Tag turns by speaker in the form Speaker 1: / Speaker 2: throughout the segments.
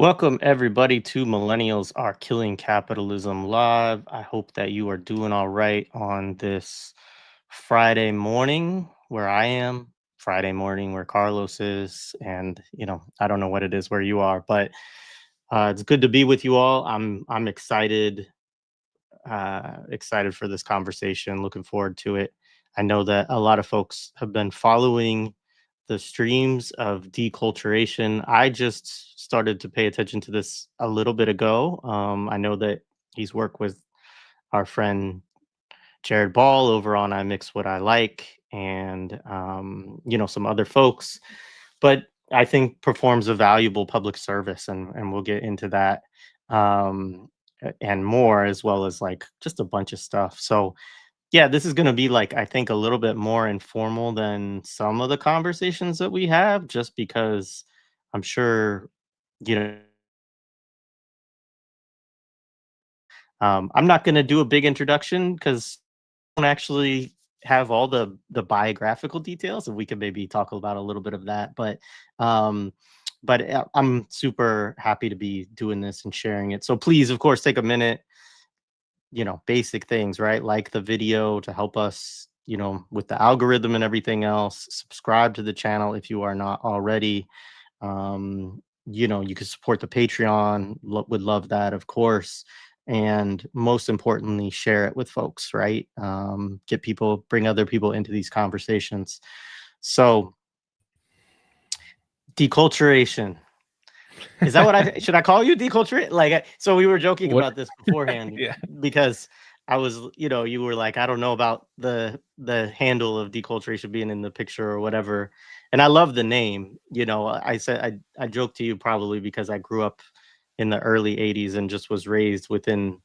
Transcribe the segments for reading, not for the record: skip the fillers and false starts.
Speaker 1: Welcome, everybody, to Millennials Are Killing Capitalism Live. I hope that you are doing all right on this Friday morning where I am, Friday morning where Carlos is, and I don't know what it is where you are, but it's good to be with you all. I'm excited for this conversation. Looking forward to it. I know that a lot of folks have been following the streams of Deculturation. I just started to pay attention to this a little bit ago. I know that he's worked with our friend Jared Ball over on I Mix What I Like, and some other folks, but I think performs a valuable public service, and we'll get into that and more, as well as like just a bunch of stuff. So yeah, this is going to be like, I think, a little bit more informal than some of the conversations that we have, just because I'm sure, you know, I'm not going to do a big introduction because I don't actually have all the biographical details, and we could maybe talk about a little bit of that. Um, but I'm super happy to be doing this and sharing it. So please, of course, take a minute, basic things, right? Like the video to help us, with the algorithm and everything else. Subscribe to the channel if you are not already. You can support the Patreon. Would love that, of course. And most importantly, share it with folks, right? Bring other people into these conversations. So, deculturation. Is that what I should I call you deculturate? So we were joking
Speaker 2: What?
Speaker 1: about this beforehand
Speaker 2: Yeah.
Speaker 1: because I was, you were like, I don't know about the handle of deculturation being in the picture or whatever. And I love the name. I said I joked to you probably because I grew up in the early 80s and just was raised in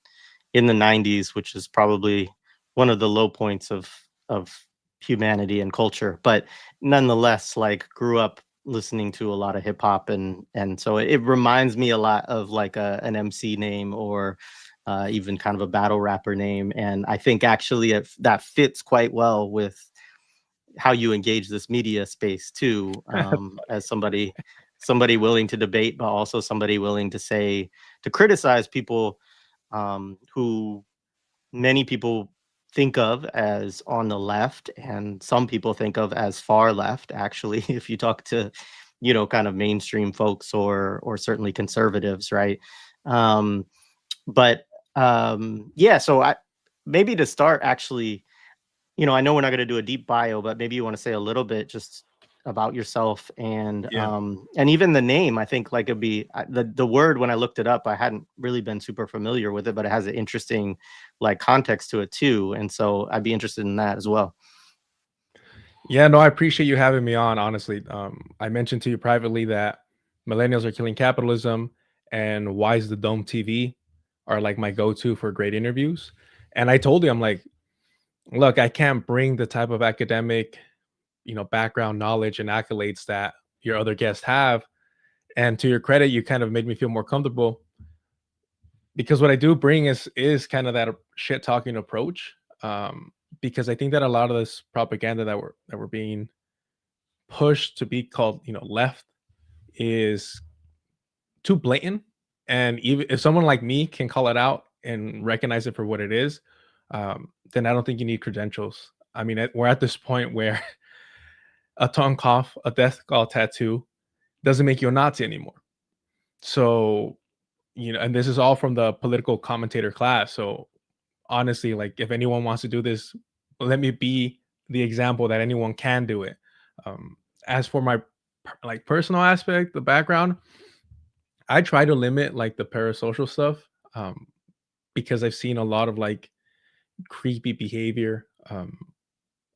Speaker 1: the 90s, which is probably one of the low points of humanity and culture. But nonetheless, like grew up listening to a lot of hip hop, and so it reminds me a lot of like an MC name, or even kind of a battle rapper name. And I think actually that fits quite well with how you engage this media space too, as somebody willing to debate, but also somebody willing to criticize people who many people think of as on the left, and some people think of as far left, actually, if you talk to, kind of mainstream folks, or certainly conservatives, right? Um, but yeah, so I maybe to start, actually, I know we're not going to do a deep bio, but maybe you want to say a little bit just about yourself,
Speaker 2: Yeah.
Speaker 1: and even the name. I think like it'd be the word, when I looked it up, I hadn't really been super familiar with it, but it has an interesting like context to it too, and so I'd be interested in that as well.
Speaker 2: Yeah, no, I appreciate you having me on, honestly. I mentioned to you privately that Millennials Are Killing Capitalism and Why is the Dome TV are like my go-to for great interviews. And I told you, I'm like, look, I can't bring the type of academic, background knowledge and accolades that your other guests have. And to your credit, you kind of made me feel more comfortable because what I do bring is kind of that shit talking approach. Because I think that a lot of this propaganda that we're being pushed to be called, left, is too blatant. And even if someone like me can call it out and recognize it for what it is, then I don't think you need credentials. I mean, we're at this point where a tongue cough, a death skull tattoo doesn't make you a Nazi anymore. So, and this is all from the political commentator class. So honestly, like if anyone wants to do this, let me be the example that anyone can do it. As for my like personal aspect, the background, I try to limit like the parasocial stuff, um, because I've seen a lot of like creepy behavior.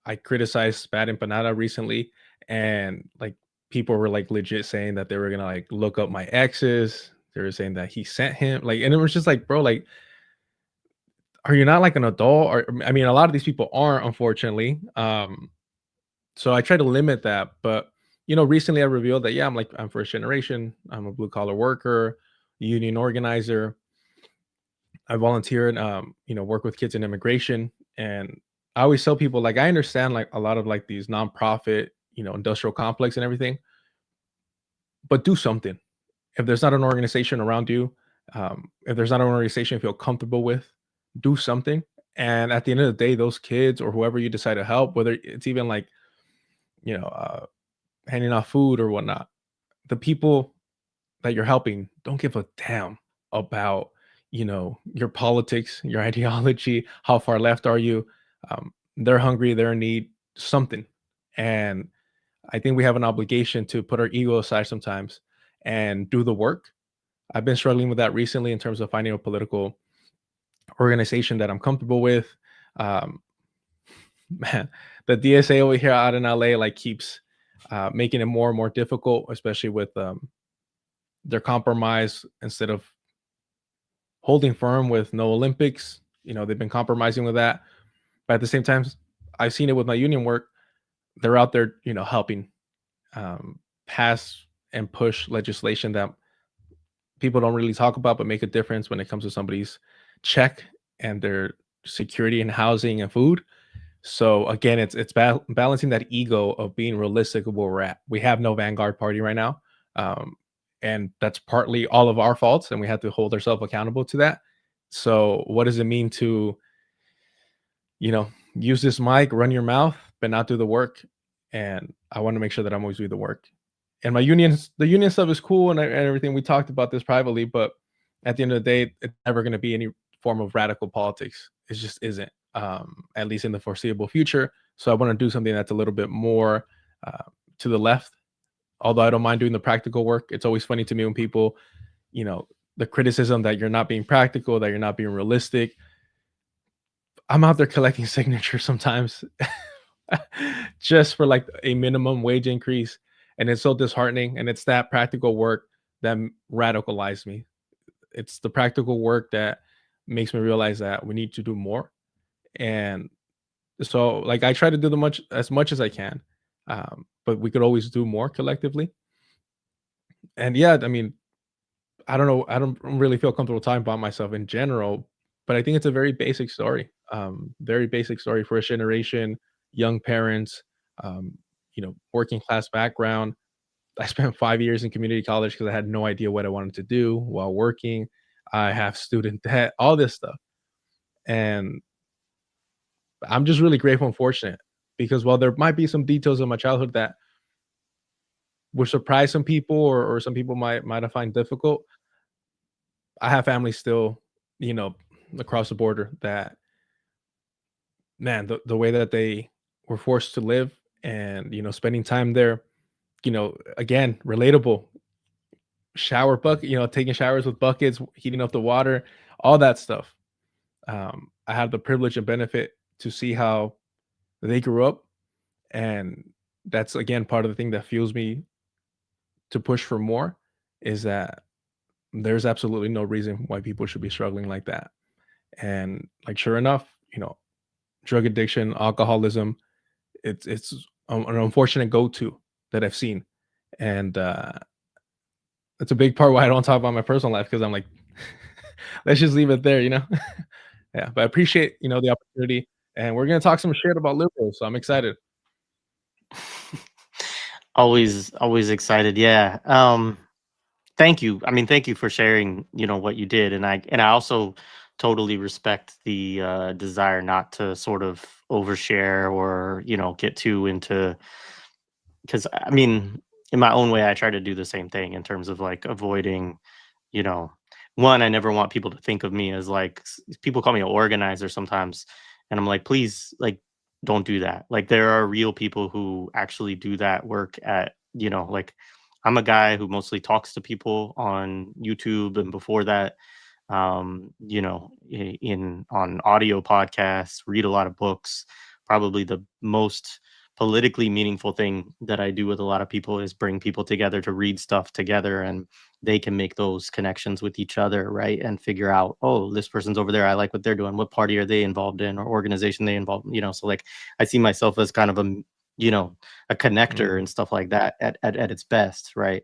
Speaker 2: I criticized Spat Empanada recently, and like people were like legit saying that they were gonna like look up my exes. They were saying that he sent him like, and it was just like, bro, like, are you not like an adult? Or I mean, a lot of these people aren't, unfortunately. So I try to limit that. But recently I revealed that yeah, I'm first generation. I'm a blue collar worker, union organizer. I volunteered, work with kids in immigration, and I always tell people like I understand like a lot of like these nonprofit, industrial complex and everything, but do something. If there's not an organization around you, if there's not an organization you feel comfortable with, do something. And at the end of the day, those kids or whoever you decide to help, whether it's even like, you know, handing out food or whatnot, the people that you're helping don't give a damn about, your politics, your ideology, how far left are you. They're hungry, they're in need, something. And I think we have an obligation to put our ego aside sometimes and do the work. I've been struggling with that recently in terms of finding a political organization that I'm comfortable with. Um, man, the DSA over here out in LA like keeps making it more and more difficult, especially with their compromise. Instead of holding firm with no Olympics, they've been compromising with that. But at the same time, I've seen it with my union work. They're out there, helping pass and push legislation that people don't really talk about, but make a difference when it comes to somebody's check and their security and housing and food. So again, it's balancing that ego of being realistic of where we're at. We have no vanguard party right now, and that's partly all of our faults, and we have to hold ourselves accountable to that. So, what does it mean to use this mic, run your mouth, but not do the work? And I want to make sure that I'm always doing the work. And the union stuff is cool and everything. We talked about this privately, but at the end of the day, it's never going to be any form of radical politics. It just isn't, at least in the foreseeable future. So I want to do something that's a little bit more to the left. Although I don't mind doing the practical work, it's always funny to me when people, you know, the criticism that you're not being practical, that you're not being realistic. I'm out there collecting signatures sometimes just for like a minimum wage increase. And it's so disheartening. And it's that practical work that radicalized me. It's the practical work that makes me realize that we need to do more. And so, like, I try to do much as I can, but we could always do more collectively. And yeah, I mean, I don't know. I don't really feel comfortable talking about myself in general, but I think it's a very basic story. Very basic story for a generation, young parents, working class background. I spent 5 years in community college because I had no idea what I wanted to do while working. I have student debt, all this stuff. And I'm just really grateful and fortunate because while there might be some details of my childhood that would surprise some people or some people might have find difficult, I have family still, you know, across the border that, man, the way that they were forced to live and, spending time there, again, relatable. Shower bucket, taking showers with buckets, heating up the water, all that stuff. I have the privilege and benefit to see how they grew up, and that's again part of the thing that fuels me to push for more. Is that there's absolutely no reason why people should be struggling like that. And like, sure enough, drug addiction, alcoholism, it's an unfortunate go-to that I've seen, and that's a big part why I don't talk about my personal life because I'm like, let's just leave it there. Yeah, but I appreciate, the opportunity, and we're gonna talk some shit about liberals, so I'm excited.
Speaker 1: Always excited. Yeah. Thank you. I mean, thank you for sharing, what you did. And I also totally respect the desire not to sort of overshare or, get too into, because I mean, in my own way, I try to do the same thing in terms of like avoiding, you know, one, I never want people to think of me as like people call me an organizer sometimes, and I'm like, please, like, don't do that. Like, there are real people who actually do that work at, like, I'm a guy who mostly talks to people on YouTube, and before that, in on audio podcasts, read a lot of books. Probably the most politically meaningful thing that I do with a lot of people is bring people together to read stuff together, and they can make those connections with each other, right? And figure out, oh, this person's over there. I like what they're doing. What party are they involved in or organization they involved, so like I see myself as kind of you know, a connector
Speaker 2: Mm,
Speaker 1: and stuff like that at its best, right?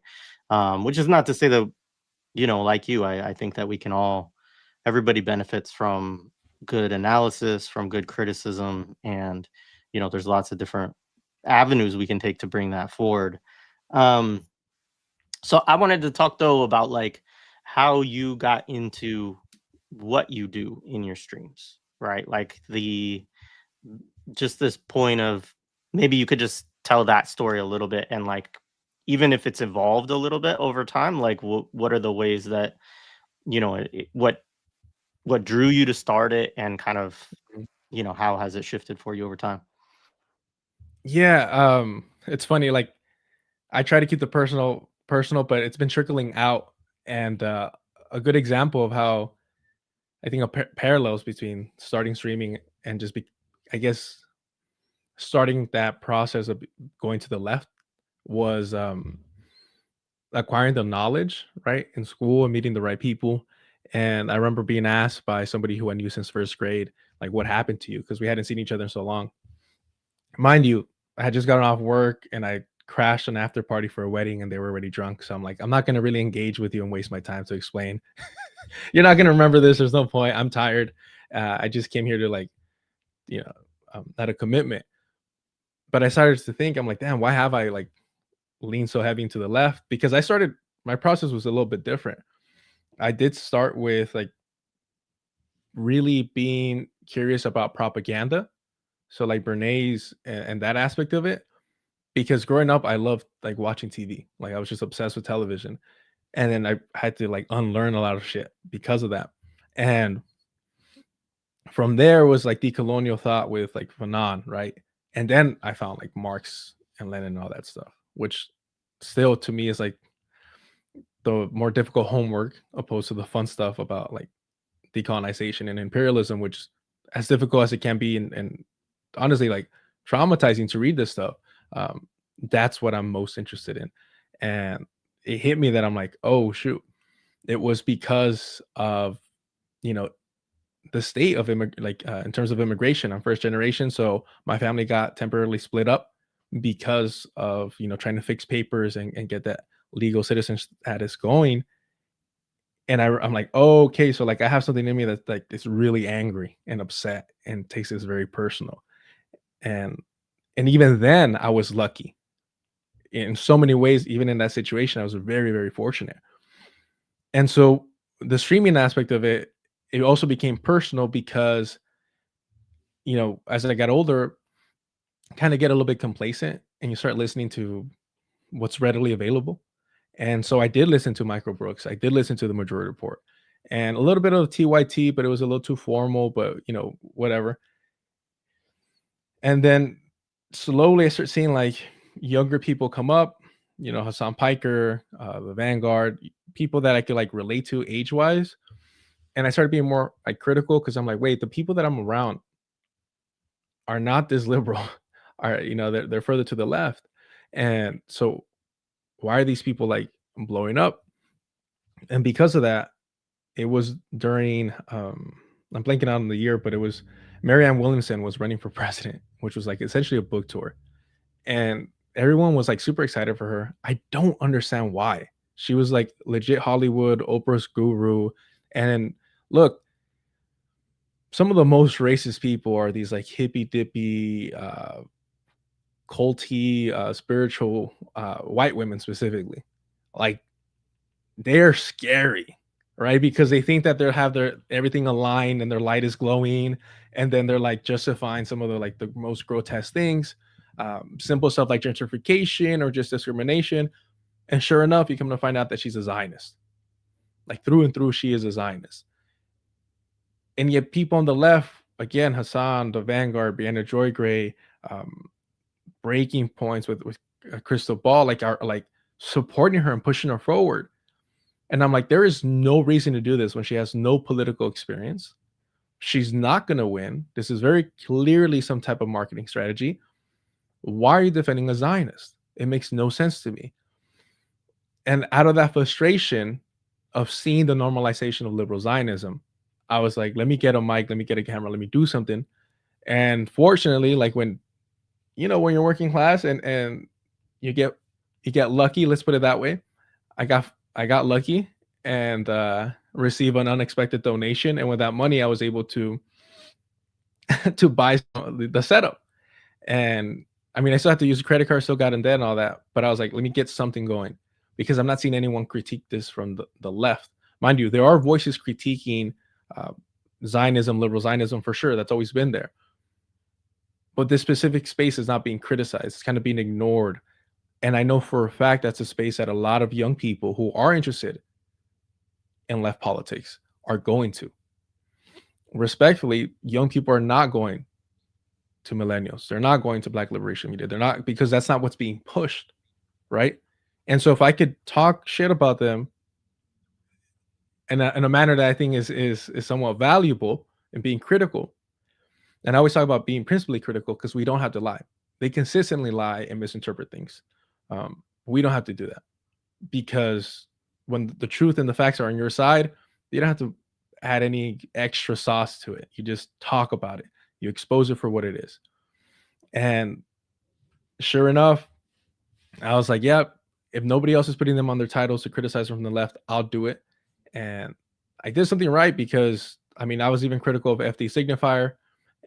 Speaker 1: Which is not to say that, like you, I think that we can all, everybody benefits from good analysis, from good criticism, and there's lots of different avenues we can take to bring that forward. Um, So I wanted to talk though about like how you got into what you do in your streams, right? Like the just this point of maybe you could just tell that story a little bit, and like even if it's evolved a little bit over time, like what are the ways that what drew you to start it, and kind of how has it shifted for you over time?
Speaker 2: Yeah, it's funny. Like I try to keep the personal, but it's been trickling out. And a good example of how I think parallels between starting streaming and just I guess, starting that process of going to the left was acquiring the knowledge right in school and meeting the right people. And I remember being asked by somebody who I knew since first grade, like, what happened to you? Because we hadn't seen each other in so long. Mind you, I had just gotten off work and I crashed an after party for a wedding and they were already drunk. So I'm like, I'm not going to really engage with you and waste my time to explain. You're not going to remember this. There's no point. I'm tired. I just came here to, like, you know, not a commitment. But I started to think, I'm like, damn, why have I, like, leaned so heavy into the left? Because my process was a little bit different. I did start with, like, really being curious about propaganda. So, like, Bernays and that aspect of it. Because growing up, I loved, like, watching TV. Like, I was just obsessed with television. And then I had to, like, unlearn a lot of shit because of that. And from there was, like, decolonial thought with, like, Fanon, right? And then I found, like, Marx and Lenin and all that stuff, which still to me is, like, the more difficult homework opposed to the fun stuff about, like, decolonization and imperialism, which, as difficult as it can be, and honestly, like, traumatizing to read this stuff. um, that's what I'm most interested in. And it hit me that I'm like, oh shoot, it was because of, you know the state of in terms of immigration. I'm first generation, so my family got temporarily split up because of, trying to fix papers and get that legal citizen status going. And I'm like, oh, okay, so, like, I have something in me that's, like, is really angry and upset and takes this very personal. And and even then I was lucky in so many ways. Even in that situation, I was very, very fortunate. And so the streaming aspect of it, it also became personal because, as I got older, kind of get a little bit complacent and you start listening to what's readily available. And so I did listen to Michael Brooks. I did listen to the Majority Report and a little bit of TYT, but it was a little too formal, but, whatever. And then slowly I start seeing, like, younger people come up, Hasan Piker, the Vanguard, people that I could, like, relate to age wise. And I started being more, like, critical because I'm like, wait, the people that I'm around are not this liberal. Are, they're further to the left. And so why are these people, like, blowing up? And because of that, it was during, I'm blanking out on the year, but it was Marianne Williamson was running for president, which was, like, essentially a book tour. And everyone was, like, super excited for her. I don't understand why. She was, like, legit Hollywood, Oprah's guru. And look, some of the most racist people are these, like, hippy dippy, culty, spiritual, white women specifically. Like, they're scary, right? Because they think that they'll have their everything aligned and their light is glowing, and then they're, like, justifying some of the, like, the most grotesque things, simple stuff like gentrification or just discrimination. And sure enough, you come to find out that she's a Zionist. Like, through and through, she is a Zionist. And yet, people on the left, again, Hassan, the Vanguard, Brianna Joy Gray, um, breaking points with Crystal Ball, like, are, like, supporting her and pushing her forward. And I'm like, there is no reason to do this when she has no political experience. She's not going to win. This is very clearly some type of marketing strategy. Why are you defending a Zionist? It makes no sense to me. And out of that frustration of seeing the normalization of liberal Zionism, I was like, let me get a mic, let me get a camera, let me do something. And fortunately, like, when you're working class and you get lucky, let's put it that way. I got lucky and receive an unexpected donation, and with that money, I was able to to buy the setup. And I mean, I still have to use a credit card, still got in debt and all that, but I was like, let me get something going. because I'm not seeing anyone critique this from the left. Mind you, there are voices critiquing uh, Zionism, liberal Zionism for sure. That's always been there. But this specific space is not being criticized. It's kind of being ignored. And I know for a fact that's a space that a lot of young people who are interested in left politics are going to. Respectfully, young people are not going to millennials. They're not going to Black Liberation Media. They're not, because that's not what's being pushed, right? And so if I could talk shit about them in a manner that I think is somewhat valuable and being critical, and I always talk about being principally critical because we don't have to lie. They consistently lie and misinterpret things. We don't have to do that, because when the truth and the facts are on your side, you don't have to add any extra sauce to it. You just talk about it. You expose it for what it is. And sure enough, I was like, yeah, if nobody else is putting them on their titles to criticize from the left, I'll do it. And I did something right, because I mean, I was even critical of FD Signifier,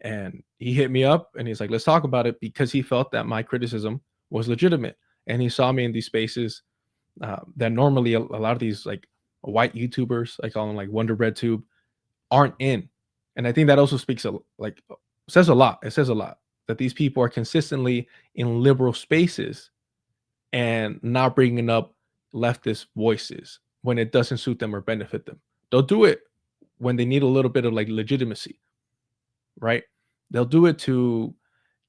Speaker 2: and he hit me up and he's like, let's talk about it, because he felt that my criticism was legitimate. And he saw me in these spaces that normally a lot of these like white YouTubers, I call them like Wonder Bread Tube, aren't in. And I think that also speaks says a lot. It says a lot that these people are consistently in liberal spaces and not bringing up leftist voices when it doesn't suit them or benefit them. They'll do it when they need a little bit of like legitimacy, right? They'll do it to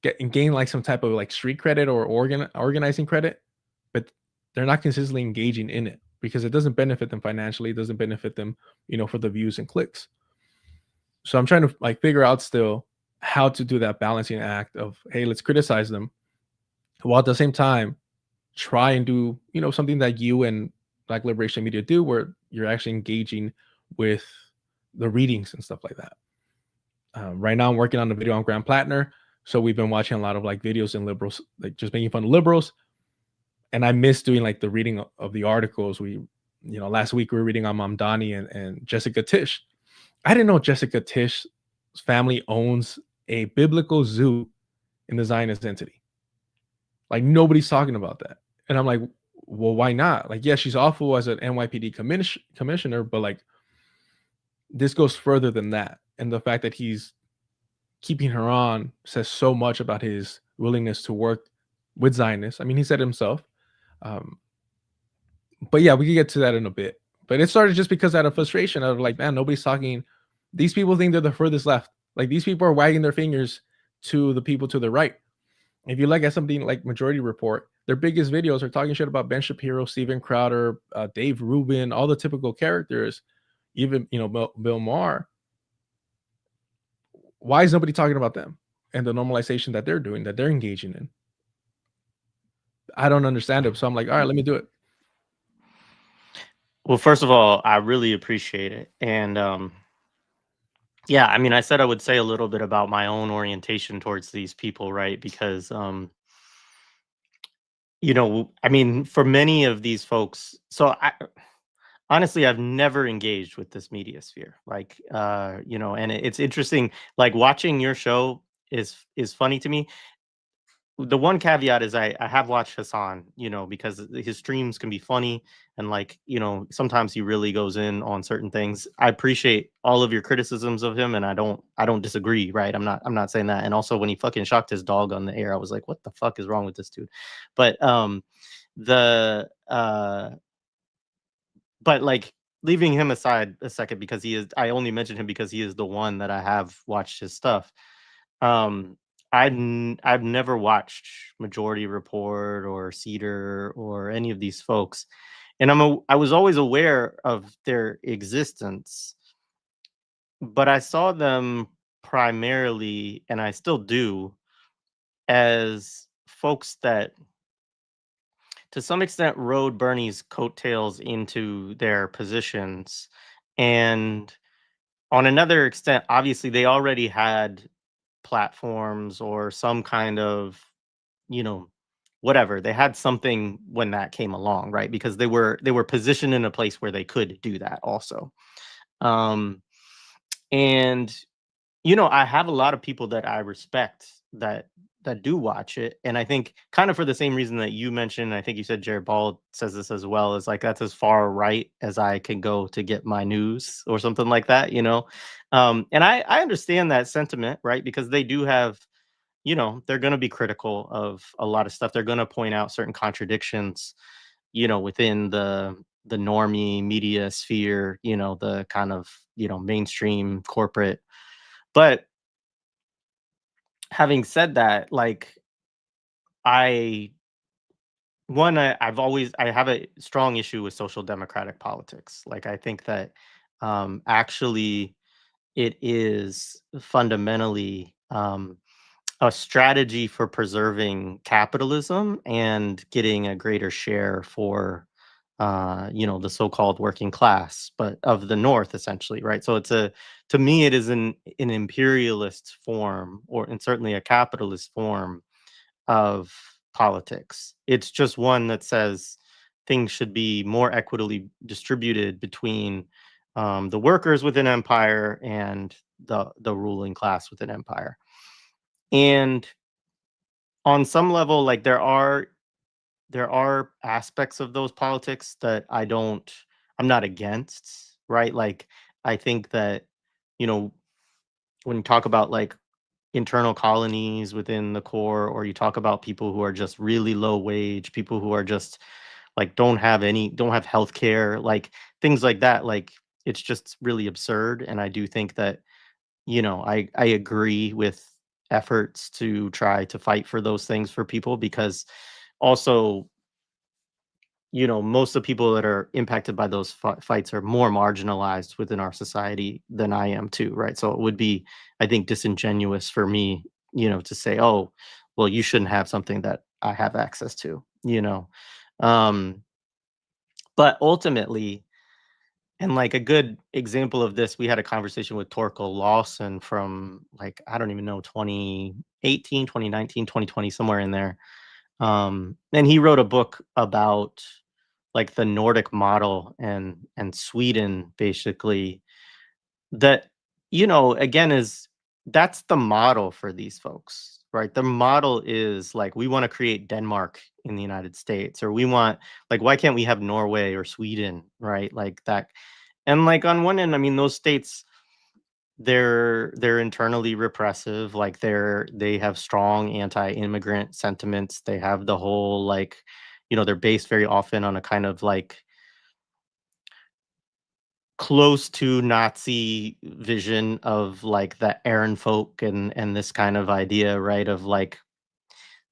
Speaker 2: get and gain like some type of like street credit or organizing credit, but they're not consistently engaging in it because it doesn't benefit them financially. It doesn't benefit them, for the views and clicks. So I'm trying to like figure out still how to do that balancing act of, hey, let's criticize them, while at the same time try and do, something that you and Black Liberation Media do, where you're actually engaging with the readings and stuff like that. Right now I'm working on a video on Graham Plattner. So we've been watching a lot of like videos and liberals, like just making fun of liberals. And I miss doing like the reading of the articles. Last week we were reading on Mamdani and Jessica Tish. I didn't know Jessica Tish's family owns a biblical zoo in the Zionist entity. Like nobody's talking about that. And I'm like, well, why not? Like, yeah, she's awful as an NYPD commissioner, but like this goes further than that. And the fact that he's keeping her on says so much about his willingness to work with Zionists. I mean, he said himself. But yeah, we can get to that in a bit. But it started just because out of frustration of like, man, nobody's talking. These people think they're the furthest left. Like these people are wagging their fingers to the people to the right. If you look at something like Majority Report, their biggest videos are talking shit about Ben Shapiro, Steven Crowder, Dave Rubin, all the typical characters, even, Bill Maher. Why is nobody talking about them and the normalization that they're doing, that they're engaging in? I don't understand it. So I'm like, all right, let me do it.
Speaker 1: Well, first of all, I really appreciate it. And yeah, I mean, I said I would say a little bit about my own orientation towards these people, right? Because I mean, for many of these folks, honestly, I've never engaged with this media sphere. Like, and it's interesting, like watching your show is funny to me. The one caveat is I have watched Hasan, because his streams can be funny and like, sometimes he really goes in on certain things. I appreciate all of your criticisms of him and I don't disagree, right? I'm not saying that. And also when he fucking shocked his dog on the air, I was like, what the fuck is wrong with this dude? But the but like leaving him aside a second, because I only mentioned him because he is the one that I have watched his stuff. I've never watched Majority Report or Seder or any of these folks, and I was always aware of their existence, but I saw them primarily, and I still do, as folks that to some extent rode Bernie's coattails into their positions, and on another extent, obviously they already had platforms or some kind of, whatever. They had something when that came along, right? Because they were positioned in a place where they could do that also. Um and I have a lot of people that I respect that that do watch it, and I think kind of for the same reason that you mentioned, I think you said Jared Ball says this as well, is like that's as far right as I can go to get my news or something like that, you know? And I understand that sentiment, right? Because they do have, they're going to be critical of a lot of stuff. They're going to point out certain contradictions, within the normie media sphere, the kind of, mainstream corporate. But having said that, like I I have a strong issue with social democratic politics. Like I think that actually it is fundamentally a strategy for preserving capitalism and getting a greater share for the so-called working class, but of the North, essentially, right? So to me it is an imperialist form, or and certainly a capitalist form of politics. It's just one that says things should be more equitably distributed between the workers within empire and the ruling class within empire. And on some level, like there are aspects of those politics that I'm not against, right? Like I think that, you know, when you talk about like internal colonies within the core, or you talk about people who are just really low wage, people who are just like don't have health care, like things like that, like it's just really absurd. And I do think that, I agree with efforts to try to fight for those things for people, because also, most of the people that are impacted by those fights are more marginalized within our society than I am too, right? So it would be, I think, disingenuous for me, to say, oh, well, you shouldn't have something that I have access to, Um, but ultimately, and like a good example of this, we had a conversation with Torkel Lawson from like, I don't even know, 2018, 2019, 2020, somewhere in there. And he wrote a book about like the Nordic model and Sweden, basically, that, again, is that's the model for these folks, right? The model is like, we want to create Denmark in the United States, or we want, like, why can't we have Norway or Sweden, right? Like that. And like on one end, I mean, those states, they're internally repressive, like they have strong anti-immigrant sentiments. They have the whole like, they're based very often on a kind of like close to Nazi vision of like the Ehrenfolk and this kind of idea, right? Of like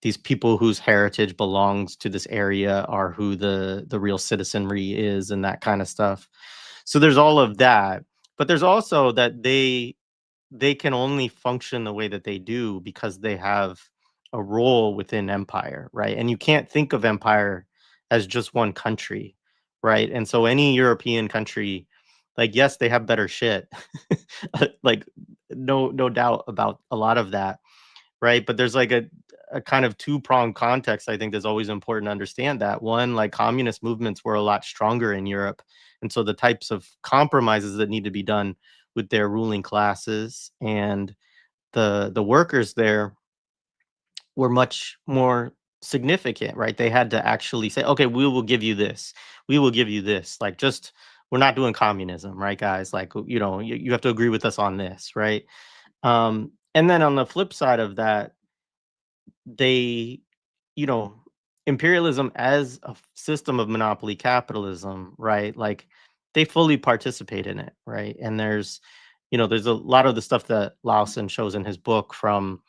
Speaker 1: these people whose heritage belongs to this area are who the real citizenry is, and that kind of stuff. So there's all of that, but there's also that they can only function the way that they do because they have a role within empire, right? And you can't think of empire as just one country, right? And so any European country, like, yes, they have better shit, like no doubt about a lot of that, right? But there's like a kind of two-pronged context. I think that's always important to understand that. One, like communist movements were a lot stronger in Europe. And so the types of compromises that need to be done with their ruling classes and the workers there were much more significant, right? They had to actually say, okay, we will give you this. We will give you this. Like, just, we're not doing communism, right, guys? Like, you have to agree with us on this, right? And then on the flip side of that, they, you know, imperialism as a system of monopoly capitalism, right? Like they fully participate in it, right? And there's a lot of the stuff that Lawson shows in his book from,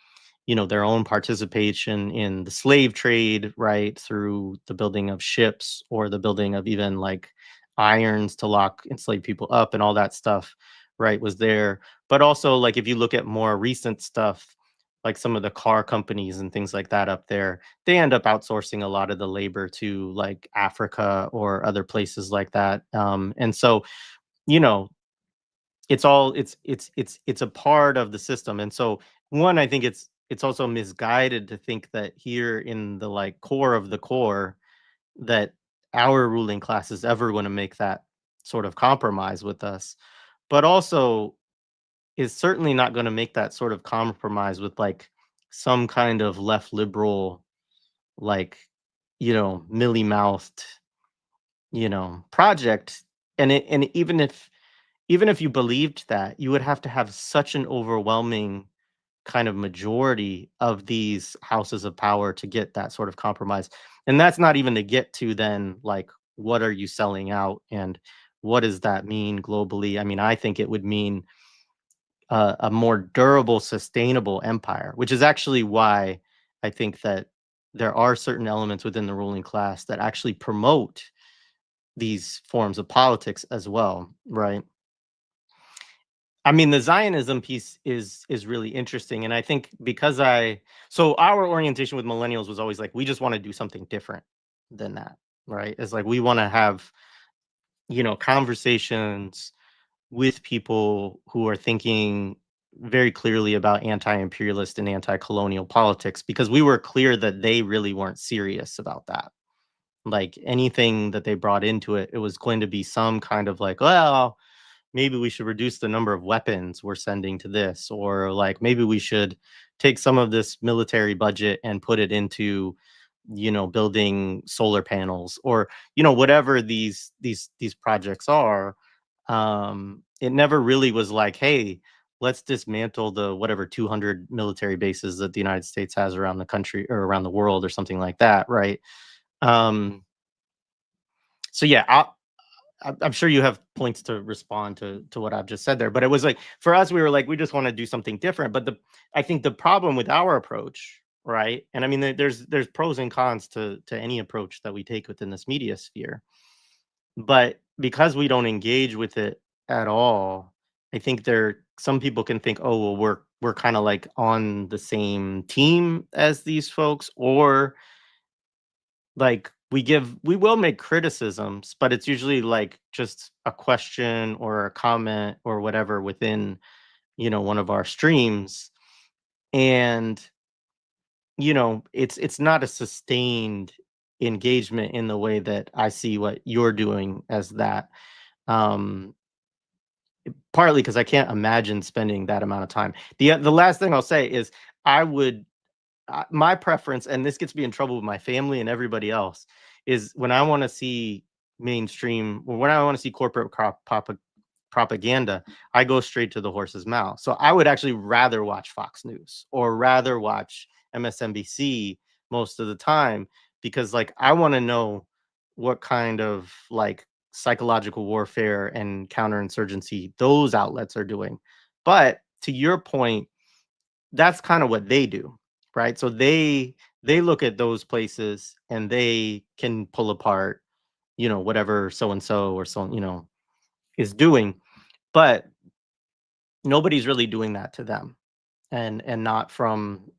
Speaker 1: their own participation in the slave trade, right? Through the building of ships or the building of even like irons to lock enslaved people up and all that stuff, right? Was there. But also, like, if you look at more recent stuff, like some of the car companies and things like that up there, they end up outsourcing a lot of the labor to like Africa or other places like that. And so, you know, it's a part of the system. And so, one, I think it's also misguided to think that here in the like core of the core, that our ruling class is ever going to make that sort of compromise with us, but also is certainly not going to make that sort of compromise with like some kind of left liberal, like, mealy mouthed, project. And even if you believed that, you would have to have such an overwhelming kind of majority of these houses of power to get that sort of compromise. And that's not even to get to then, like, what are you selling out and what does that mean globally? I mean, I think it would mean a more durable, sustainable empire, which is actually why I think that there are certain elements within the ruling class that actually promote these forms of politics as well, right? I mean, the Zionism piece is really interesting, and I think because so our orientation with millennials was always like, we just want to do something different than that, right? It's like we want to have conversations with people who are thinking very clearly about anti-imperialist and anti-colonial politics, because we were clear that they really weren't serious about that. Like anything that they brought into it, it was going to be some kind of like, well, maybe we should reduce the number of weapons we're sending to this, or like maybe we should take some of this military budget and put it into building solar panels, or whatever these projects are. It never really was like, hey, let's dismantle the whatever 200 military bases that the United States has around the country or around the world or something like that, right? um so yeah, I'm sure you have points to respond to what I've just said there, but it was like for us, we were like, we just want to do something different. But I think the problem with our approach, right? And I mean, there's pros and cons to any approach that we take within this media sphere, but because we don't engage with it at all, I think some people can think, oh well, we're kind of like on the same team as these folks, or like we will make criticisms, but it's usually like just a question or a comment or whatever within one of our streams. And it's not a sustained engagement in the way that I see what you're doing as that. um Partly because I can't imagine spending that amount of time. The last thing I'll say is, I would my preference, and this gets me in trouble with my family and everybody else, is when I want to see mainstream, or when I want to see corporate propaganda, I go straight to the horse's mouth. So I would actually rather watch Fox News or rather watch MSNBC most of the time, because like I want to know what kind of like psychological warfare and counterinsurgency those outlets are doing. But to your point, that's kind of what they do, right? So they look at those places and they can pull apart, whatever so and so or so, is doing, but nobody's really doing that to them, and not from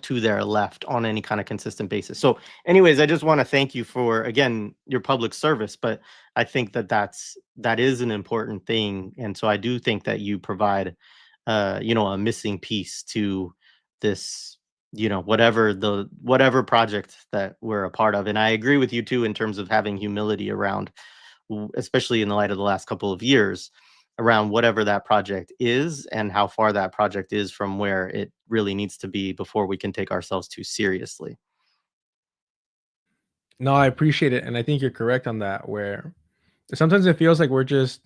Speaker 1: to their left on any kind of consistent basis. So anyways, I just want to thank you for, again, your public service, but I think that is an important thing, and so I do think that you provide a missing piece to this, whatever project that we're a part of. And I agree with you too in terms of having humility around, especially in the light of the last couple of years, around whatever that project is and how far that project is from where it really needs to be before we can take ourselves too seriously.
Speaker 2: No, I appreciate it, and I think you're correct on that. Where sometimes it feels like we're just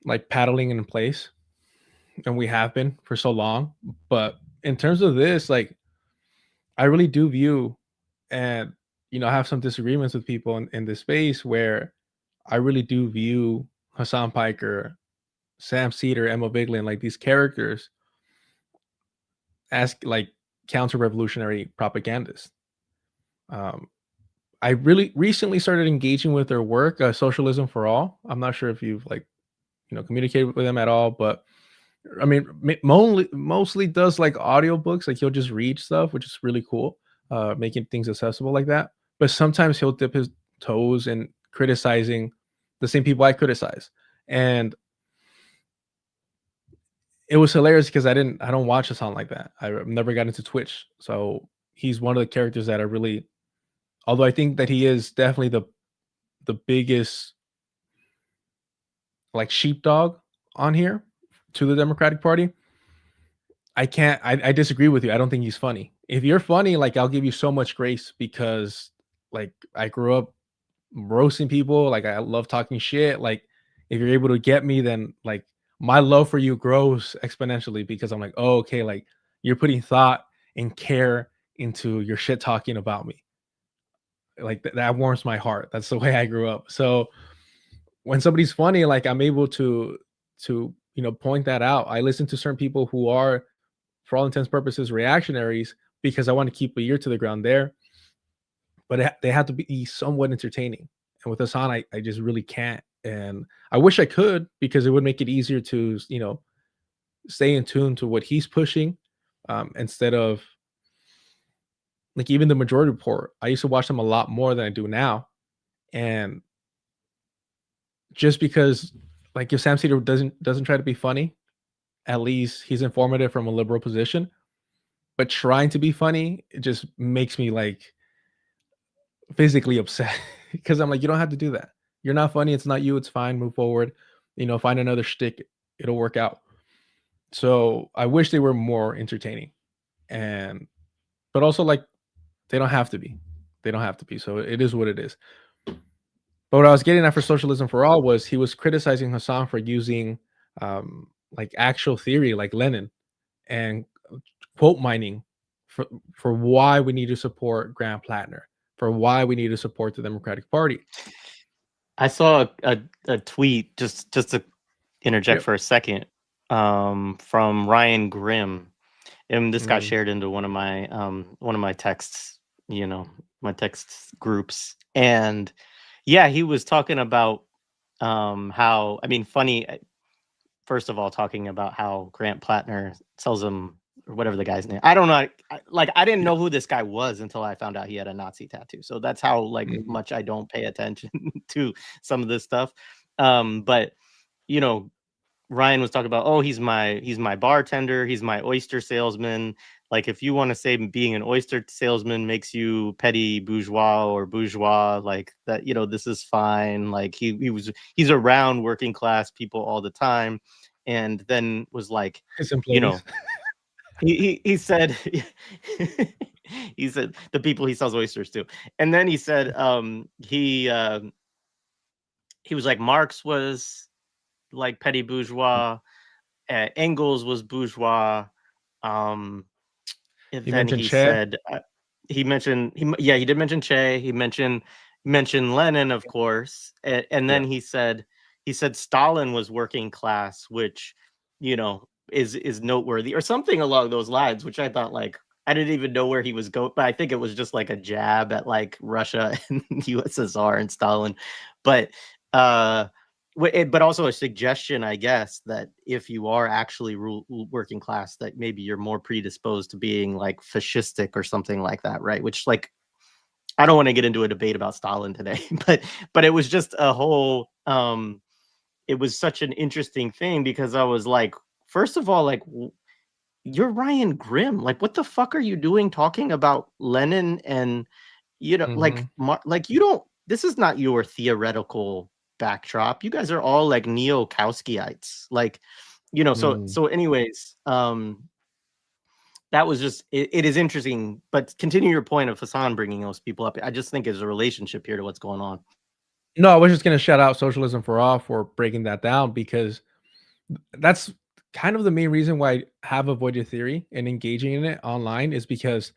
Speaker 2: like paddling in place, and we have been for so long. But in terms of this, like I really do view, and I have some disagreements with people in this space where I really do view Hasan Piker, Sam Cedar, Emma Bigley, and like these characters as like counter-revolutionary propagandists. Um, I really recently started engaging with their work, Socialism for All. I'm not sure if you've like communicated with them at all, but I mean, mostly does like audiobooks. Like he'll just read stuff, which is really cool, making things accessible like that. But sometimes he'll dip his toes in criticizing the same people I criticize, and it was hilarious because I don't watch a song like that. I've never got into Twitch, so he's one of the characters that I really, although I think that he is definitely the biggest like sheepdog on here to the Democratic Party. I can't. I disagree with you. I don't think he's funny. If you're funny, like I'll give you so much grace because like I grew up roasting people. Like I love talking shit. Like if you're able to get me, then like my love for you grows exponentially because I'm like, oh, okay, like you're putting thought and care into your shit talking about me. Like that warms my heart. That's the way I grew up. So when somebody's funny, like I'm able to point that out. I listen to certain people who are, for all intents purposes, reactionaries because I want to keep a ear to the ground there, but they have to be somewhat entertaining. And with Hassan, I just really can't. And I wish I could because it would make it easier to stay in tune to what he's pushing, instead of like even the Majority Report. I used to watch them a lot more than I do now, and just because like if Sam Cedar doesn't try to be funny, at least he's informative from a liberal position. But trying to be funny, it just makes me like physically upset because I'm like, you don't have to do that. You're not funny. It's not you. It's fine. Move forward. Find another shtick. It'll work out. So I wish they were more entertaining, and but also like they don't have to be. They don't have to be. So it is what it is. But what I was getting at for Socialism for All was he was criticizing Hassan for using like actual theory, like Lenin, and quote mining for for why we need to support Grant Plattner, for why we need to support the Democratic Party.
Speaker 1: I saw a tweet just to interject
Speaker 2: Yep.
Speaker 1: for a second, from Ryan Grimm, and this got
Speaker 2: Mm,
Speaker 1: shared into one of my texts, my text groups, and yeah, he was talking about how, I mean, funny. First of all, talking about how Grant Plattner tells him, or whatever the guy's name. I don't know. I didn't
Speaker 2: yeah.
Speaker 1: know who this guy was until I found out he had a Nazi tattoo. So that's how like
Speaker 2: Mhm.
Speaker 1: much I don't pay attention to some of this stuff. But you know, Ryan was talking about, oh, he's my bartender, he's my oyster salesman. Like if you want to say being an oyster salesman makes you petty bourgeois or bourgeois, like that, this is fine. Like he's around working class people all the time. And then was like,
Speaker 2: His
Speaker 1: you
Speaker 2: employees.
Speaker 1: know, he said he said the people he sells oysters to. And then he said he was like Marx was like petty bourgeois, Engels was bourgeois. Um, and
Speaker 2: He
Speaker 1: then
Speaker 2: mentioned
Speaker 1: he
Speaker 2: Che.
Speaker 1: said he did mention Che. He mentioned Lenin, of course, and
Speaker 2: Yeah.
Speaker 1: then he said Stalin was working class, which is noteworthy or something along those lines. Which I thought like I didn't even know where he was going, but I think it was just like a jab at like Russia and USSR and Stalin, but uh but also a suggestion, I guess, that if you are actually working class, that maybe you're more predisposed to being like fascistic or something like that, right? Which, like, I don't want to get into a debate about Stalin today, but it was just a whole. It was such an interesting thing because I was like, first of all, like, you're Ryan Grimm. Like, what the fuck are you doing talking about Lenin and like,
Speaker 2: Mhm.
Speaker 1: like you don't. This is not your theoretical backdrop. You guys are all like neo-Kauskyites. Like, So
Speaker 2: Mm.
Speaker 1: anyways, that was just it is interesting. But continue your point of Hassan bringing those people up. I just think there's a relationship here to what's going on.
Speaker 2: No, I was just gonna shout out Socialism for All for breaking that down because that's kind of the main reason why I have avoided theory and engaging in it online is because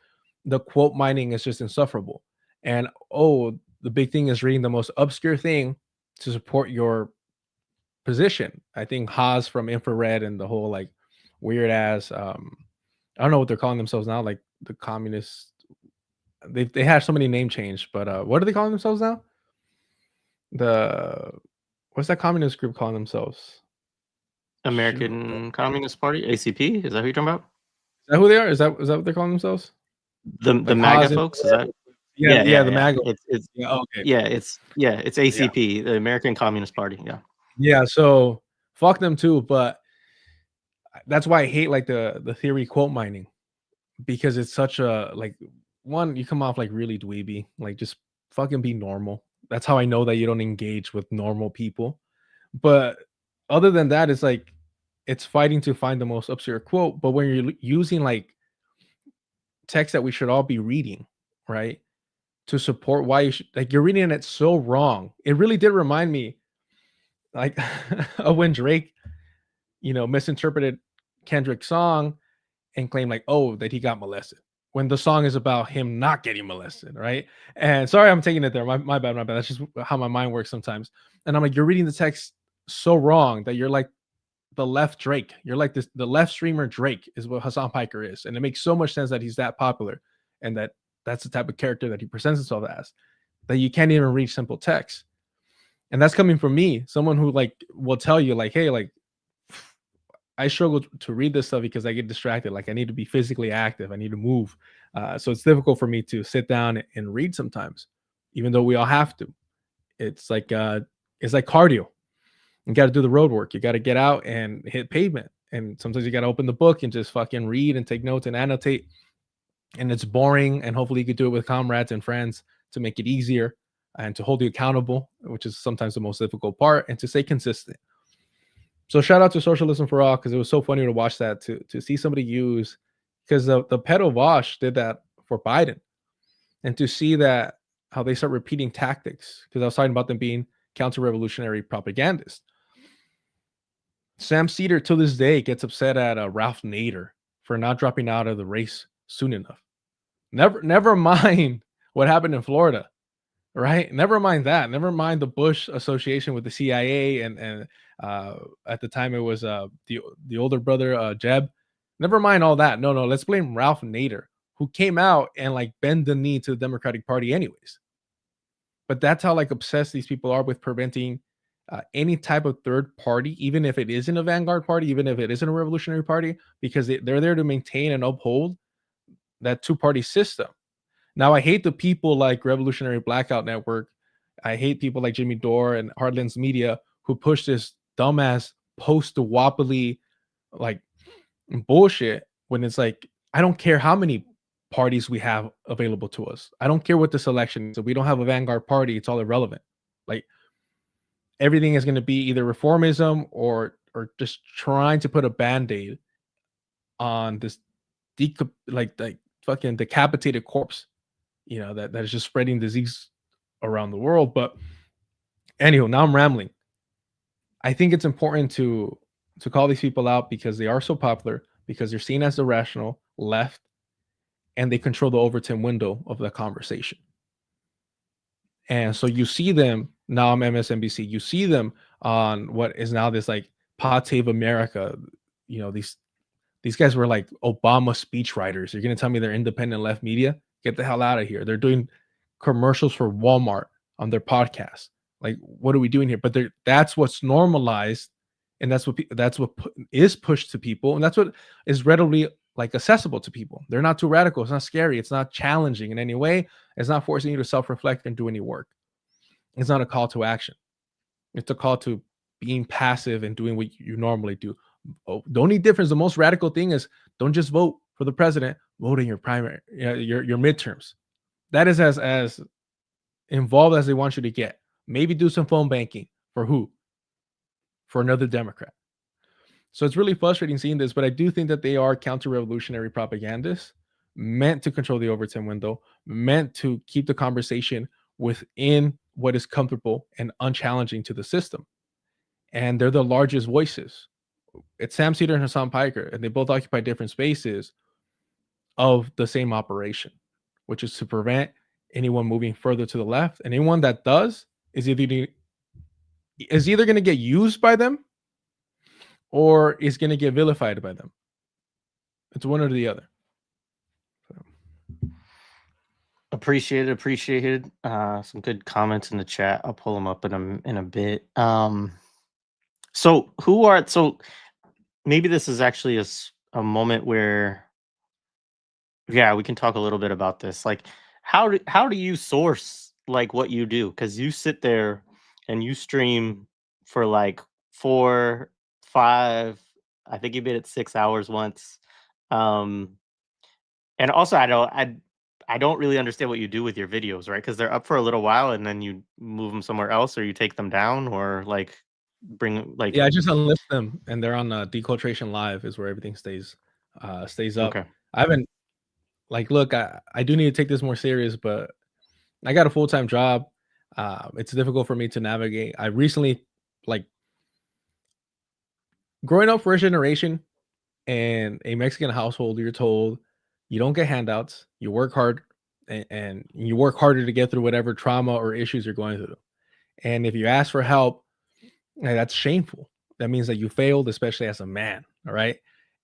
Speaker 2: the quote mining is just insufferable. And oh, the big thing is reading the most obscure thing to support your position. I think Haas from Infrared and the whole like weird ass I don't know what they're calling themselves now, like the communists. They have so many name change, but what are they calling themselves now? The what's that communist group calling themselves? Shoot.
Speaker 1: American Communist Party, ACP. Is that who you're talking about?
Speaker 2: Is that who they are? Is that what they're calling themselves?
Speaker 1: The
Speaker 2: Like
Speaker 1: MAGA
Speaker 2: Haas
Speaker 1: folks. Is that?
Speaker 2: Infrared? Yeah,
Speaker 1: Yeah,
Speaker 2: yeah,
Speaker 1: yeah,
Speaker 2: the
Speaker 1: yeah.
Speaker 2: MAGA.
Speaker 1: It's
Speaker 2: Yeah, okay.
Speaker 1: it's
Speaker 2: Yeah.
Speaker 1: ACP, the American Communist Party. Yeah.
Speaker 2: Yeah, so fuck them too, but that's why I hate like the theory quote mining because it's such a like one, you come off like really dweeby, like just fucking be normal. That's how I know that you don't engage with normal people. But other than that, it's like it's fighting to find the most absurd quote. But when you're using like text that we should all be reading, right, to support why you should, like, you're reading it so wrong. It really did remind me like of when Drake, misinterpreted Kendrick's song and claimed like, oh, that he got molested, when the song is about him not getting molested, right? And sorry, I'm taking it there. My bad, my bad. That's just how my mind works sometimes. And I'm like, you're reading the text so wrong that you're like the left Drake. You're like this, the left streamer Drake is what Hasan Piker is, and it makes so much sense that he's that popular, and that's the type of character that he presents himself as. That you can't even read simple text, and that's coming from me, someone who like will tell you like, hey, like I struggle to read this stuff because I get distracted. Like I need to be physically active. I need to move. So it's difficult for me to sit down and read sometimes, even though we all have to. It's like cardio. You got to do the road work. You got to get out and hit pavement. And sometimes you got to open the book and just fucking read and take notes and annotate. And it's boring. And hopefully you could do it with comrades and friends to make it easier and to hold you accountable, which is sometimes the most difficult part, and to stay consistent. So shout out to Socialism for All, because it was so funny to watch that, to see somebody use, because the pedo Vosh did that for Biden, and to see that how they start repeating tactics, because I was talking about them being counter-revolutionary propagandists. Sam Seder to this day gets upset at Ralph Nader for not dropping out of the race soon enough. Never mind what happened in Florida, right? Never mind that. Never mind the Bush association with the CIA, and at the time it was the older brother Jeb. Never mind all that. No, let's blame Ralph Nader, who came out and like bend the knee to the Democratic Party anyways. But that's how like obsessed these people are with preventing any type of third party, even if it isn't a vanguard party, even if it isn't a revolutionary party, because they're there to maintain and uphold that two-party system. Now, I hate the people like Revolutionary Blackout Network. I hate people like Jimmy Dore and Heartlands Media who push this dumbass post-duopoly like bullshit, when it's like, I don't care how many parties we have available to us. I don't care what the selection is. If we don't have a vanguard party, it's all irrelevant. Like everything is going to be either reformism or just trying to put a band-aid on this like fucking decapitated corpse, that is just spreading disease around the world. But anyhow, now I'm rambling. I think it's important to call these people out because they are so popular, because they're seen as the rational left, and they control the Overton window of the conversation. And so you see them now on MSNBC. You see them on what is now this like Pod Save America. These guys were like Obama speechwriters. You're gonna tell me they're independent left media? Get the hell out of here. They're doing commercials for Walmart on their podcast. Like, what are we doing here? But that's what's normalized, and that's what is pushed to people, and that's what is readily like accessible to people. They're not too radical. It's not scary. It's not challenging in any way. It's not forcing you to self-reflect and do any work. It's not a call to action. It's a call to being passive and doing what you normally do. Oh, the only difference, the most radical thing is, don't just vote for the president, vote in your primary, your midterms. That is as involved as they want you to get. Maybe do some phone banking for who? For another Democrat. So it's really frustrating seeing this, but I do think that they are counter-revolutionary propagandists meant to control the Overton window, meant to keep the conversation within what is comfortable and unchallenging to the system. And they're the largest voices. It's Sam Seder and Hasan Piker, and they both occupy different spaces of the same operation, which is to prevent anyone moving further to the left. And anyone that does is either going to get used by them or is going to get vilified by them. It's one or the other.
Speaker 1: Appreciated. Some good comments in the chat. I'll pull them up in a bit. So maybe this is actually a moment where, yeah, we can talk a little bit about this. Like, how do you source like what you do? Because you sit there and you stream for like 4, 5, I think you made it 6 hours once. And also I don't really understand what you do with your videos, right? Because they're up for a little while and then you move them somewhere else, or you take them down, or like bring like
Speaker 2: Yeah, I just unlist them, and they're on Deculturation Live is where everything stays up.
Speaker 1: okay.
Speaker 2: I haven't like look, I do need to take this more serious, but I got a full-time job. It's difficult for me to navigate. I recently like growing up first generation in a Mexican household, you're told you don't get handouts, you work hard, and you work harder to get through whatever trauma or issues you're going through. And if you ask for help, that's shameful. That means that you failed, especially as a man. All right.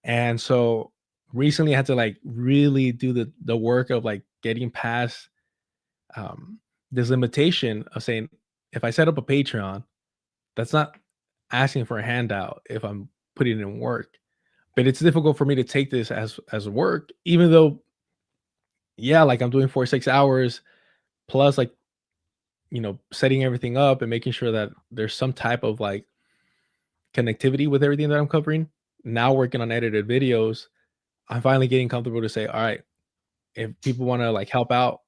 Speaker 2: And so recently I had to like really do the work of like getting past um this limitation of saying if I set up a Patreon, that's not asking for a handout if I'm putting in work. But it's difficult for me to take this as work, even though, yeah, like I'm doing 4 6 hours plus like, setting everything up and making sure that there's some type of like connectivity with everything that I'm covering. Now working on edited videos, I'm finally getting comfortable to say, all right, if people want to like help out,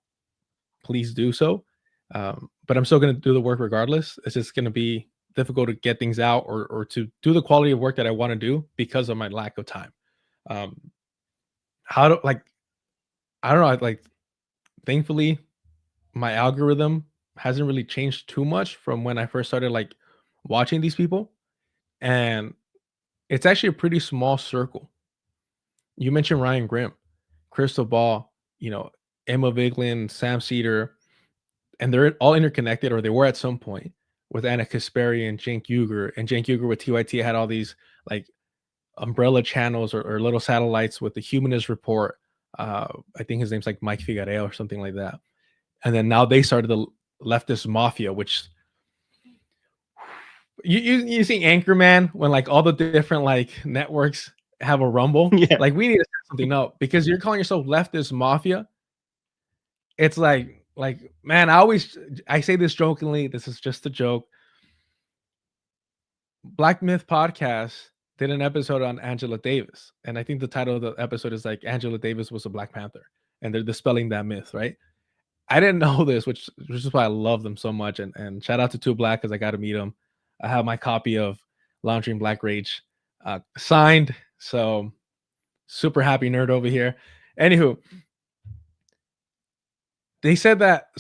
Speaker 2: please do so. But I'm still going to do the work regardless. It's just going to be difficult to get things out or to do the quality of work that I want to do because of my lack of time. Um, how do like I don't know. Like thankfully, my algorithm hasn't really changed too much from when I first started like watching these people, and it's actually a pretty small circle. You mentioned Ryan Grimm, Crystal Ball, Emma Vigeland, Sam Cedar, and they're all interconnected, or they were at some point with Anna Kasparian, Cenk Uygur, and Cenk Uygur with TYT had all these like umbrella channels or little satellites with the Humanist Report. I think his name's like Mike Figueroa or something like that. And then now they started the leftist mafia, which you see Anchorman when like all the different like networks have a rumble.
Speaker 1: Yeah.
Speaker 2: Like we need to set something up because you're calling yourself leftist mafia. It's like man, I say this jokingly. This is just a joke. Black Myth Podcast did an episode on Angela Davis, and I think the title of the episode is like Angela Davis was a Black Panther, and they're dispelling that myth, right? I didn't know this, which is why I love them so much. And shout out to Two Black because I got to meet him. I have my copy of Launching Black Rage signed, so super happy nerd over here. Anywho, they said that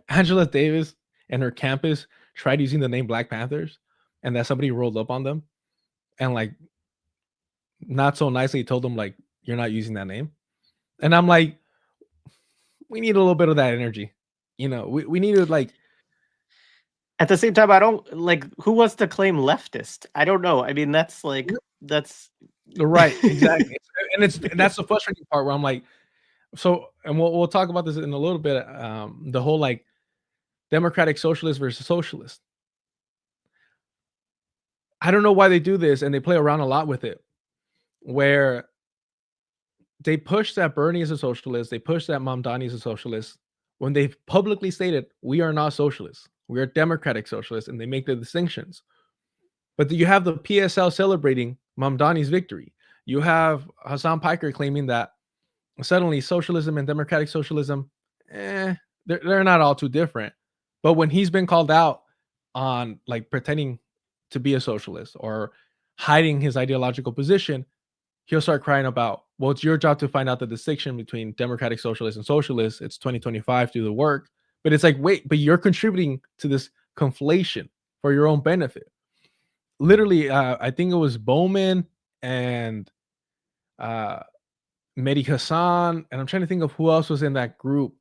Speaker 2: Angela Davis and her campus tried using the name Black Panthers, and that somebody rolled up on them and like not so nicely told them like you're not using that name. And I'm like, we need a little bit of that energy. We need to like
Speaker 1: At the same time, I don't like who wants to claim leftist. I don't know. I mean, that's
Speaker 2: right, exactly. And that's the frustrating part where I'm like, so, and we'll talk about this in a little bit. The whole like democratic socialist versus socialist. I don't know why they do this, and they play around a lot with it, where they push that Bernie is a socialist, they push that Mamdani is a socialist, when they've publicly stated we are not socialists, we are democratic socialists, and they make the distinctions. But you have the PSL celebrating Mamdani's victory. You have Hasan Piker claiming that suddenly socialism and democratic socialism, they're not all too different. But when he's been called out on like pretending to be a socialist or hiding his ideological position, he'll start crying about, well, it's your job to find out the distinction between democratic socialists and socialists. It's 2025, do the work. But it's like, wait, but you're contributing to this conflation for your own benefit. Literally, I think it was Bowman and Mehdi Hassan, and I'm trying to think of who else was in that group.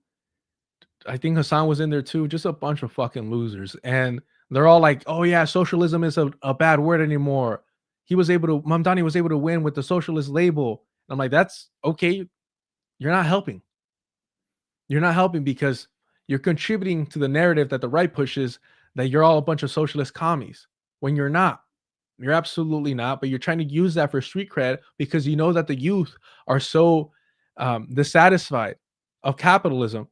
Speaker 2: I think Hassan was in there too, just a bunch of fucking losers. And they're all like, oh yeah, socialism is a bad word anymore. Mamdani was able to win with the socialist label. And I'm like, that's okay. You're not helping. You're not helping because you're contributing to the narrative that the right pushes that you're all a bunch of socialist commies when you're not. You're absolutely not, but you're trying to use that for street cred because you know that the youth are so dissatisfied of capitalism,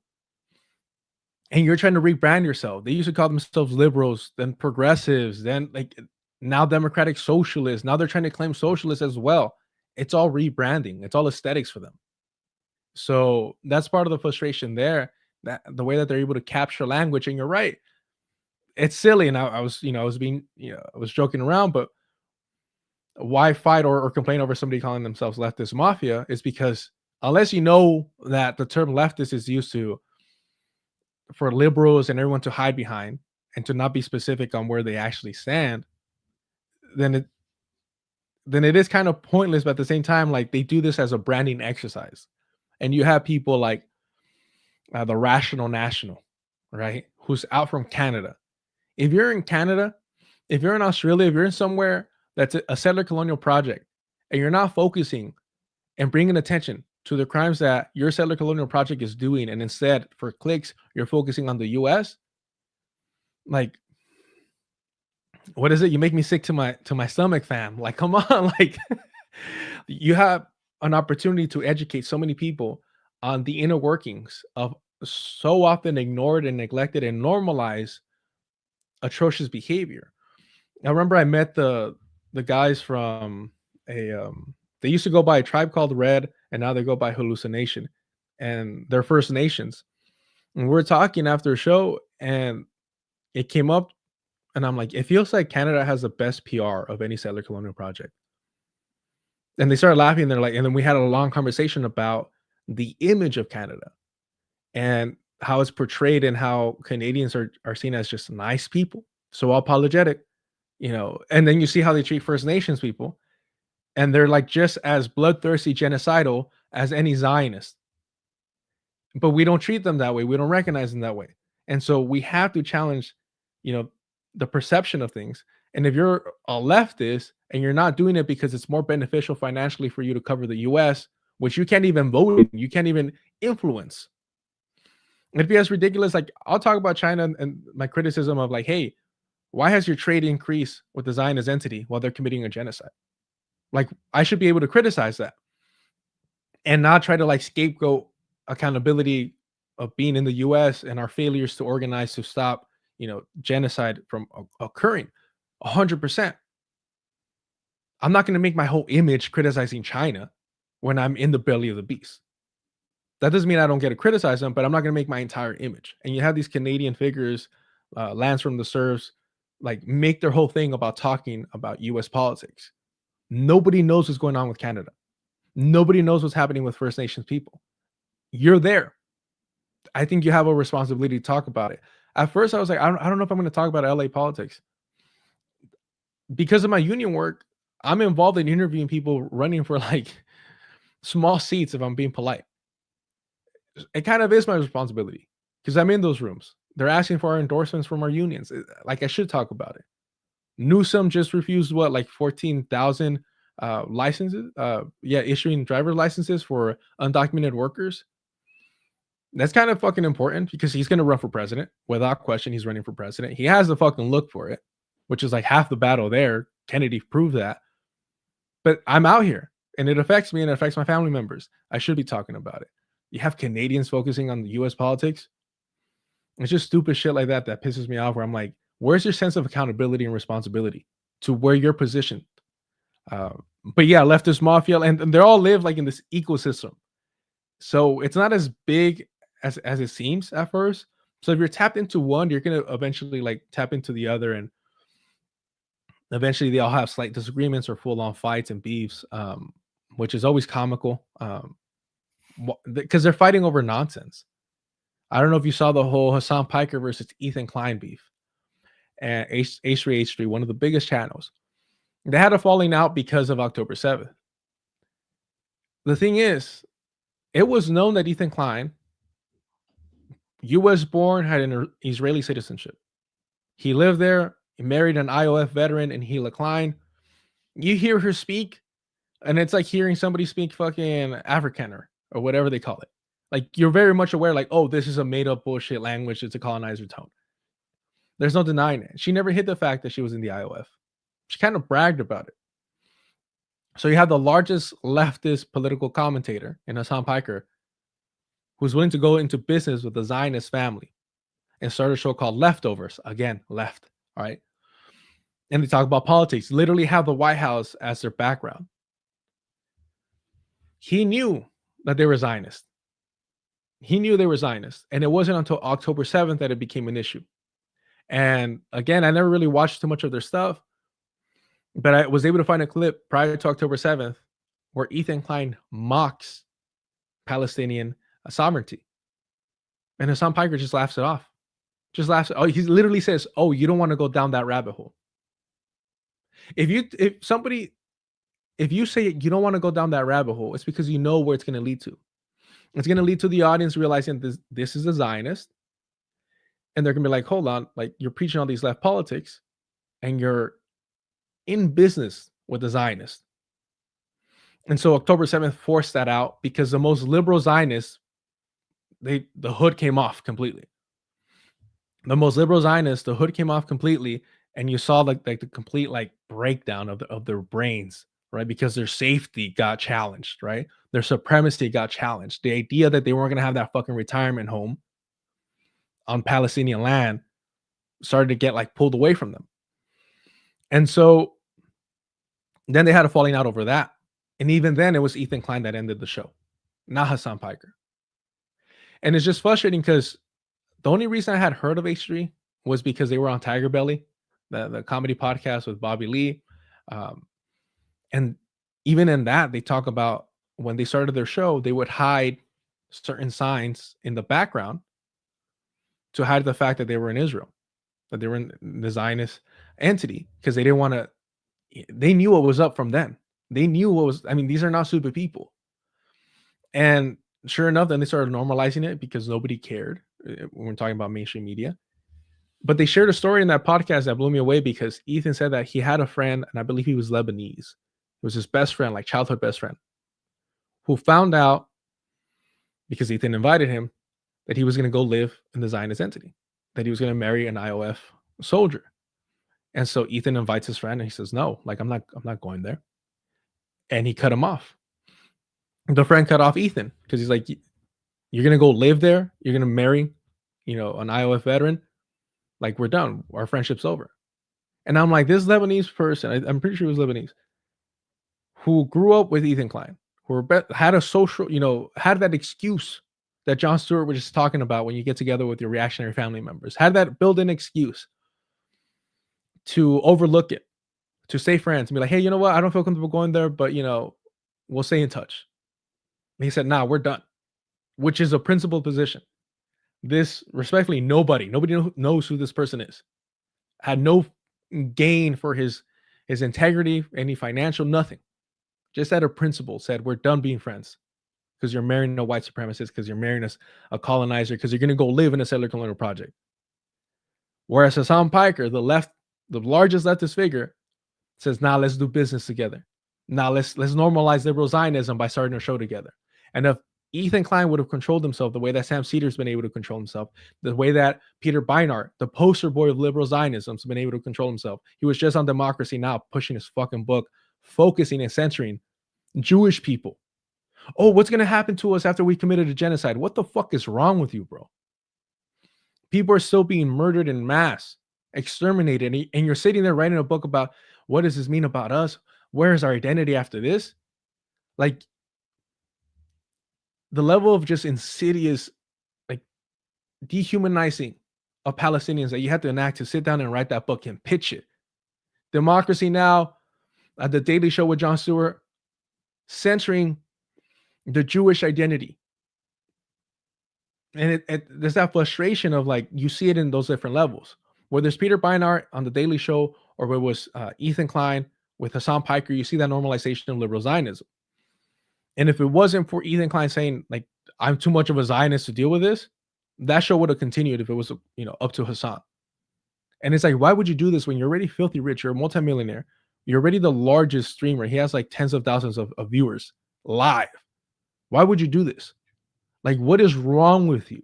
Speaker 2: and you're trying to rebrand yourself. They used to call themselves liberals, then progressives, then like now democratic socialists. Now they're trying to claim socialists as well. It's all rebranding. It's all aesthetics for them. So that's part of the frustration there. That the way that they're able to capture language, and you're right. it's silly, and I was, I was being, I was joking around, but why fight or complain over somebody calling themselves leftist mafia is because unless you know that the term leftist is used to for liberals and everyone to hide behind and to not be specific on where they actually stand, then it is kind of pointless. But at the same time, like, they do this as a branding exercise, and you have people like the Rational National, right? Who's out from Canada. If you're in Canada, if you're in Australia, if you're in somewhere that's a settler colonial project, and you're not focusing and bringing attention to the crimes that your settler colonial project is doing, and instead for clicks, you're focusing on the US, like, what is it? You make me sick to my stomach, fam. Like, come on, like, you have an opportunity to educate so many people on the inner workings of so often ignored and neglected and normalized atrocious behavior. I remember I met the guys from a they used to go by a tribe called Red, and now they go by Hallucination, and they're First Nations. And we're talking after a show, and it came up, and I'm like, it feels like Canada has the best PR of any settler colonial project. And they started laughing. They're like, and then we had a long conversation about the image of Canada and how it's portrayed, and how Canadians are seen as just nice people, so apologetic, and then you see how they treat First Nations people, and they're like just as bloodthirsty, genocidal as any Zionist. But we don't treat them that way. We don't recognize them that way. And so we have to challenge, you know, the perception of things. And if you're a leftist and you're not doing it because it's more beneficial financially for you to cover the US, which you can't even vote in, you can't even influence. It'd be as ridiculous. Like, I'll talk about China and my criticism of, like, hey, why has your trade increased with the Zionist entity while they're committing a genocide? Like, I should be able to criticize that and not try to, like, scapegoat accountability of being in the US and our failures to organize to stop, genocide from occurring. 100%. I'm not going to make my whole image criticizing China when I'm in the belly of the beast. That doesn't mean I don't get to criticize them, but I'm not going to make my entire image. And you have these Canadian figures, Lance from the Serfs, like, make their whole thing about talking about US politics. Nobody knows what's going on with Canada. Nobody knows what's happening with First Nations people. You're there. I think you have a responsibility to talk about it. At first, I was like, I don't know if I'm going to talk about LA politics. Because of my union work, I'm involved in interviewing people running for, like, small seats, if I'm being polite. It kind of is my responsibility because I'm in those rooms. They're asking for our endorsements from our unions. Like, I should talk about it. Newsom just refused what, like 14,000 licenses? Issuing driver licenses for undocumented workers. That's kind of fucking important because he's going to run for president. Without question, he's running for president. He has the fucking look for it, which is like half the battle there. Kennedy proved that. But I'm out here, and it affects me and it affects my family members. I should be talking about it. You have Canadians focusing on the US politics. It's just stupid shit like that that pisses me off, where I'm like, where's your sense of accountability and responsibility to where you're positioned? But yeah, leftist mafia, and they all live like in this ecosystem. So it's not as big as it seems at first. So if you're tapped into one, you're gonna eventually, like, tap into the other, and eventually they all have slight disagreements or full on fights and beefs, which is always comical, because they're fighting over nonsense. I don't know if you saw the whole Hasan Piker versus Ethan Klein beef, and H3H3, one of the biggest channels. They had a falling out because of October 7th. The thing is, it was known that Ethan Klein, US born, had an Israeli citizenship. He lived there, he married an IOF veteran, and Hila Klein. You hear her speak, and it's like hearing somebody speak fucking Afrikaner or whatever they call it. Like, you're very much aware, like, oh, this is a made up bullshit language. It's a colonizer tone. There's no denying it. She never hid the fact that she was in the IOF. She kind of bragged about it. So you have the largest leftist political commentator in Hasan Piker, who's willing to go into business with the Zionist family and start a show called Leftovers. Again, left. All right. And they talk about politics, literally have the White House as their background. He knew that they were Zionists. He knew they were Zionists. And it wasn't until October 7th that it became an issue. And again, I never really watched too much of their stuff, but I was able to find a clip prior to October 7th where Ethan Klein mocks Palestinian sovereignty. And Hassan Piker just laughs it off. Just laughs. Oh, he literally says, "Oh, you don't want to go down that rabbit hole." If you say you don't want to go down that rabbit hole, it's because you know where it's going to lead to. It's going to lead to the audience realizing this is a Zionist, and they're going to be like, "Hold on, like you're preaching all these left politics, and you're in business with the Zionists." And so October 7th forced that out because the most liberal Zionists, the hood came off completely. The most liberal Zionists, the hood came off completely, and you saw like the complete like breakdown of their brains, right? Because their safety got challenged, right? Their supremacy got challenged. The idea that they weren't going to have that fucking retirement home on Palestinian land started to get like pulled away from them. And so then they had a falling out over that. And even then, it was Ethan Klein that ended the show, not Hasan Piker. And it's just frustrating because the only reason I had heard of H3 was because they were on Tiger Belly, the comedy podcast with Bobby Lee. And even in that, they talk about when they started their show, they would hide certain signs in the background to hide the fact that they were in Israel, that they were in the Zionist entity, because they didn't want to, they knew what was up from then. They knew what was, I mean, these are not stupid people. And sure enough, then they started normalizing it because nobody cared when we're talking about mainstream media. But they shared a story in that podcast that blew me away because Ethan said that he had a friend, and I believe he was Lebanese. It was his best friend, like childhood best friend, who found out because Ethan invited him that he was going to go live in the Zionist entity, that he was going to marry an IOF soldier. And so Ethan invites his friend and he says, "No, like I'm not going there." And he cut him off. The friend cut off Ethan because he's like, "You're going to go live there? You're going to marry, an IOF veteran? Like, we're done. Our friendship's over." And I'm like, this Lebanese person, I'm pretty sure he was Lebanese, who grew up with Ethan Klein, who had a social, had that excuse that Jon Stewart was just talking about when you get together with your reactionary family members, had that built-in excuse to overlook it, to stay friends and be like, "Hey, you know what? I don't feel comfortable going there, but, we'll stay in touch." And he said, "Nah, we're done," which is a principled position. This, respectfully, nobody knows who this person is. Had no gain for his integrity, any financial, nothing. Just out of principle said, "We're done being friends because you're marrying a white supremacist, because you're marrying a colonizer, because you're going to go live in a settler colonial project." Whereas Hasan Piker, the largest leftist figure, says, "Nah, let's do business together. Now let's normalize liberal Zionism by starting a show together." And if Ethan Klein would have controlled himself the way that Sam Cedars been able to control himself, the way that Peter Beinart, the poster boy of liberal Zionism, has been able to control himself. He was just on Democracy Now! Pushing his fucking book, focusing and censoring Jewish people. Oh, what's going to happen to us after we committed a genocide? What the fuck is wrong with you, bro? People are still being murdered in mass, exterminated, and you're sitting there writing a book about what does this mean about us? Where is our identity after this? Like, the level of just insidious, like, dehumanizing of Palestinians that you have to enact to sit down and write that book and pitch it. Democracy Now! At the Daily Show with Jon Stewart, censoring the Jewish identity. And there's that frustration of, like, you see it in those different levels. Whether it's Peter Beinart on the Daily Show or whether it was Ethan Klein with Hasan Piker, you see that normalization of liberal Zionism. And if it wasn't for Ethan Klein saying, like, "I'm too much of a Zionist to deal with this," that show would have continued if it was, up to Hasan. And it's like, why would you do this when you're already filthy rich? You're a multimillionaire. You're already the largest streamer. He has like tens of thousands of viewers live. Why would you do this? Like, what is wrong with you?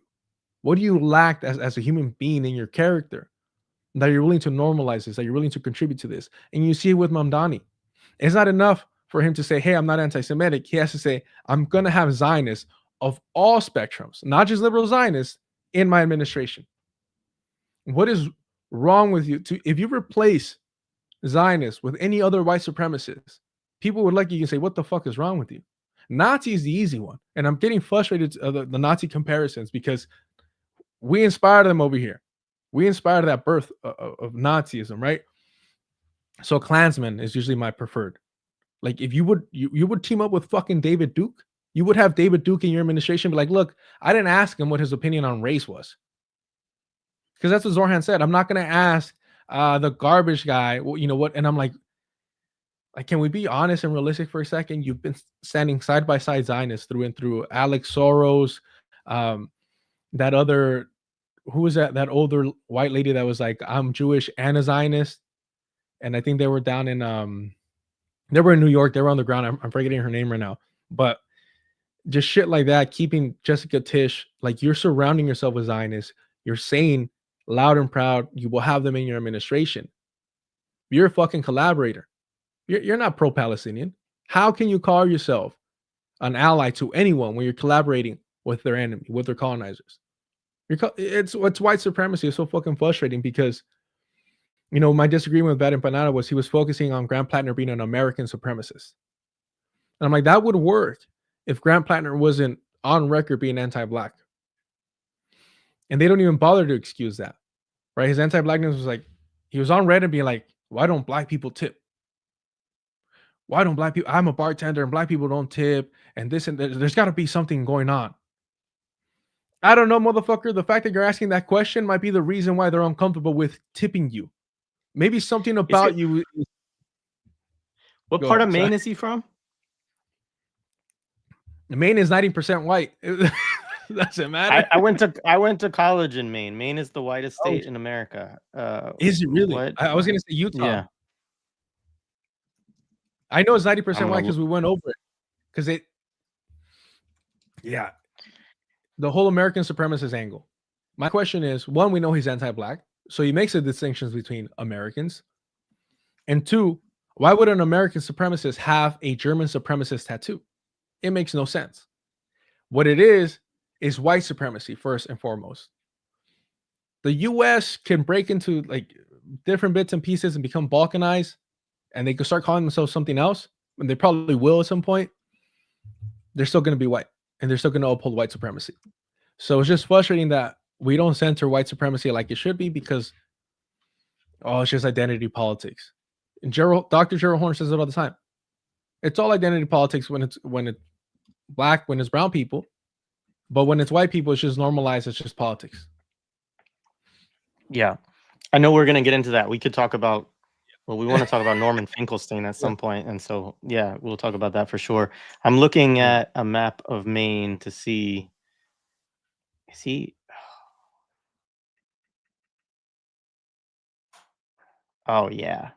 Speaker 2: What do you lack as a human being in your character that you're willing to normalize this, that you're willing to contribute to this? And you see it with Mamdani. It's not enough for him to say, "Hey, I'm not anti-Semitic." He has to say, "I'm going to have Zionists of all spectrums, not just liberal Zionists, in my administration." What is wrong with you? If you replace Zionists with any other white supremacists, people would like you to say, "What the fuck is wrong with you?" Nazi is the easy one. And I'm getting frustrated the Nazi comparisons because we inspired them over here. We inspired that birth of Nazism, right? So Klansman is usually my preferred. Like if you would team up with fucking David Duke, you would have David Duke in your administration be like, look, I didn't ask him what his opinion on race was. Because that's what Zorhan said. I'm not gonna ask the garbage guy, well, you know what? And I'm like, can we be honest and realistic for a second? You've been standing side by side Zionists through and through. Alex Soros, that other, who was that older white lady that was like, I'm Jewish and a Zionist. And I think they were down in they were in New York. They were on the ground. I'm forgetting her name right now. But just shit like that, keeping Jessica Tish, like you're surrounding yourself with Zionists. You're saying loud and proud you will have them in your administration. You're a fucking collaborator. You're not pro-Palestinian. How can you call yourself an ally to anyone when you're collaborating with their enemy, with their colonizers? It's white supremacy. It's so fucking frustrating because, you know, my disagreement with Bad Empanada was he was focusing on Grant Plattner being an American supremacist. And I'm like, that would work if Grant Plattner wasn't on record being anti-black. And they don't even bother to excuse that, right? His anti-blackness was like, he was on Reddit being like, why don't black people tip? Why don't black people? I'm a bartender and black people don't tip, and this and there's got to be something going on. I don't know, motherfucker. The fact that you're asking that question might be the reason why they're uncomfortable with tipping you. Maybe something about you.
Speaker 1: What part of Maine is he from?
Speaker 2: Maine is 90% white. Doesn't matter.
Speaker 1: I went to college in Maine. Maine is the whitest state in America.
Speaker 2: Is it really? I was gonna say Utah.
Speaker 1: Yeah.
Speaker 2: I know it's 90% white because we went over it. Because yeah, the whole American supremacist angle. My question is, one, we know he's anti-black, so he makes the distinctions between Americans. And two, why would an American supremacist have a German supremacist tattoo? It makes no sense. What it is white supremacy first and foremost. The U.S. can break into like different bits and pieces and become balkanized, and they could start calling themselves something else, and they probably will at some point. They're still going to be white, and they're still going to uphold white supremacy. So it's just frustrating that we don't center white supremacy like it should be because, it's just identity politics. And Dr. Gerald Horne says it all the time. It's all identity politics when it's black, when it's brown people, but when it's white people, it's just normalized. It's just politics.
Speaker 1: Yeah, I know we're going to get into that. We could talk about. Well, we want to talk about Norman Finkelstein at some point, and so yeah, we'll talk about that for sure. I'm looking at a map of Maine to see. Is he? Oh yeah.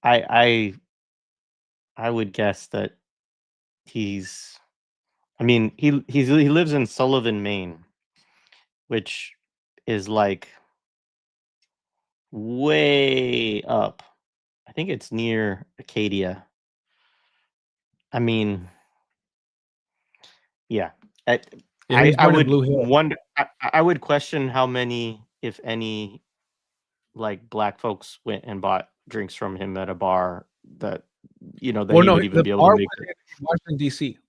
Speaker 1: I would guess that he's. I mean, he lives in Sullivan, Maine, which is like way up. I think it's near Acadia. I mean, yeah. I would wonder. I would question how many, if any, like black folks went and bought drinks from him at a bar that he would even be able to make it.
Speaker 2: In Washington D.C.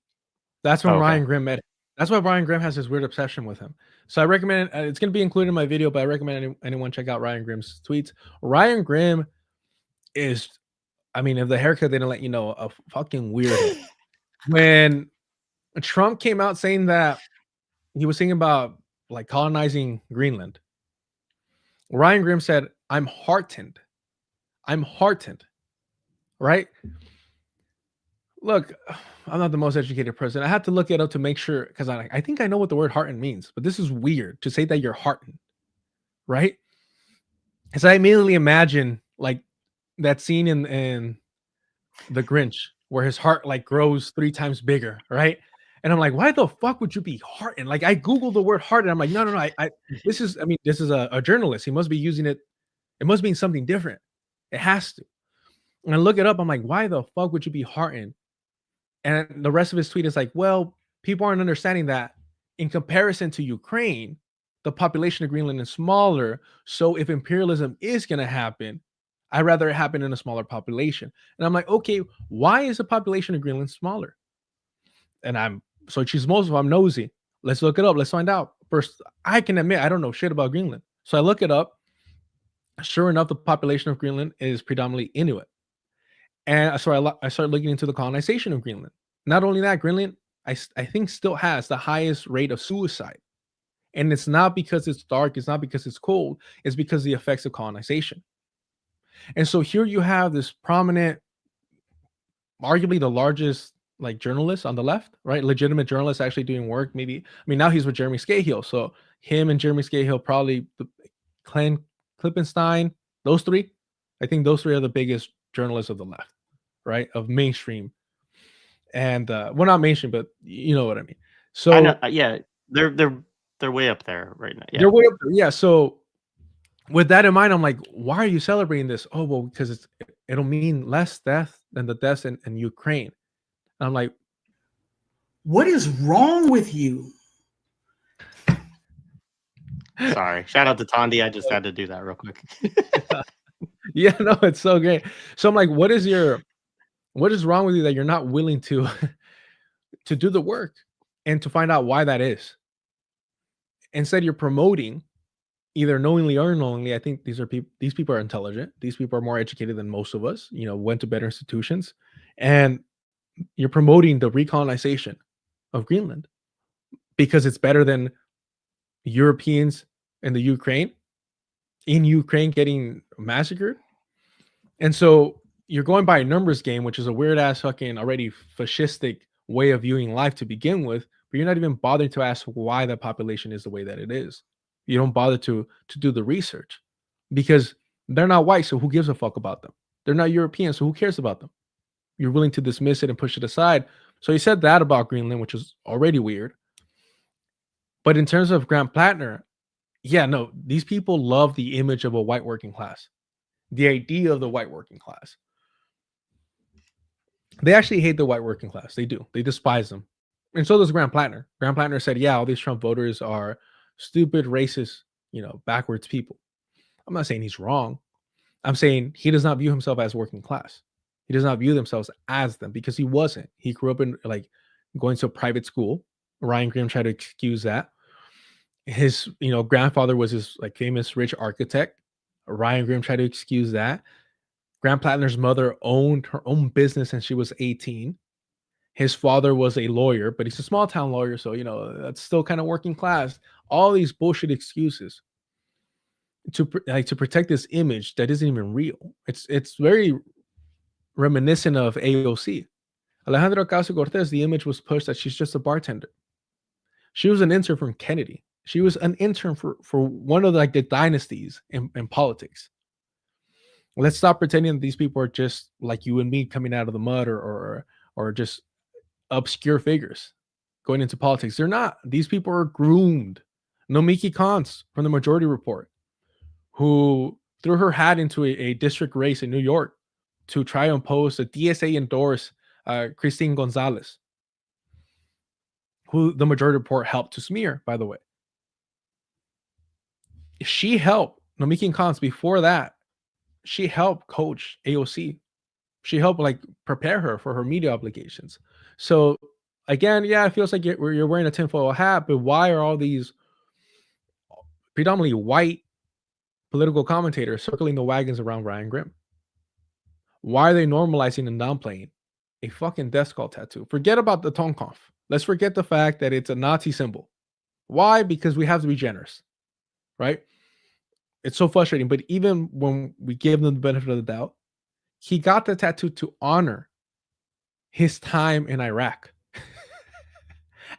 Speaker 2: That's when Ryan Grimm met him. That's why Ryan Grimm has this weird obsession with him. So I recommend it's going to be included in my video, but I recommend anyone check out Ryan Grimm's tweets. Ryan Grimm is, I mean, if the haircut didn't let you know, a fucking weirdo. When Trump came out saying that he was thinking about like colonizing Greenland, Ryan Grimm said, I'm heartened. Right? Look, I'm not the most educated person. I had to look it up to make sure, because I think I know what the word heartened means, but this is weird to say that you're heartened, right? Because I immediately imagine like that scene in The Grinch where his heart like grows 3 times bigger, right? And I'm like, why the fuck would you be heartened? Like I Googled the word heartened. I'm like, no. This is a journalist. He must be using it. It must mean something different. It has to. And I look it up. I'm like, why the fuck would you be heartened? And the rest of his tweet is like, well, people aren't understanding that in comparison to Ukraine, the population of Greenland is smaller. So if imperialism is going to happen, I'd rather it happen in a smaller population. And I'm like, okay, why is the population of Greenland smaller? And I'm nosy. Let's look it up. Let's find out. First, I can admit I don't know shit about Greenland. So I look it up. Sure enough, the population of Greenland is predominantly Inuit. And so I started looking into the colonization of Greenland. Not only that, Greenland, I think, still has the highest rate of suicide. And it's not because it's dark, it's not because it's cold, it's because of the effects of colonization. And so here you have this prominent, arguably the largest like journalist on the left, right? Legitimate journalist actually doing work. Maybe, I mean, now he's with Jeremy Scahill. So him and Jeremy Scahill, probably Glenn Klippenstein, those three, I think those three are the biggest journalists of the left, right? Of mainstream. And well, not mainstream, but you know what I mean.
Speaker 1: I know.
Speaker 2: So
Speaker 1: Yeah, they're way up there right now. Yeah.
Speaker 2: they're way up there. Yeah. So with that in mind, I'm like, why are you celebrating this? Oh, well, because it'll mean less death than the deaths in Ukraine. And I'm like,
Speaker 3: what is wrong with you?
Speaker 1: Sorry. Shout out to Tondi. I just had to do that real quick.
Speaker 2: Yeah, no, it's so great. So I'm like, what is wrong with you that you're not willing to to do the work and to find out why that is? Instead, you're promoting, either knowingly or unknowingly. I think these people are intelligent. These people are more educated than most of us, went to better institutions, and you're promoting the recolonization of Greenland because it's better than Europeans in Ukraine getting massacred. And so you're going by a numbers game, which is a weird ass fucking already fascistic way of viewing life to begin with, but you're not even bothering to ask why that population is the way that it is. You don't bother to do the research because they're not white, so who gives a fuck about them? They're not European, so who cares about them? You're willing to dismiss it and push it aside. So he said that about Greenland, which is already weird. But in terms of Grant Plattner, yeah, no, these people love the image of a white working class, the idea of the white working class. They actually hate the white working class. They do. They despise them. And so does Grant Plattner. Grant Plattner said, yeah, all these Trump voters are stupid, racist, backwards people. I'm not saying he's wrong. I'm saying he does not view himself as working class. He does not view themselves as them because he wasn't. He grew up in going to a private school. Ryan Grimm tried to excuse that. His, grandfather was his famous rich architect. Ryan Grimm tried to excuse that. Grant Plattner's mother owned her own business and she was 18. His father was a lawyer, but he's a small town lawyer, so that's still kind of working class. All these bullshit excuses to protect this image that isn't even real. It's very reminiscent of AOC. Alejandra Ocasio-Cortez, the image was pushed that she's just a bartender. She was an intern from Kennedy. She was an intern for one of the dynasties in politics. Let's stop pretending that these people are just like you and me coming out of the mud or just obscure figures going into politics. They're not. These people are groomed. Nomiki Konst from the Majority Report, who threw her hat into a district race in New York to try and oppose a DSA endorsed Christine Gonzalez, who the Majority Report helped to smear, by the way. She helped Nomiki Konst before that. She helped coach AOC. She helped prepare her for her media obligations. So again, yeah, it feels like you're wearing a tinfoil hat, but why are all these predominantly white political commentators circling the wagons around Ryan Grimm? Why are they normalizing and downplaying a fucking death skull tattoo? Forget about the Tonkopf. Let's forget the fact that it's a Nazi symbol. Why? Because we have to be generous, right? It's so frustrating. But even when we give them the benefit of the doubt, he got the tattoo to honor his time in Iraq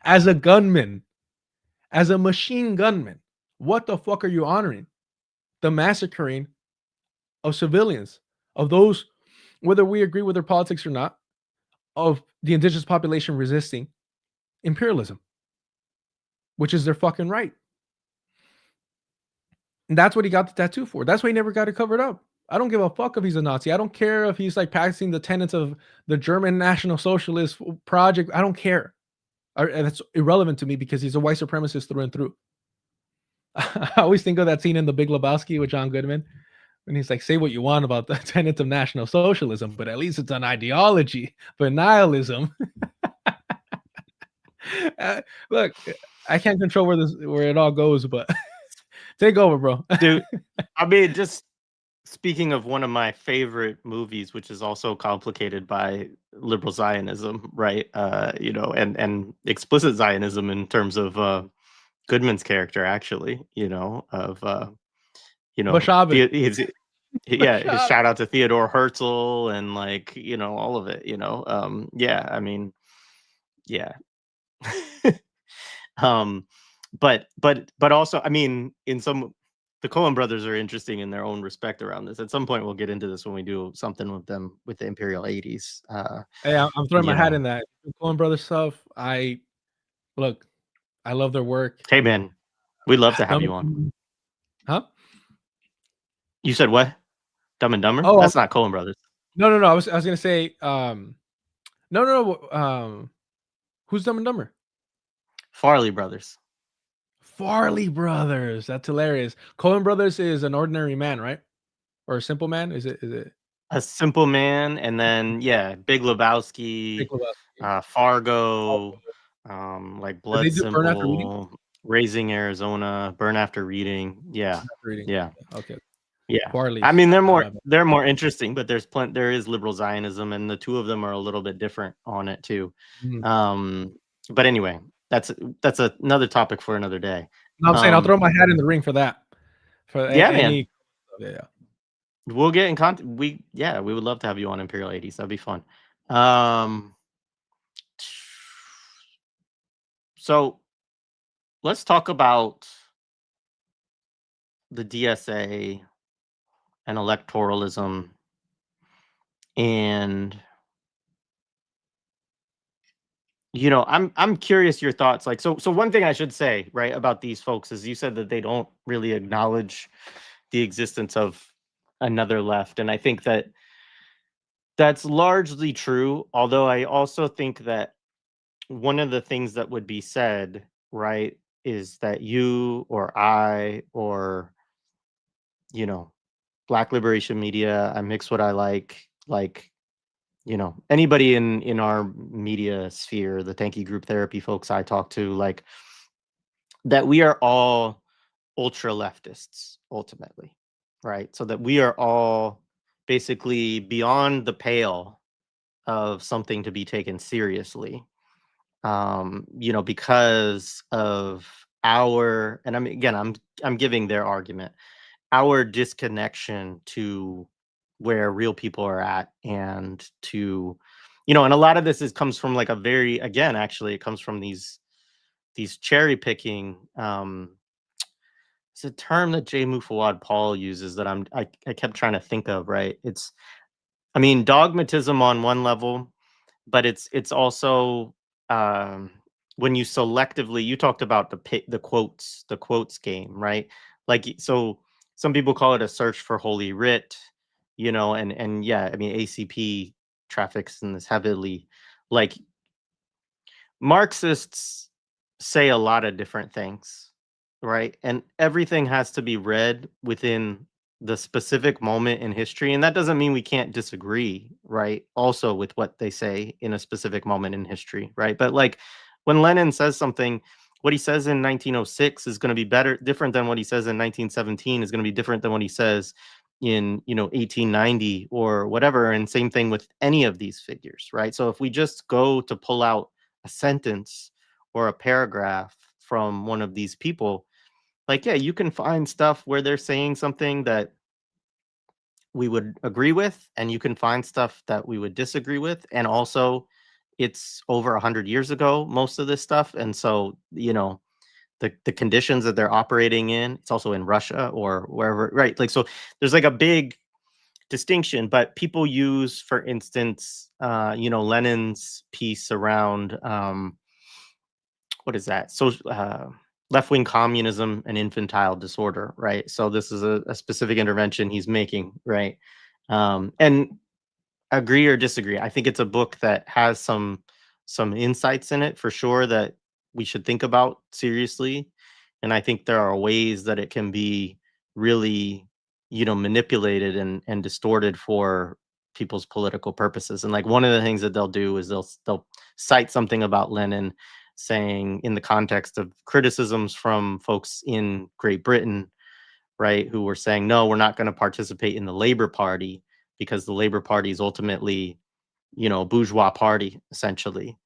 Speaker 2: as a gunman, as a machine gunman. What the fuck are you honoring? The massacring of civilians, of those, whether we agree with their politics or not, of the indigenous population resisting imperialism, which is their fucking right. And that's what he got the tattoo for. That's why he never got it covered up. I don't give a fuck if he's a Nazi. I don't care if he's practicing the tenets of the German National Socialist Project. I don't care. And that's irrelevant to me because he's a white supremacist through and through. I always think of that scene in The Big Lebowski with John Goodman when he's like, say what you want about the tenets of National Socialism, but at least it's an ideology. But nihilism. Look, I can't control where it all goes, but Take over, bro.
Speaker 1: Dude, I mean, just speaking of one of my favorite movies, which is also complicated by liberal Zionism, right? And explicit Zionism in terms of Goodman's character, actually,
Speaker 2: Bashabe.
Speaker 1: his
Speaker 2: Bashabe.
Speaker 1: shout out to Theodore Herzl and all of it, yeah, I mean, yeah. um, but also, I mean, the Coen brothers are interesting in their own respect around this. At some point, we'll get into this when we do something with them with the Imperial 80s.
Speaker 2: Hey, I'm throwing my
Speaker 1: You
Speaker 2: hat
Speaker 1: know,
Speaker 2: in that. Coen Brothers stuff. I love their work.
Speaker 1: hey man, we'd love to have you on.
Speaker 2: Huh?
Speaker 1: You said what? Dumb and Dumber?
Speaker 2: Oh,
Speaker 1: That's not Coen brothers.
Speaker 2: no. I was gonna say, no. Who's Dumb and Dumber?
Speaker 1: Farley brothers.
Speaker 2: Farley brothers. That's hilarious. Coen Brothers is An Ordinary Man, right? Or A Simple Man? Is it?
Speaker 1: A Simple Man, and then Big
Speaker 2: Big
Speaker 1: Lebowski,
Speaker 2: Lebowski.
Speaker 1: Fargo, like
Speaker 2: Did
Speaker 1: Blood
Speaker 2: they do Burn After Reading?
Speaker 1: Simple, Raising Arizona, Burn After Reading. Yeah,
Speaker 2: Burn After Reading.
Speaker 1: yeah,
Speaker 2: Okay.
Speaker 1: yeah.
Speaker 2: Farley's.
Speaker 1: I mean, they're
Speaker 2: My bad.
Speaker 1: more interesting, but there is liberal Zionism, and the two of them are a little bit different on it too.
Speaker 2: Mhm.
Speaker 1: But anyway, that's another topic for another day.
Speaker 2: No, I'm saying I'll throw my hat in the ring for that. For
Speaker 1: Yeah,
Speaker 2: any.
Speaker 1: man.
Speaker 2: Yeah.
Speaker 1: We'll get in contact. We would love to have you on Imperial 80s. That'd be fun. So let's talk about the DSA and electoralism, and I'm curious your thoughts. Like, so one thing I should say, right, about these folks is you said that they don't really acknowledge the existence of another left, and I think that that's largely true, although I also think that one of the things that would be said, right, is that you or I or Black Liberation Media, I mix what I like anybody in our media sphere, the Tanky Group Therapy folks I talk to, like, that we are all ultra leftists ultimately, right? So that we are all basically beyond the pale of something to be taken seriously, because of our, and I'm giving their argument, our disconnection to where real people are at, and to, and a lot of this comes from like a very, again, actually, it comes from these cherry picking. It's a term that Jay Mufawad Paul uses that I kept trying to think of, right? It's, I mean, dogmatism on one level, but it's also, when you selectively, you talked about the quotes game, right? Like, so some people call it a search for holy writ, and yeah, I mean, ACP traffics in this heavily. Like, Marxists say a lot of different things, right? And everything has to be read within the specific moment in history. And that doesn't mean we can't disagree, right? Also with what they say in a specific moment in history, right? But like, when Lenin says something, what he says in 1906 is going to be different than what he says in 1917, is going to be different than what he says in 1890 or whatever. And same thing with any of these figures, right? So if we just go to pull out a sentence or a paragraph from one of these people, like, yeah, you can find stuff where they're saying something that we would agree with, and you can find stuff that we would disagree with. And also, it's over 100 years ago, most of this stuff. And so, the conditions that they're operating in, it's also in Russia or wherever, right? Like, so there's like a big distinction. But people use, for instance, Lenin's piece around, what is that? So, left-wing communism and infantile disorder, right? So this is a specific intervention he's making, right? And agree or disagree, I think it's a book that has some insights in it for sure that we should think about seriously. And I think there are ways that it can be really, manipulated and distorted for people's political purposes. And like, one of the things that they'll do is they'll cite something about Lenin, saying, in the context of criticisms from folks in Great Britain, right, who were saying, no, we're not going to participate in the Labor Party because the Labor Party is ultimately, a bourgeois party, essentially.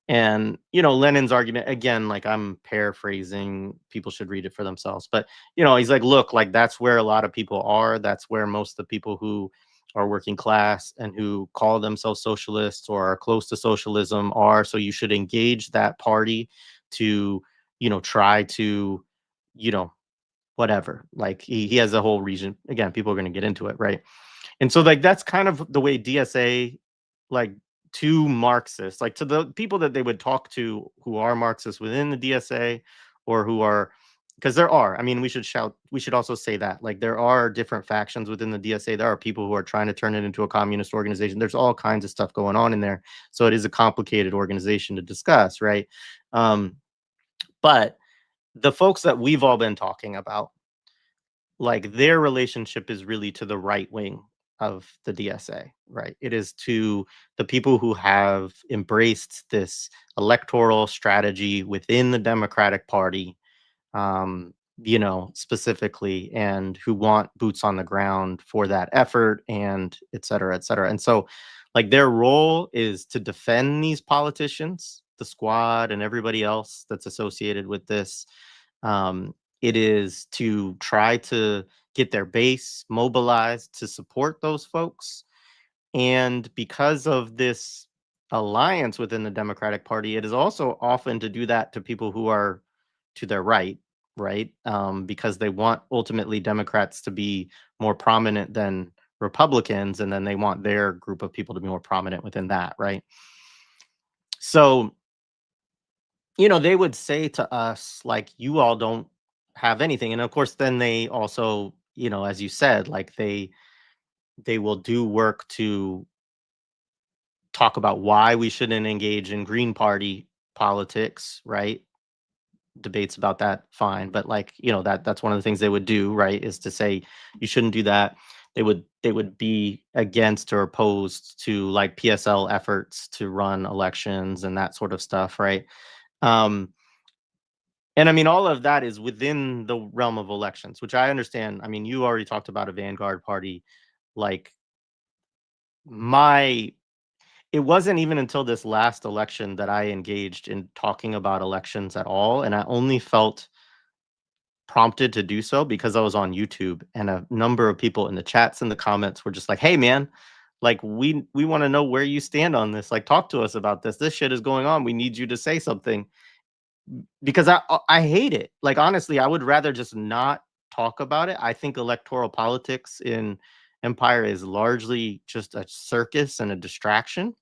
Speaker 1: And, Lenin's argument, again, like I'm paraphrasing, people should read it for themselves. But, he's like, look, like that's where a lot of people are. That's where most of the people who are working class and who call themselves socialists or are close to socialism are. So you should engage that party to, try to, whatever. Like he has a whole region. Again, people are going to get into it, right? And so like that's kind of the way DSA, like to Marxists, like to the people that they would talk to who are Marxists within the DSA or who are, because there are, I mean, we should also say that like there are different factions within the DSA. There are people who are trying to turn it into a communist organization. There's all kinds of stuff going on in there. So it is a complicated organization to discuss, right? But the folks that we've all been talking about, like their relationship is really to the right wing of the DSA, right? It is to the people who have embraced this electoral strategy within the Democratic Party, specifically, and who want boots on the ground for that effort and et cetera, et cetera. And so, like, their role is to defend these politicians, the squad, and everybody else that's associated with this. It is to try to get their base mobilized to support those folks. And because of this alliance within the Democratic Party, it is also often to do that to people who are to their right, right? Because they want ultimately Democrats to be more prominent than Republicans, and then they want their group of people to be more prominent within that, right? So, they would say to us, like, you all don't have anything. And of course, then they also, as you said, like they will do work to talk about why we shouldn't engage in Green Party politics, right? Debates about that, fine. But like, that's one of the things they would do, right? Is to say you shouldn't do that. They would be against or opposed to like PSL efforts to run elections and that sort of stuff, right? Um, And I mean, all of that is within the realm of elections, which I understand. I mean, you already talked about a vanguard party. Like my, it wasn't even until this last election that I engaged in talking about elections at all. And I only felt prompted to do so because I was on YouTube and a number of people in the chats and the comments were just like, hey man, like we want to know where you stand on this. Like talk to us about this. This shit is going on. We need you to say something. Because I hate it. Like honestly, I would rather just not talk about it. I think electoral politics in Empire is largely just a circus and a distraction.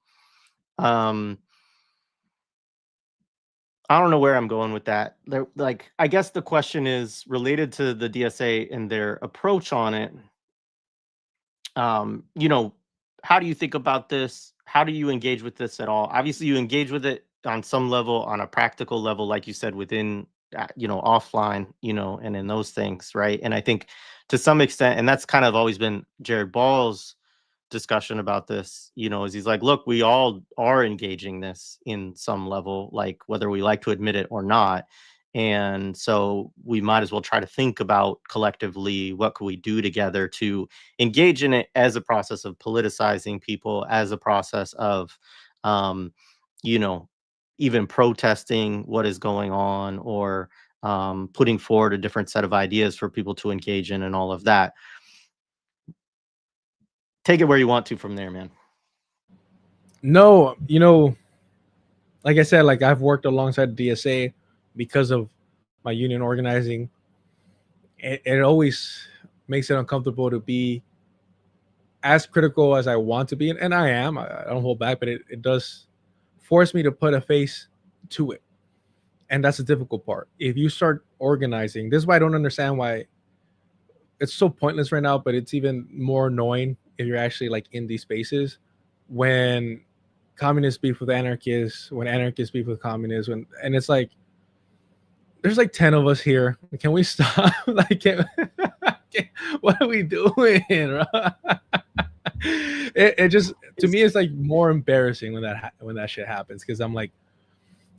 Speaker 1: Um, I don't know where I'm going with that. Like, I guess the question is related to the DSA and their approach on it. um you know how do you think about this? How do you engage with this at all? Obviously you engage with it on some level, on a practical level, like you said, within offline, and in those things, right? And I think to some extent, and that's kind of always been Jared Ball's discussion about this, is he's like, look, we all are engaging this in some level, like whether we like to admit it or not. And so we might as well try to think about collectively what could we do together to engage in it as a process of politicizing people, as a process of, um, you know, even protesting what is going on, or putting forward a different set of ideas for people to engage in, and all of that. Take it where you want to from there, man.
Speaker 2: No, like I said, like I've worked alongside DSA because of my union organizing. It always makes it uncomfortable to be as critical as I want to be, and I am. I don't hold back, but it does force me to put a face to it, and that's the difficult part. If you start organizing, this is why I don't understand why it's so pointless right now, but it's even more annoying if you're actually like in these spaces when communists beef with anarchists, when anarchists beef with communists, and it's like there's like 10 of us here. Can we stop? Like, what are we doing? It just, to me, it's like more embarrassing when that shit happens, because I'm like,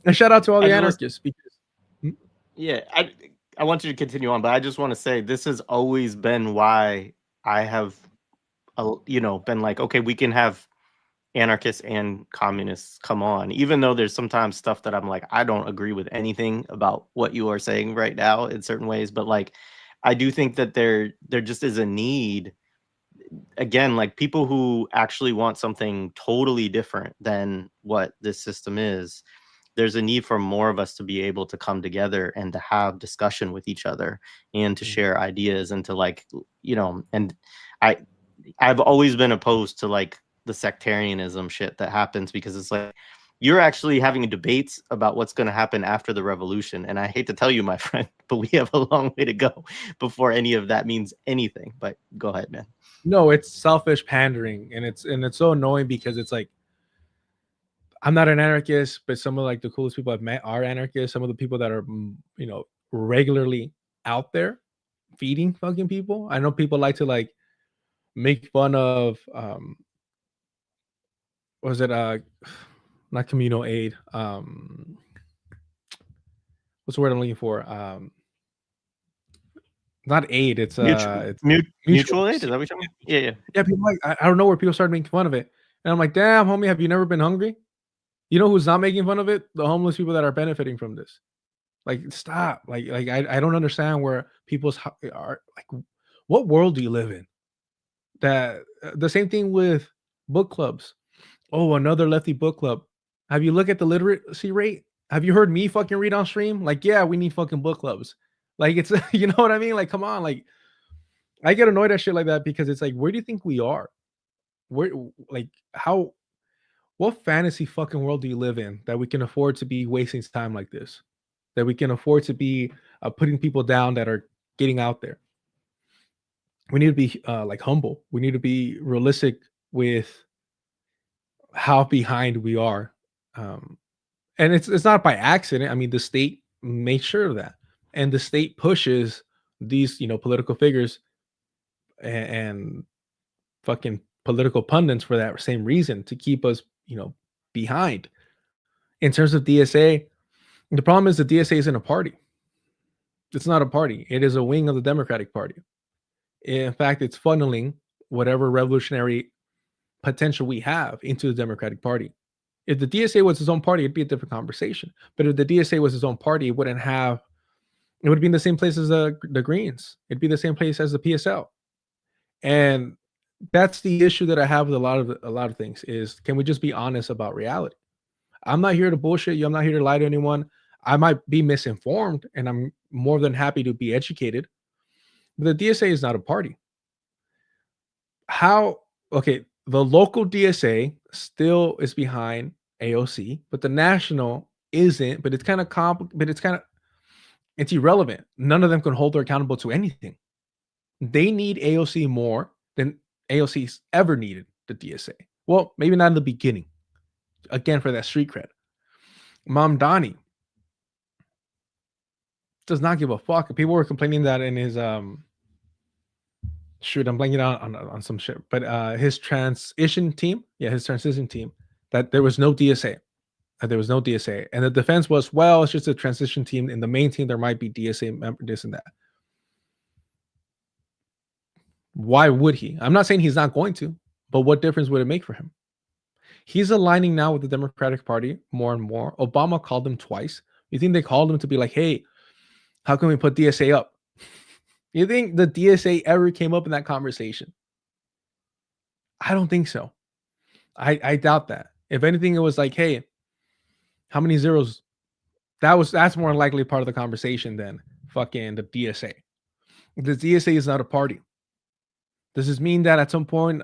Speaker 2: and shout out to all the anarchists because
Speaker 1: yeah, I want you to continue on, but I just want to say this has always been why I have, been like, okay, we can have anarchists and communists come on, even though there's sometimes stuff that I'm like, I don't agree with anything about what you are saying right now in certain ways, but like, I do think that there just is a need, again, like people who actually want something totally different than what this system is. There's a need for more of us to be able to come together and to have discussion with each other and to share ideas and to like, and I I've always been opposed to like the sectarianism shit that happens, because it's like you're actually having debates about what's going to happen after the revolution. And I hate to tell you, my friend, but we have a long way to go before any of that means anything. But go ahead, man.
Speaker 2: No, it's selfish pandering, and it's so annoying because it's like, I'm not an anarchist, but some of like the coolest people I've met are anarchists. Some of the people that are, regularly out there feeding fucking people. I know people like to like make fun of, was it not communal aid? What's the word I'm looking for? Not aid. It's
Speaker 1: Mutual aid. Is that what you're talking about? Yeah.
Speaker 2: Yeah, people like, I don't know where people started making fun of it, and I'm like, damn, homie, have you never been hungry? You know who's not making fun of it? The homeless people that are benefiting from this. Like, stop. Like I don't understand where people's are like. What world do you live in? That the same thing with book clubs. Oh, another lefty book club. Have you looked at the literacy rate? Have you heard me fucking read on stream? Like, yeah, we need fucking book clubs. Like, it's you know what I mean? Like, come on. Like, I get annoyed at shit like that because it's like, where do you think we are? Where, like, how? What fantasy fucking world do you live in that we can afford to be wasting time like this? That we can afford to be putting people down that are getting out there? We need to be like humble. We need to be realistic with how behind we are, and it's not by accident. I mean, the state made sure of that, and the state pushes these political figures and fucking political pundits for that same reason, to keep us behind. In terms of DSA, the problem is the DSA isn't a party. It's not a party. It is a wing of the Democratic Party. In fact, it's funneling whatever revolutionary potential we have into the Democratic Party. If the DSA was its own party, it'd be a different conversation. But if the DSA was its own party, it would be in the same place as the Greens. It'd be the same place as the PSL. And that's the issue that I have with a lot of things is, can we just be honest about reality? I'm not here to bullshit you. I'm not here to lie to anyone. I might be misinformed, and I'm more than happy to be educated. But the DSA is not a party. Okay, the local DSA still is behind AOC, but the national isn't. But it's kind of it's irrelevant. None of them can hold her accountable to anything. They need AOC more than AOC's ever needed the DSA. Well, maybe not in the beginning. Again, for that street cred. Mom Donnie does not give a fuck. People were complaining that in his shoot, I'm blanking out on some shit, but his transition team, that there was no DSA. There was no DSA. And the defense was, well, it's just a transition team. In the main team, there might be DSA member, this and that. Why would he? I'm not saying he's not going to, but what difference would it make for him? He's aligning now with the Democratic Party more and more. Obama called him twice. You think they called him to be like, hey, how can we put DSA up? You think the DSA ever came up in that conversation? I don't think so. I doubt that. If anything, it was like, hey, how many zeros? That's more likely part of the conversation than fucking the DSA. The DSA is not a party. Does this mean that at some point,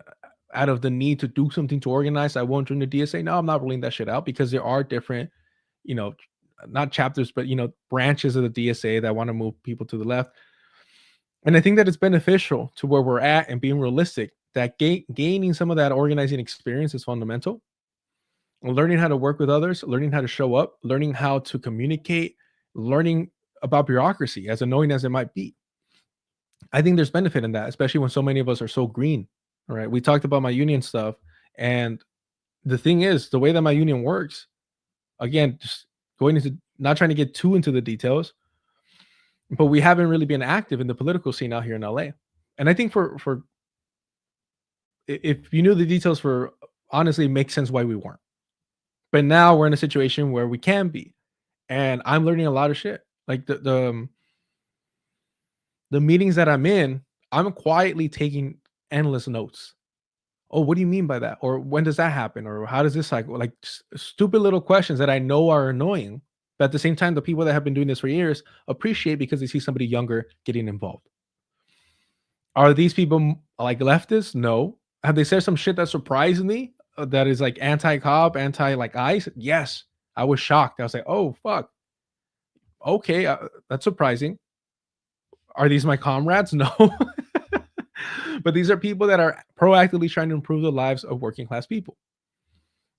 Speaker 2: out of the need to do something to organize, I won't join the DSA? No, I'm not ruling that shit out, because there are different, not chapters, but branches of the DSA that want to move people to the left. And I think that it's beneficial to where we're at, and being realistic, that gaining some of that organizing experience is fundamental. Learning how to work with others, learning how to show up, learning how to communicate, learning about bureaucracy, as annoying as it might be. I think there's benefit in that, especially when so many of us are so green. All right. We talked about my union stuff. And the thing is, the way that my union works, again, just going into, not trying to get too into the details, but we haven't really been active in the political scene out here in LA. And I think for if you knew the details, for honestly, it makes sense why we weren't. But now we're in a situation where we can be, and I'm learning a lot of shit. Like the meetings that I'm in, I'm quietly taking endless notes. Oh, what do you mean by that? Or when does that happen? Or how does this cycle? Like stupid little questions that I know are annoying, but at the same time, the people that have been doing this for years appreciate because they see somebody younger getting involved. Are these people like leftists? No. Have they said some shit that surprised me? That is like anti-cop, anti like ICE? Yes. I was shocked. I was like, oh fuck. Okay, that's surprising. Are these my comrades? No. But these are people that are proactively trying to improve the lives of working class people.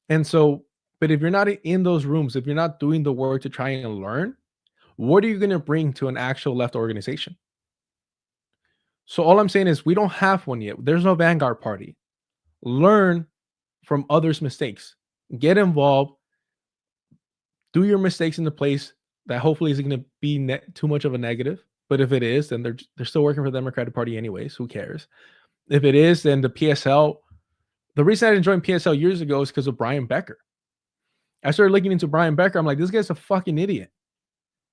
Speaker 2: And so, but if you're not in those rooms, if you're not doing the work to try and learn, what are you going to bring to an actual left organization? So all I'm saying is we don't have one yet. There's no Vanguard party. Learn from others' mistakes. Get involved. Do your mistakes in the place that hopefully isn't going to be too much of a negative. But if it is, then they're still working for the Democratic Party anyways. Who cares? If it is, then the PSL. The reason I didn't join PSL years ago is because of Brian Becker. I started looking into Brian Becker. I'm like, this guy's a fucking idiot,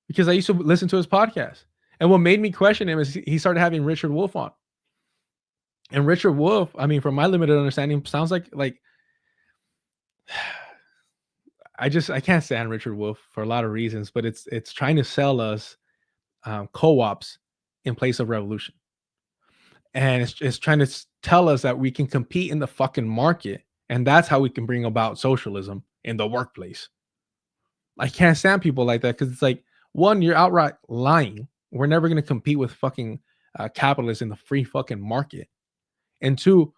Speaker 2: because I used to listen to his podcast. And what made me question him is he started having Richard Wolff on. And Richard Wolff, I mean, from my limited understanding, sounds like I can't stand Richard Wolff for a lot of reasons, but it's trying to sell us co-ops in place of revolution. And it's trying to tell us that we can compete in the fucking market, and that's how we can bring about socialism in the workplace. I can't stand people like that, because it's like, one, you're outright lying. We're never going to compete with fucking capitalists in the free fucking market. And two,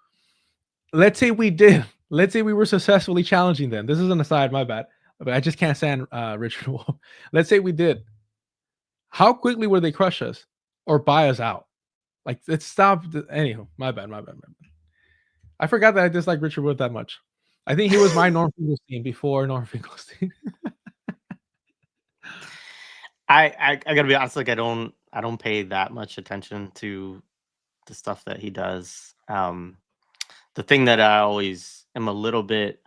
Speaker 2: let's say we did. Let's say we were successfully challenging them. This is an aside, my bad. But I just can't stand Richard Wolff. Let's say we did. How quickly would they crush us or buy us out? Like, let's stop. Anyhow, my bad. I forgot that I dislike Richard Wolff that much. I think he was my Norm Finkelstein before Norm Finkelstein.
Speaker 1: I gotta be honest, like I don't pay that much attention to the stuff that he does. The thing that I always am a little bit,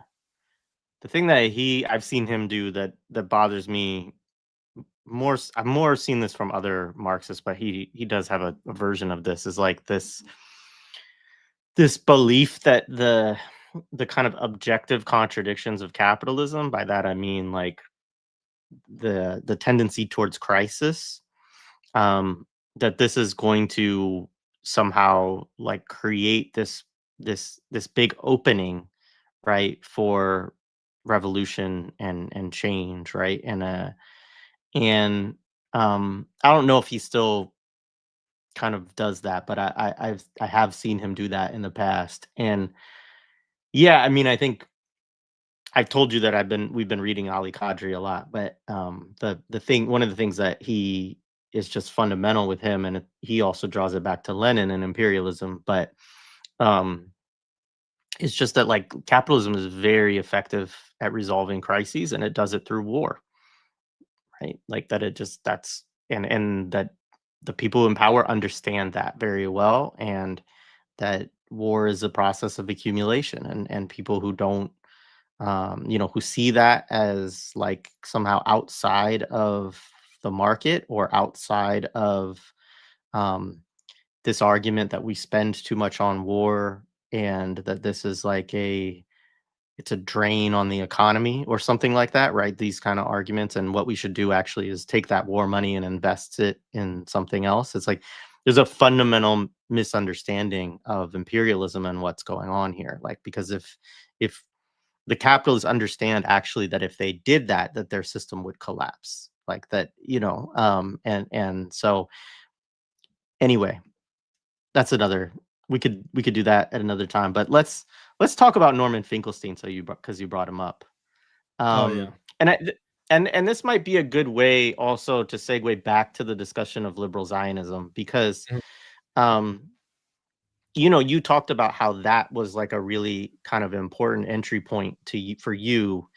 Speaker 1: the thing that I've seen him do that bothers me more. I've more seen this from other Marxists, but he does have a version of this, is like this belief that the kind of objective contradictions of capitalism, by that I mean like the tendency towards crisis, that this is going to somehow like create this big opening, right, for revolution and change, right? And I don't know if he still kind of does that, but I have seen him do that in the past. And yeah, I mean, I think I've told you that we've been reading Ali Kadri a lot, but one of the things that he is just fundamental with him, and he also draws it back to Lenin and imperialism, but um it's just that like capitalism is very effective at resolving crises, and it does it through war, right? Like that, and that the people in power understand that very well, and that war is a process of accumulation, and people who don't, who see that as like somehow outside of the market or outside of um, this argument that we spend too much on war, and that this is like it's a drain on the economy or something like that, right? These kind of arguments, and what we should do actually is take that war money and invest it in something else. It's like there's a fundamental misunderstanding of imperialism and what's going on here. Like, because if the capitalists understand actually that if they did that, that their system would collapse, like that, and so anyway, that's another, we could do that at another time, but let's talk about Norman Finkelstein. So because you brought him up.
Speaker 2: Oh yeah.
Speaker 1: And and this might be a good way also to segue back to the discussion of liberal Zionism, because
Speaker 2: Mhm.
Speaker 1: um you talked about how that was like a really kind of important entry point for you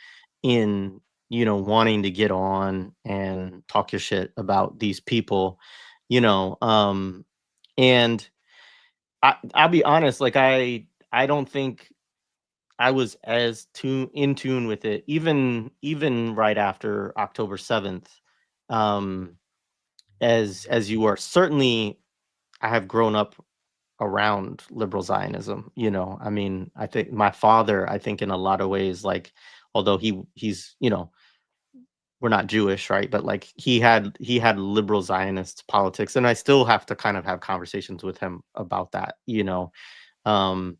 Speaker 1: in wanting to get on and talk your shit about these people. you know. And I'll be honest, like I don't think I was as in tune with it, even right after October 7th, um, as you were. Certainly, I have grown up around liberal Zionism. You know, I mean, I think my father, I think in a lot of ways, like, although he's, you know, we're not Jewish, right? But like he had liberal Zionist politics, and I still have to kind of have conversations with him about that, you know. Um,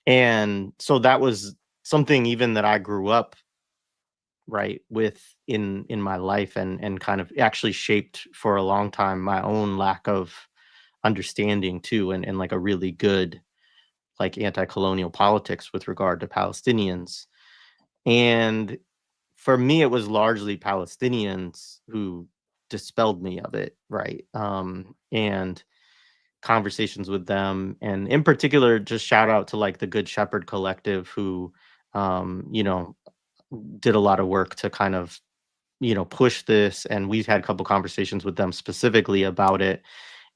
Speaker 1: and so that was something even that I grew up right with in my life, and kind of actually shaped for a long time my own lack of understanding too, and like a really good like anti-colonial politics with regard to Palestinians. And for me, it was largely Palestinians who dispelled me of it, right? And conversations with them, and in particular, just shout out to like the Good Shepherd Collective, who, you know, did a lot of work to kind of, you know, push this. And we've had a couple conversations with them specifically about it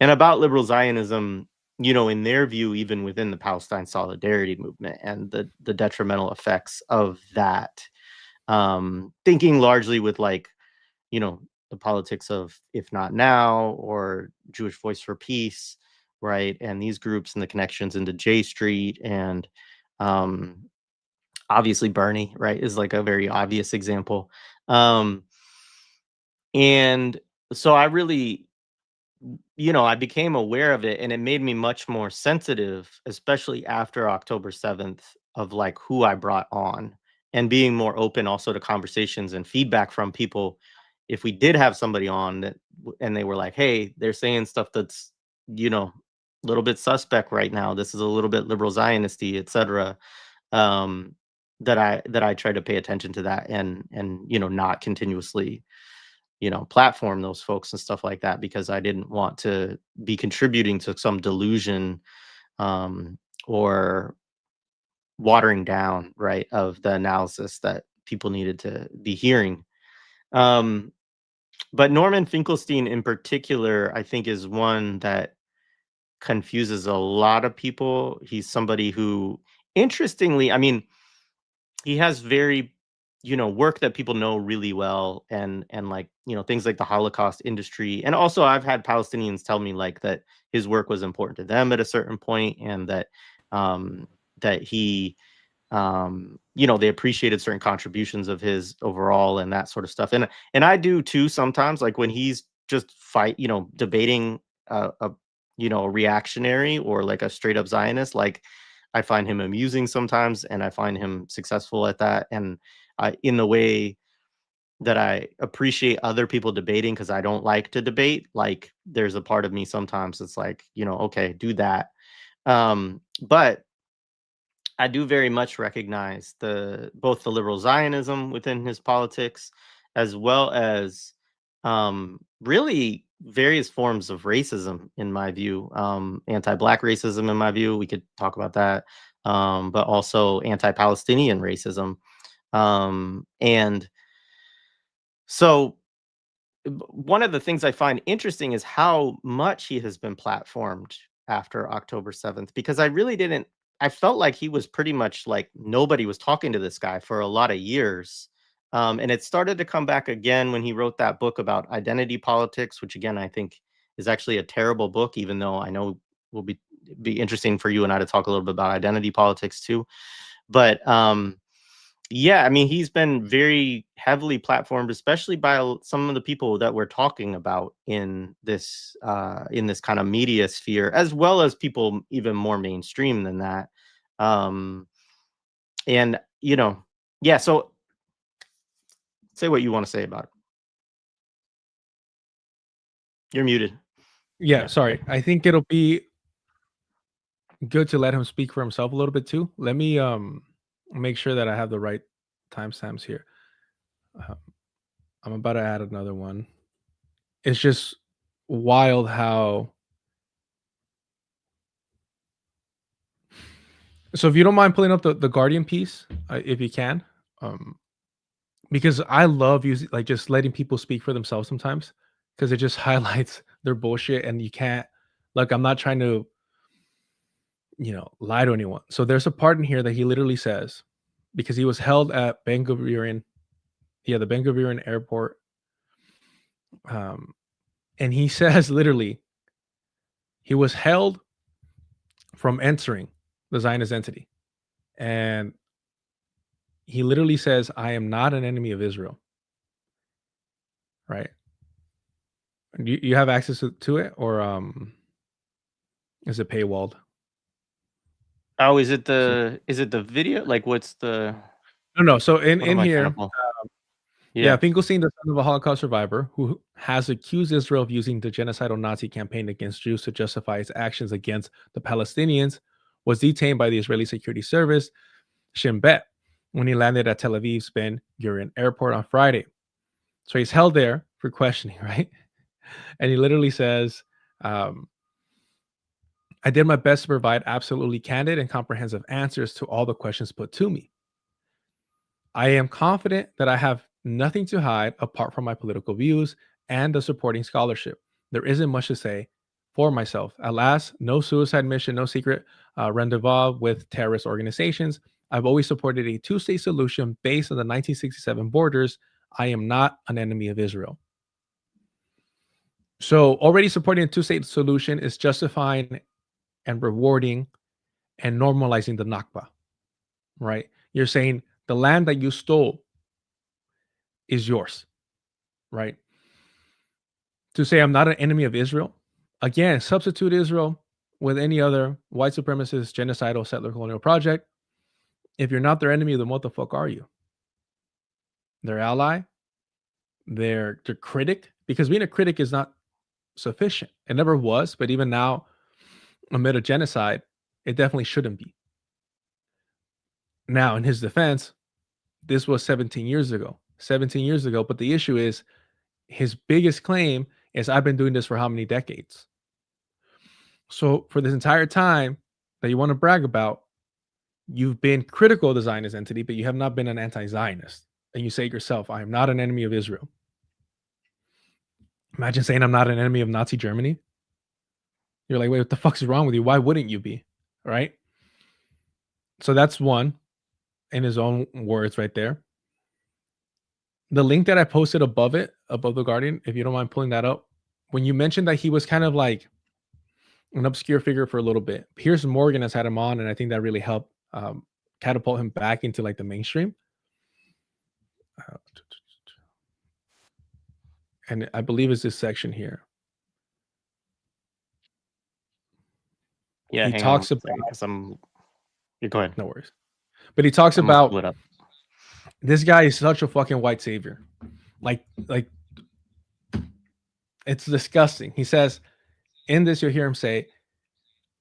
Speaker 1: and about liberal Zionism, you know, in their view, even within the Palestine solidarity movement and the detrimental effects of that. Thinking largely with like, you know, the politics of If Not Now or Jewish Voice for Peace, right? And these groups and the connections into J Street, and um, obviously Bernie, right, is like a very obvious example. Um, and so I really, you know, I became aware of it, and it made me much more sensitive, especially after October 7th, of like who I brought on, and being more open also to conversations and feedback from people. If we did have somebody on that, and they were like, hey, they're saying stuff that's, you know, a little bit suspect right now. This is a little bit liberal Zionisty, etc. Um, that I try to pay attention to that, and you know, not continuously, you know, platform those folks and stuff like that, because I didn't want to be contributing to some delusion, um, or watering down, right, of the analysis that people needed to be hearing. Um, but Norman Finkelstein in particular, I think, is one that confuses a lot of people. He's somebody who, interestingly, I mean, he has very, you know, work that people know really well, and like, you know, things like the Holocaust industry. And also I've had Palestinians tell me like that his work was important to them at a certain point, and that um that he, you know, they appreciated certain contributions of his overall and that sort of stuff. And I do too sometimes, like when he's just you know, debating a, you know, a reactionary or like a straight up Zionist, like I find him amusing sometimes, and I find him successful at that. And in the way that I appreciate other people debating, because I don't like to debate, like there's a part of me sometimes it's like, you know, okay, do that. But I do very much recognize both the liberal Zionism within his politics, as well as really various forms of racism, in my view. Anti-Black racism, in my view, we could talk about that, but also anti-Palestinian racism. And so one of the things I find interesting is how much he has been platformed after October 7th, because I really didn't, I felt like he was pretty much like nobody was talking to this guy for a lot of years. And it started to come back again when he wrote that book about identity politics, which again, I think is actually a terrible book, even though I know will be interesting for you and I to talk a little bit about identity politics too. But yeah, I mean, he's been very heavily platformed, especially by some of the people that we're talking about in this kind of media sphere, as well as people even more mainstream than that. Um, and you know, yeah. So say what you want to say about it. You're muted.
Speaker 2: Yeah,
Speaker 1: Yeah.
Speaker 2: sorry. I think it'll be good to let him speak for himself a little bit too. Let me make sure that I have the right timestamps here. Uh, I'm about to add another one. It's just wild how. So if you don't mind pulling up the Guardian piece, if you can, um, because I love using like just letting people speak for themselves sometimes, because it just highlights they're bullshit, and you can't. Look, I'm not trying to, lie to anyone. So there's a part in here that he literally says, because he was held at Ben Gurion, the Ben Gurion airport, and he says literally, he was held from entering the Zionist entity, and he literally says, "I am not an enemy of Israel." Right? You have access to it, or is it paywalled?
Speaker 1: Oh, is it the video? Like, what's the?
Speaker 2: No. So in
Speaker 1: What am I trying to
Speaker 2: here,
Speaker 1: pull?
Speaker 2: yeah, Finkelstein, the son of a Holocaust survivor, who has accused Israel of using the genocidal Nazi campaign against Jews to justify its actions against the Palestinians, was detained by the Israeli Security Service, Shin Bet, when he landed at Tel Aviv's Ben Gurion Airport on Friday. So he's held there for questioning, right? And he literally says, I did my best to provide absolutely candid and comprehensive answers to all the questions put to me. I am confident that I have nothing to hide apart from my political views and the supporting scholarship. There isn't much to say for myself. Alas, no suicide mission, no secret rendezvous with terrorist organizations. I've always supported a two-state solution based on the 1967 borders. I am not an enemy of Israel. So already supporting a two-state solution is justifying and rewarding and normalizing the Nakba, right? You're saying the land that you stole is yours, right? To say I'm not an enemy of Israel, again, substitute Israel with any other white supremacist, genocidal, settler colonial project. If you're not their enemy, then what the fuck are you? Their ally? Their critic? Because being a critic is not sufficient. It never was, but even now, amid a genocide, it definitely shouldn't be. Now, in his defense, this was 17 years ago. 17 years ago, but the issue is his biggest claim is I've been doing this for how many decades? So for this entire time that you want to brag about, you've been critical of the Zionist entity, but you have not been an anti-Zionist. And you say yourself, I am not an enemy of Israel. Imagine saying I'm not an enemy of Nazi Germany. You're like, wait, what the fuck's wrong with you? Why wouldn't you be? Right? So that's one in his own words right there. The link that I posted above it, above the Guardian, if you don't mind pulling that up, when you mentioned that he was kind of like an obscure figure for a little bit, Piers Morgan has had him on, and I think that really helped catapult him back into like the mainstream. And I believe it's this section here.
Speaker 1: Yeah,
Speaker 2: he talks about.
Speaker 1: You go ahead.
Speaker 2: No worries. But he talks about
Speaker 1: pull it up.
Speaker 2: This guy is such a fucking white savior. Like it's disgusting. He says in this, you'll hear him say,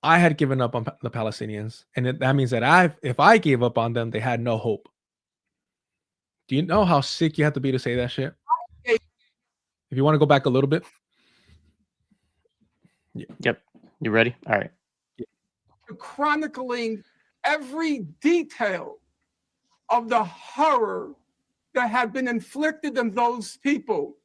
Speaker 2: I had given up on the Palestinians, and that means that if I gave up on them, they had no hope. Do you know how sick you have to be to say that shit? If you want to go back a little bit.
Speaker 1: Yeah. Yep. You ready? All right.
Speaker 4: Chronicling every detail of the horror that had been inflicted on those people.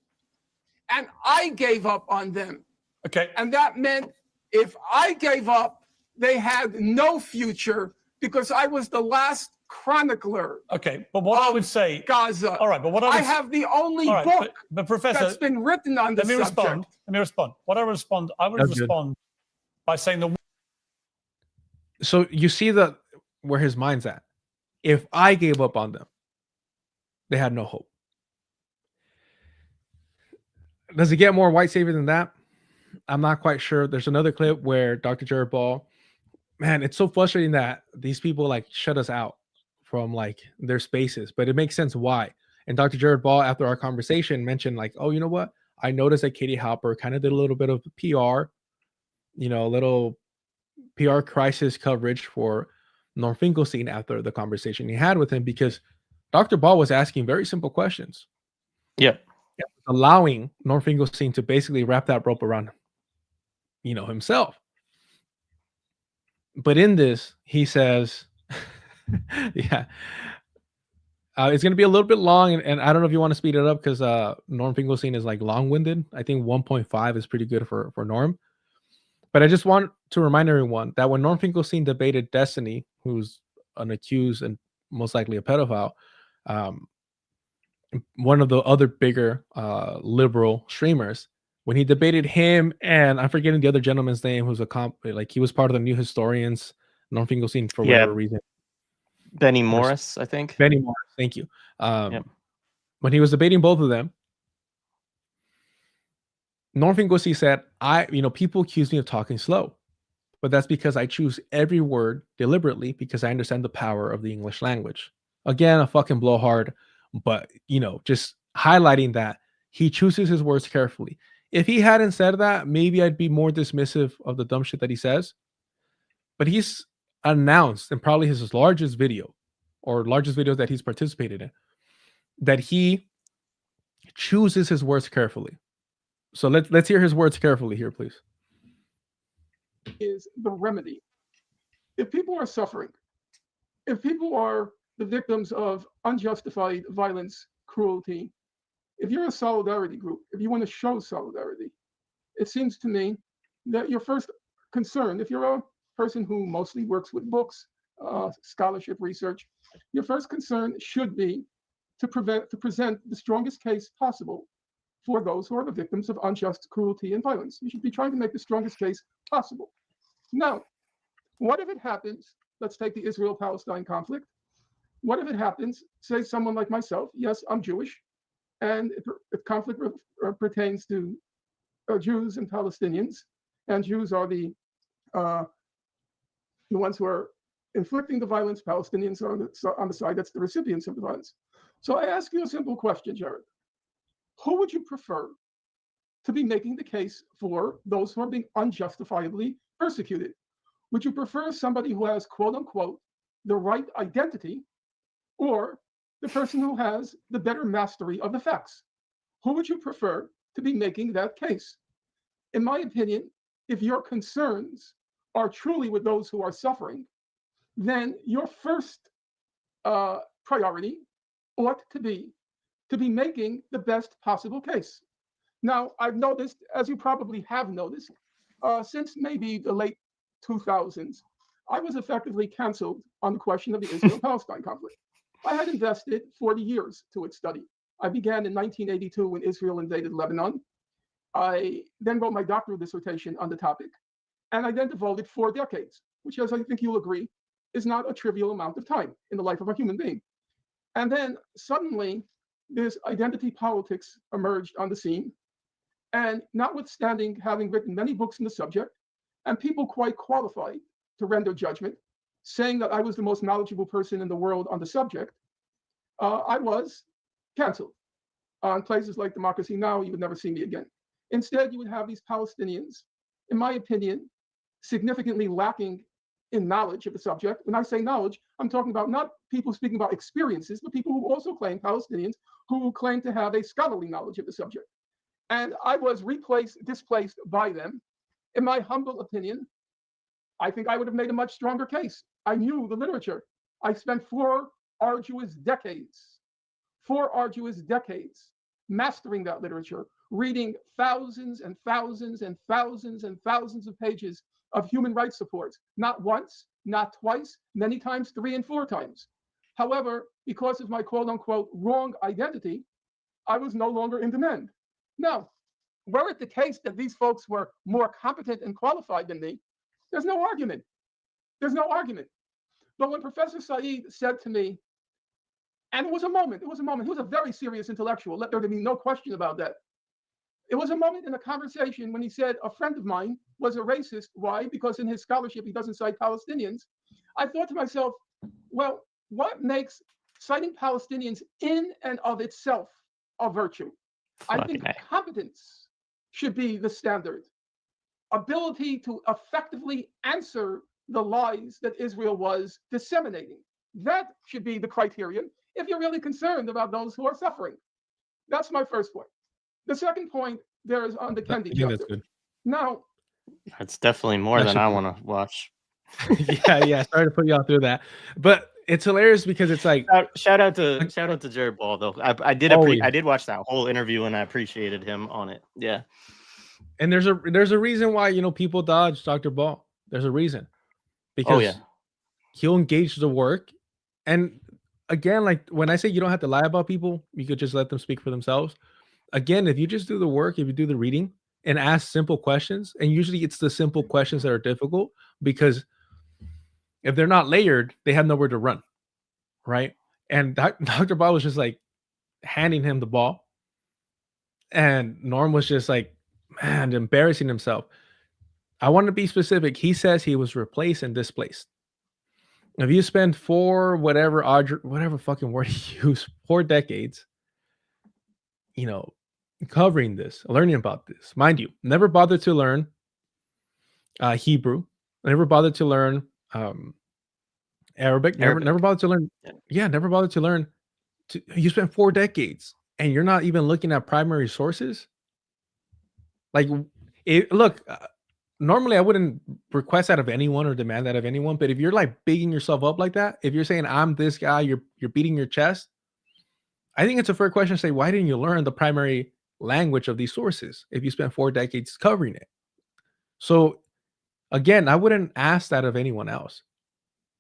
Speaker 4: And I gave up on them.
Speaker 5: Okay.
Speaker 4: And that meant if I gave up, they had no future because I was the last chronicler.
Speaker 5: Okay, but what I would say,
Speaker 4: Gaza.
Speaker 5: All right, but what
Speaker 4: I have the only book
Speaker 5: but Professor,
Speaker 4: that's been written on the subject.
Speaker 5: Let me respond. I would respond by saying
Speaker 2: So you see where his mind's at. If I gave up on them, they had no hope. Does it get more white savior than that? I'm not quite sure. There's another clip where Dr. Jared Ball, man, it's so frustrating that these people like shut us out from like their spaces, but it makes sense why. And Dr. Jared Ball, after our conversation, mentioned like, oh, you know what? I noticed that Katie Hopper kind of did a little bit of PR, a little PR crisis coverage for Norm Finkelstein after the conversation he had with him, because Dr. Ball was asking very simple questions.
Speaker 1: Yeah.
Speaker 2: Allowing Norm Finkelstein to basically wrap that rope around, himself. But in this, he says, yeah, It's going to be a little bit long, and I don't know if you want to speed it up because Norm Finkelstein is like long-winded. I think 1.5 is pretty good for Norm. But I just want to remind everyone that when Norm Finkelstein debated Destiny, who's an accused and most likely a pedophile, one of the other bigger liberal streamers, when he debated him and I'm forgetting the other gentleman's name, who's he was part of the New Historians, Norm Finkelstein for whatever reason.
Speaker 1: Benny Morris, I think.
Speaker 2: Benny Morris, thank you. When he was debating both of them, Norm Finkelstein said, people accuse me of talking slow, but that's because I choose every word deliberately because I understand the power of the English language. Again, a fucking blowhard, but, just highlighting that he chooses his words carefully. If he hadn't said that, maybe I'd be more dismissive of the dumb shit that he says. But he's announced in probably his largest video or largest videos that he's participated in that he chooses his words carefully. So let's hear his words carefully here, please.
Speaker 4: Is the remedy. If people are suffering, if people are the victims of unjustified violence, cruelty, if you're a solidarity group, if you want to show solidarity, it seems to me that your first concern, if you're a person who mostly works with books, scholarship, research, your first concern should be to present the strongest case possible for those who are the victims of unjust cruelty and violence. You should be trying to make the strongest case possible. Now, what if it happens, let's take the Israel-Palestine conflict. What if it happens, say someone like myself, yes, I'm Jewish, and if conflict pertains to Jews and Palestinians, and Jews are the ones who are inflicting the violence, Palestinians are on the side that's the recipients of the violence. So I ask you a simple question, Jared. Who would you prefer to be making the case for those who are being unjustifiably persecuted? Would you prefer somebody who has, quote unquote, the right identity, or the person who has the better mastery of the facts? Who would you prefer to be making that case? In my opinion, if your concerns are truly with those who are suffering, then your first priority ought to be making the best possible case. Now, I've noticed, as you probably have noticed, since maybe the late 2000s, I was effectively canceled on the question of the Israel-Palestine conflict. I had invested 40 years to its study. I began in 1982 when Israel invaded Lebanon. I then wrote my doctoral dissertation on the topic, and I then devoted 4 decades, which, as I think you'll agree, is not a trivial amount of time in the life of a human being. And then suddenly, this identity politics emerged on the scene. And notwithstanding having written many books on the subject, and people quite qualified to render judgment, saying that I was the most knowledgeable person in the world on the subject, I was canceled. On places like Democracy Now!, you would never see me again. Instead, you would have these Palestinians, in my opinion, significantly lacking in knowledge of the subject. When I say knowledge, I'm talking about not people speaking about experiences, but people who also claim, Palestinians, who claim to have a scholarly knowledge of the subject. And I was displaced by them. In my humble opinion, I think I would have made a much stronger case. I knew the literature. I spent 4 arduous decades mastering that literature, reading thousands and thousands and thousands and thousands of pages of human rights supports, not once, not twice, many times 3 and 4 times. However, because of my quote unquote wrong identity, I was no longer in demand. Now, were it the case that these folks were more competent and qualified than me, there's no argument. There's no argument. But when Professor Said said to me, and it was a moment, he was a very serious intellectual, let there be no question about that. It was a moment in a conversation when he said a friend of mine was a racist. Why? Because in his scholarship, he doesn't cite Palestinians. I thought to myself, well, what makes citing Palestinians in and of itself a virtue? I think competence should be the standard. Ability to effectively answer the lies that Israel was disseminating. That should be the criterion if you're really concerned about those who are suffering. That's my first point. The second point there is on the Kendi chapter. Now,
Speaker 1: that's definitely more than I want to watch.
Speaker 2: yeah. Sorry to put y'all through that, but it's hilarious because it's like
Speaker 1: shout out to Jared Ball though. I did watch that whole interview and I appreciated him on it. Yeah.
Speaker 2: And there's a reason why people dodge Dr. Ball. There's a reason. Because he'll engage the work. And again, like when I say you don't have to lie about people, you could just let them speak for themselves. Again, if you just do the work, if you do the reading and ask simple questions, and usually it's the simple questions that are difficult, because if they're not layered, they have nowhere to run, right? And Dr. Ball was just like handing him the ball, and Norm was just like, man, embarrassing himself. I want to be specific. He says he was replaced and displaced. If you spend whatever fucking word he used, 4 decades, covering this, learning about this, mind you, never bothered to learn Hebrew, never bothered to learn Arabic, never bothered to learn. Yeah, never bothered to learn. You spent 4 decades and you're not even looking at primary sources. Like, normally I wouldn't request that of anyone or demand that of anyone, but if you're like bigging yourself up like that, if you're saying I'm this guy, you're beating your chest, I think it's a fair question to say, why didn't you learn the primary language of these sources if you spent 4 decades covering it? So again, I wouldn't ask that of anyone else,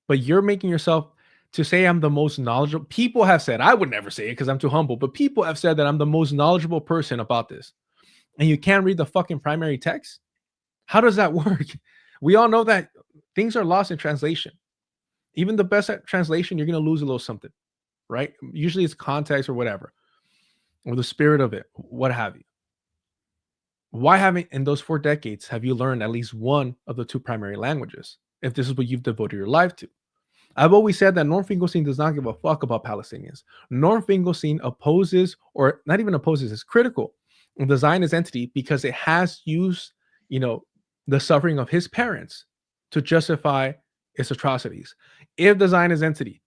Speaker 2: but you're making yourself to say I'm the most knowledgeable. People have said, I would never say it because I'm too humble, but people have said that I'm the most knowledgeable person about this, and you can't read the fucking primary text. How does that work? We all know that things are lost in translation. Even the best at translation, you're going to lose a little something, right? Usually it's context or whatever, or the spirit of it, what have you. Why haven't, in those 4 decades, have you learned at least one of the 2 primary languages, if this is what you've devoted your life to? I've always said that Norm Finkelstein does not give a fuck about Palestinians. Norm Finkelstein opposes, or not even opposes, is critical of the Zionist entity because it has used, the suffering of his parents to justify its atrocities. If the Zionist entity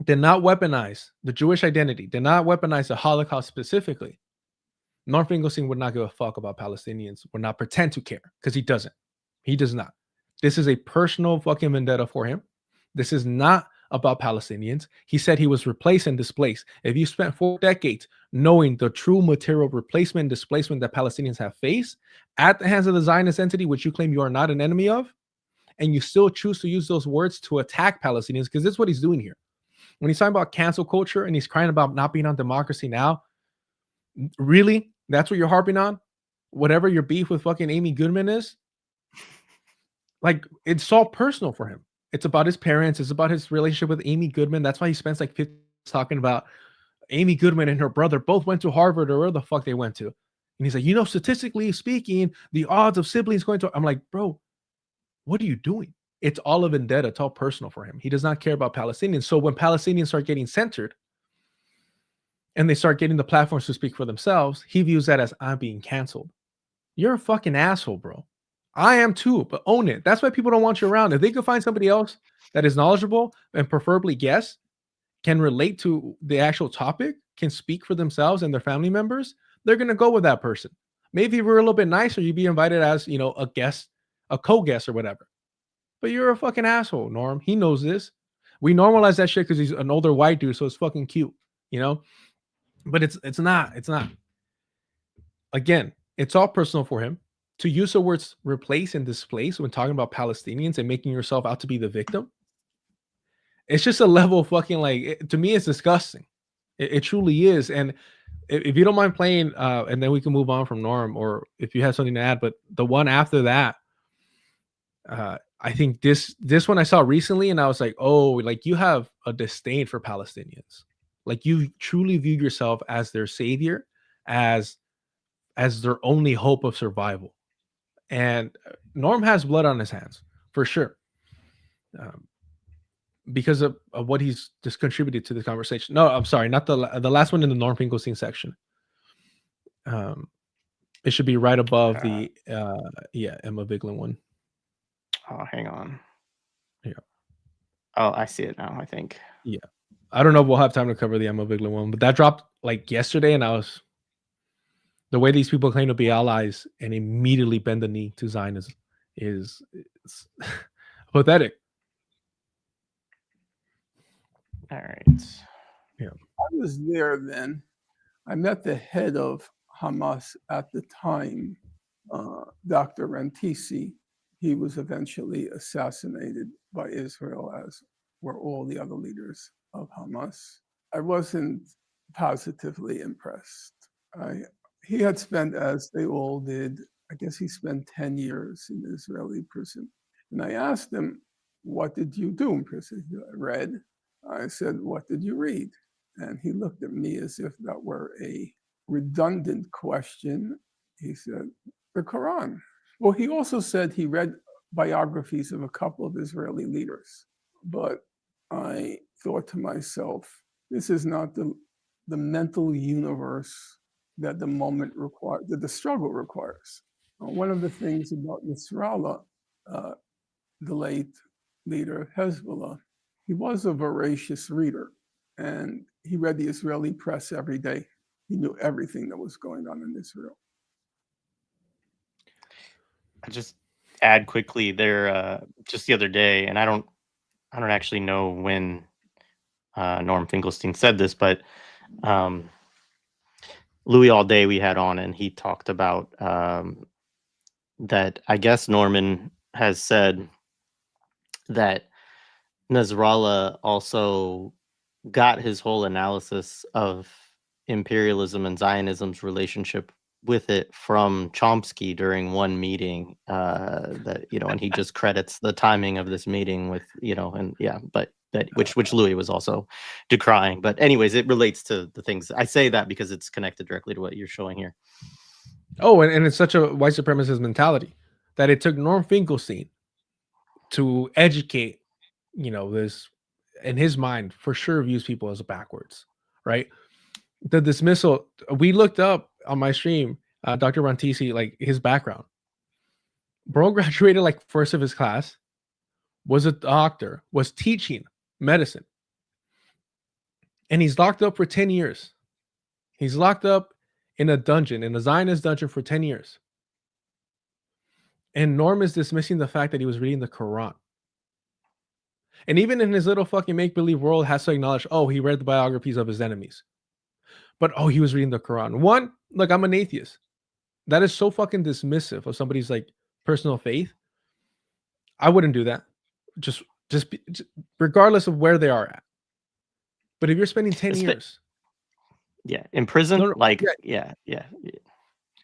Speaker 2: did not weaponize the Jewish identity, did not weaponize the Holocaust specifically, Norm Finkelstein would not give a fuck about Palestinians, would not pretend to care, because he doesn't. He does not. This is a personal fucking vendetta for him. This is not about Palestinians. He said he was replaced and displaced. If you spent 4 decades knowing the true material replacement and displacement that Palestinians have faced at the hands of the Zionist entity, which you claim you are not an enemy of, and you still choose to use those words to attack Palestinians, because this is what he's doing here. When he's talking about cancel culture and he's crying about not being on Democracy Now!, really? That's what you're harping on? Whatever your beef with fucking Amy Goodman is? Like, it's all personal for him. It's about his parents. It's about his relationship with Amy Goodman. That's why he spends like 50 minutes talking about Amy Goodman and her brother both went to Harvard or where the fuck they went to. And he's like, statistically speaking, the odds of siblings going to... I'm like, bro, what are you doing? It's all a vendetta. It's all personal for him. He does not care about Palestinians. So when Palestinians start getting censored and they start getting the platforms to speak for themselves, he views that as I'm being canceled. You're a fucking asshole, bro. I am too, but own it. That's why people don't want you around. If they could find somebody else that is knowledgeable and preferably can relate to the actual topic, can speak for themselves and their family members, they're going to go with that person. Maybe if we're a little bit nicer, you'd be invited as, a guest, a co-guest or whatever. But you're a fucking asshole, Norm. He knows this. We normalize that shit because he's an older white dude, so it's fucking cute, But it's not. Again, it's all personal for him. To use the words replace and displace when talking about Palestinians and making yourself out to be the victim, it's just a level of fucking to me, it's disgusting. It truly is. And if you don't mind playing, and then we can move on from Norm, or if you have something to add, but the one after that, I think this one I saw recently, and I was like, oh, like you have a disdain for Palestinians. Like you truly view yourself as their savior, as their only hope of survival. And Norm has blood on his hands for sure, because of what he's just contributed to the conversation. No, I'm sorry, not the last one in the Norm Finkelstein section. It should be right above the Emma Vigeland one.
Speaker 1: Oh, hang on.
Speaker 2: Yeah.
Speaker 1: Oh, I see it now, I think.
Speaker 2: Yeah. I don't know if we'll have time to cover the Emma Vigeland one, but that dropped like yesterday, and the way these people claim to be allies and immediately bend the knee to Zionism is pathetic.
Speaker 1: All right.
Speaker 4: I was there then. I met the head of Hamas at the time, Dr. Rantisi. He was eventually assassinated by Israel, as were all the other leaders of Hamas. I wasn't positively impressed. He had spent, as they all did, I guess he spent 10 years in Israeli prison. And I asked him, what did you do in prison? He said, I read. I said, what did you read? And he looked at me as if that were a redundant question. He said, the Quran. Well, he also said he read biographies of a couple of Israeli leaders. But I thought to myself, this is not the mental universe that the moment requires, that the struggle requires. One of the things about Nasrallah, the late leader of Hezbollah, he was a voracious reader, and he read the Israeli press every day. He knew everything that was going on in Israel.
Speaker 1: I just add quickly there, just the other day, and I don't actually know when Norm Finkelstein said this, but Louis Alday we had on, and he talked about that I guess Norman has said that Nasrallah also got his whole analysis of imperialism and Zionism's relationship with it from Chomsky during one meeting, that, you know, and he just credits the timing of this meeting with, you know, and yeah, but that which Louis was also decrying. But anyways, it relates to the things. I say that because it's connected directly to what you're showing here.
Speaker 2: Oh, and it's such a white supremacist mentality that it took Norm Finkelstein to educate, you know, this, in his mind, for sure views people as backwards, right? The dismissal, we looked up on my stream, Dr. Rantisi, like his background. Bro graduated like first of his class, was a doctor, was teaching medicine, and he's locked up for 10 years. He's locked up in a dungeon, in a Zionist dungeon for 10 years. And Norm is dismissing the fact that he was reading the Quran. And even in his little fucking make-believe world has to acknowledge, oh, he read the biographies of his enemies. But, oh, he was reading the Quran. One, look, I'm an atheist. That is so fucking dismissive of somebody's like personal faith. I wouldn't do that. Just regardless of where they are at. But if you're spending 10 years.
Speaker 1: Yeah, in prison, yeah.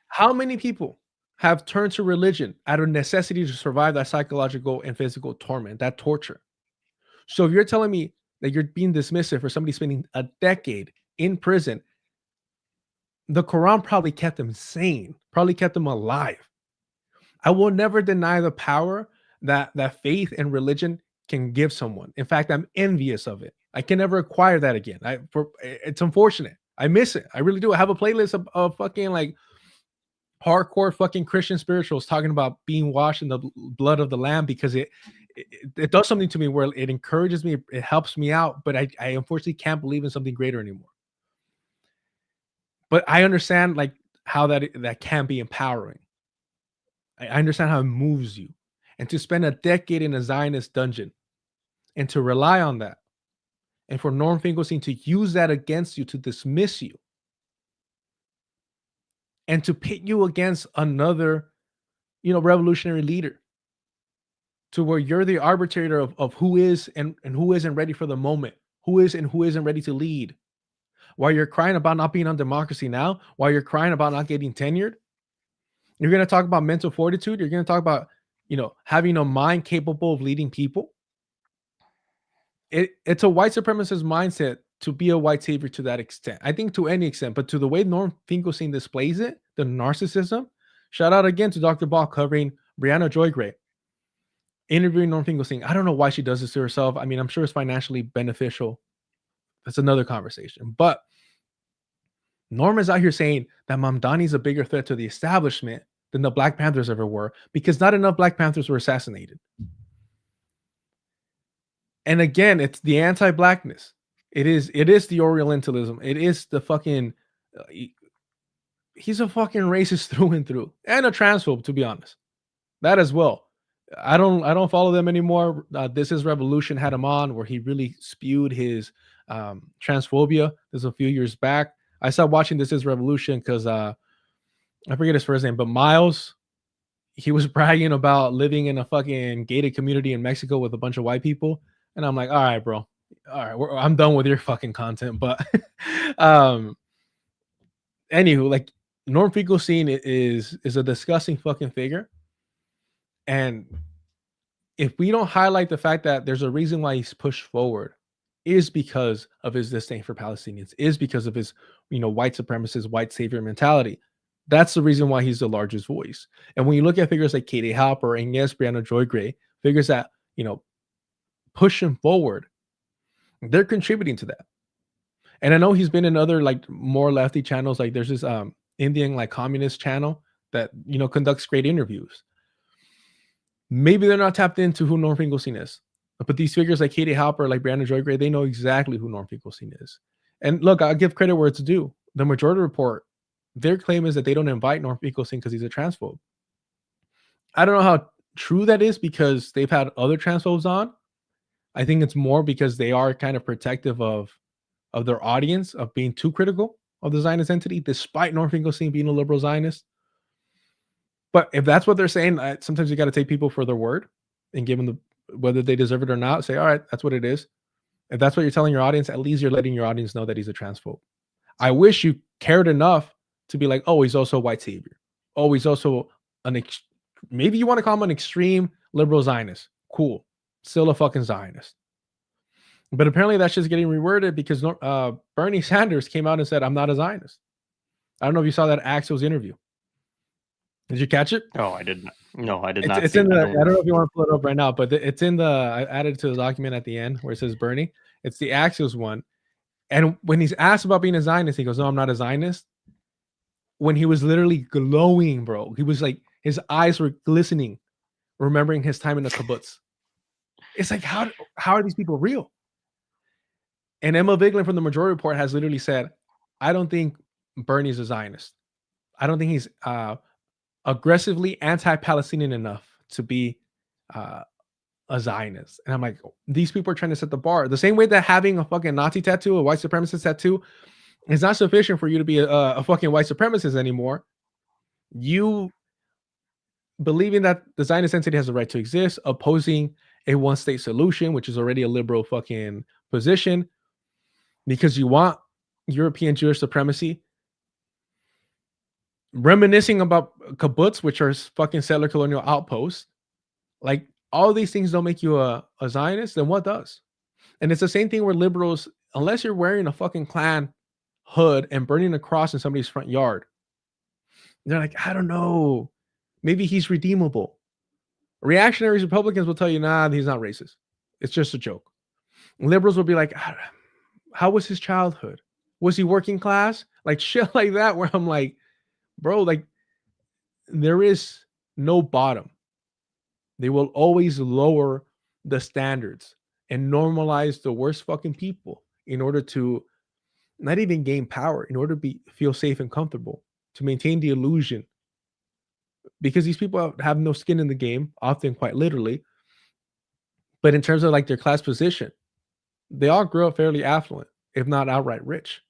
Speaker 2: How many people have turned to religion out of necessity to survive that psychological and physical torment, that torture? So if you're telling me that you're being dismissive for somebody spending a decade in prison, the Quran probably kept them sane, probably kept them alive. I will never deny the power that faith and religion can give someone. In fact, I'm envious of it. I can never acquire that again. It's unfortunate. I miss it. I really do. I have a playlist of fucking like hardcore fucking Christian spirituals talking about being washed in the blood of the Lamb, because it does something to me where it encourages me, it helps me out, but I unfortunately can't believe in something greater anymore. But I understand like how that can be empowering. I understand how it moves you. And to spend a decade in a Zionist dungeon and to rely on that, and for Norm Finkelstein to use that against you, to dismiss you, and to pit you against another, you know, revolutionary leader, to where you're the arbitrator of who is and who isn't ready for the moment, who is and who isn't ready to lead. While you're crying about not being on democracy now, while you're crying about not getting tenured, you're going to talk about mental fortitude. You're going to talk about, you know, having a mind capable of leading people. It's a white supremacist mindset to be a white savior to that extent. I think to any extent, but to the way Norm Finkelstein displays it, the narcissism. Shout out again to Dr. Ball covering Brianna Joy Gray, interviewing Norm Finkelstein. I don't know why she does this to herself. I mean, I'm sure it's financially beneficial. That's another conversation. But Norm is out here saying that Mamdani is a bigger threat to the establishment than the Black Panthers ever were, because not enough Black Panthers were assassinated. And again, it's the anti-Blackness. It is the Orientalism. It is the fucking. He's a fucking racist through and through, and a transphobe, to be honest. That as well. I don't follow them anymore. This Is Revolution had him on, where he really spewed his transphobia. This was a few years back. I stopped watching This Is Revolution because I forget his first name, but Miles, he was bragging about living in a fucking gated community in Mexico with a bunch of white people. And I'm like, all right, bro. All right, I'm done with your fucking content. But anywho, like Norm Finkelstein is a disgusting fucking figure. And if we don't highlight the fact that there's a reason why he's pushed forward, is because of his disdain for Palestinians, is because of his, white supremacist, white savior mentality. That's the reason why he's the largest voice. And when you look at figures like Katie Halper and yes, Brianna Joy Gray, figures that, push him forward, they're contributing to that. And I know he's been in other like more lefty channels. Like there's this Indian like communist channel that, conducts great interviews. Maybe they're not tapped into who Norm Finkelstein is. But these figures like Katie Halper, like Brianna Joy Gray, they know exactly who Norm Finkelstein is. And look, I'll give credit where it's due. The Majority Report, their claim is that they don't invite Norm Finkelstein because he's a transphobe. I don't know how true that is because they've had other transphobes on. I think it's more because they are kind of protective of their audience, of being too critical of the Zionist entity, despite Norm Finkelstein being a liberal Zionist. But if that's what they're saying, sometimes you got to take people for their word and give them whether they deserve it or not. Say, all right, that's what it is. If that's what you're telling your audience, at least you're letting your audience know that he's a transphobe. I wish you cared enough to be like, oh, he's also a white savior. Oh, he's also maybe you want to call him an extreme liberal Zionist. Cool. Still a fucking Zionist. But apparently that's just getting reworded because Bernie Sanders came out and said, I'm not a Zionist. I don't know if you saw that Axios interview. Did you catch it?
Speaker 1: Oh, I didn't. No, I did not.
Speaker 2: It's in the. I don't know if you want to pull it up right now, but it's in the. I added it to the document at the end where it says Bernie. It's the Axios one, and when he's asked about being a Zionist, he goes, "No, I'm not a Zionist." When he was literally glowing, bro, he was like, his eyes were glistening, remembering his time in the kibbutz. It's like, how are these people real? And Emma Vigeland from the Majority Report has literally said, "I don't think Bernie's a Zionist. I don't think he's aggressively anti-Palestinian enough to be a Zionist." And I'm like, these people are trying to set the bar the same way that having a fucking Nazi tattoo, a white supremacist tattoo, is not sufficient for you to be a fucking white supremacist anymore. You believing that the Zionist entity has the right to exist, opposing a one-state solution, which is already a liberal fucking position, because you want European Jewish supremacy, reminiscing about kibbutz, which are fucking settler colonial outposts. Like, all these things don't make you a Zionist, then what does? And it's the same thing where liberals, unless you're wearing a fucking Klan hood and burning a cross in somebody's front yard, they're like, I don't know, maybe he's redeemable. Reactionaries, Republicans will tell you, nah, he's not racist. It's just a joke. Liberals will be like, how was his childhood? Was he working class? Like shit like that, where I'm like, bro, like there is no bottom. They will always lower the standards and normalize the worst fucking people in order to not even gain power, in order to feel safe and comfortable, to maintain the illusion. Because these people have no skin in the game, often quite literally. But in terms of like their class position, they all grew up fairly affluent, if not outright rich.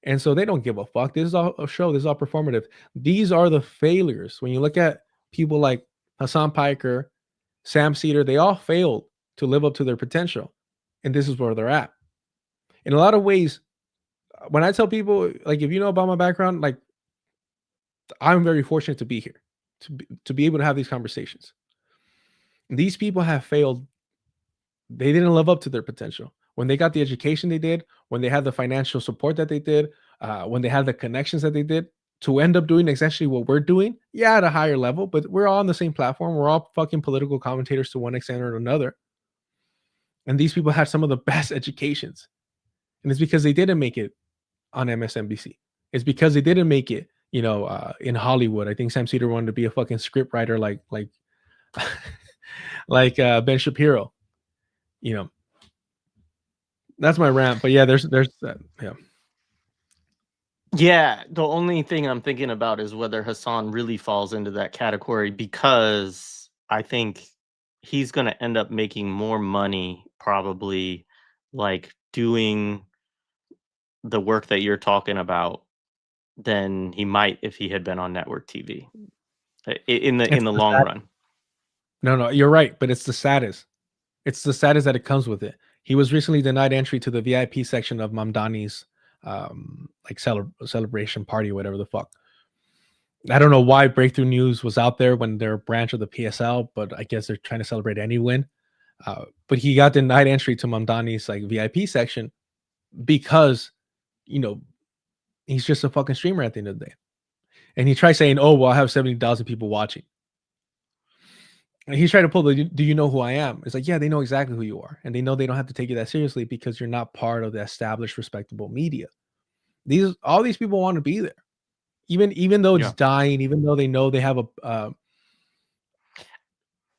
Speaker 2: And so they don't give a fuck. This is all a show. This is all performative. These are the failures. When you look at people like Hasan Piker, Sam Seder, they all failed to live up to their potential. And this is where they're at. In a lot of ways, when I tell people, like, if you know about my background, like, I'm very fortunate to be here, to be able to have these conversations. These people have failed. They didn't live up to their potential. When they got the education they did, when they had the financial support that they did, when they had the connections that they did, to end up doing essentially what we're doing, yeah, at a higher level, but we're all on the same platform. We're all fucking political commentators to one extent or another. And these people had some of the best educations. And it's because they didn't make it on MSNBC. It's because they didn't make it, in Hollywood. I think Sam Seder wanted to be a fucking script writer like Ben Shapiro. That's my rant. But yeah, there's that. Yeah.
Speaker 1: Yeah, the only thing I'm thinking about is whether Hasan really falls into that category, because I think he's going to end up making more money probably like doing the work that you're talking about than he might if he had been on network TV in the
Speaker 2: It's the
Speaker 1: long run.
Speaker 2: No, you're right, but it's the status. It's the status that it comes with it. He was recently denied entry to the VIP section of Mamdani's like celebration party or whatever the fuck. I don't know why Breakthrough News was out there when they're a branch of the PSL, but I guess they're trying to celebrate any win. But he got denied entry to Mamdani's like VIP section because, you know, he's just a fucking streamer at the end of the day. And he tried saying, "Oh, well, I have 70,000 people watching." And he's trying to pull the, "Do you know who I am?" It's like, yeah, they know exactly who you are, and they know they don't have to take you that seriously because you're not part of the established, respectable media. All these people want to be there, even though it's dying, even though they know they have a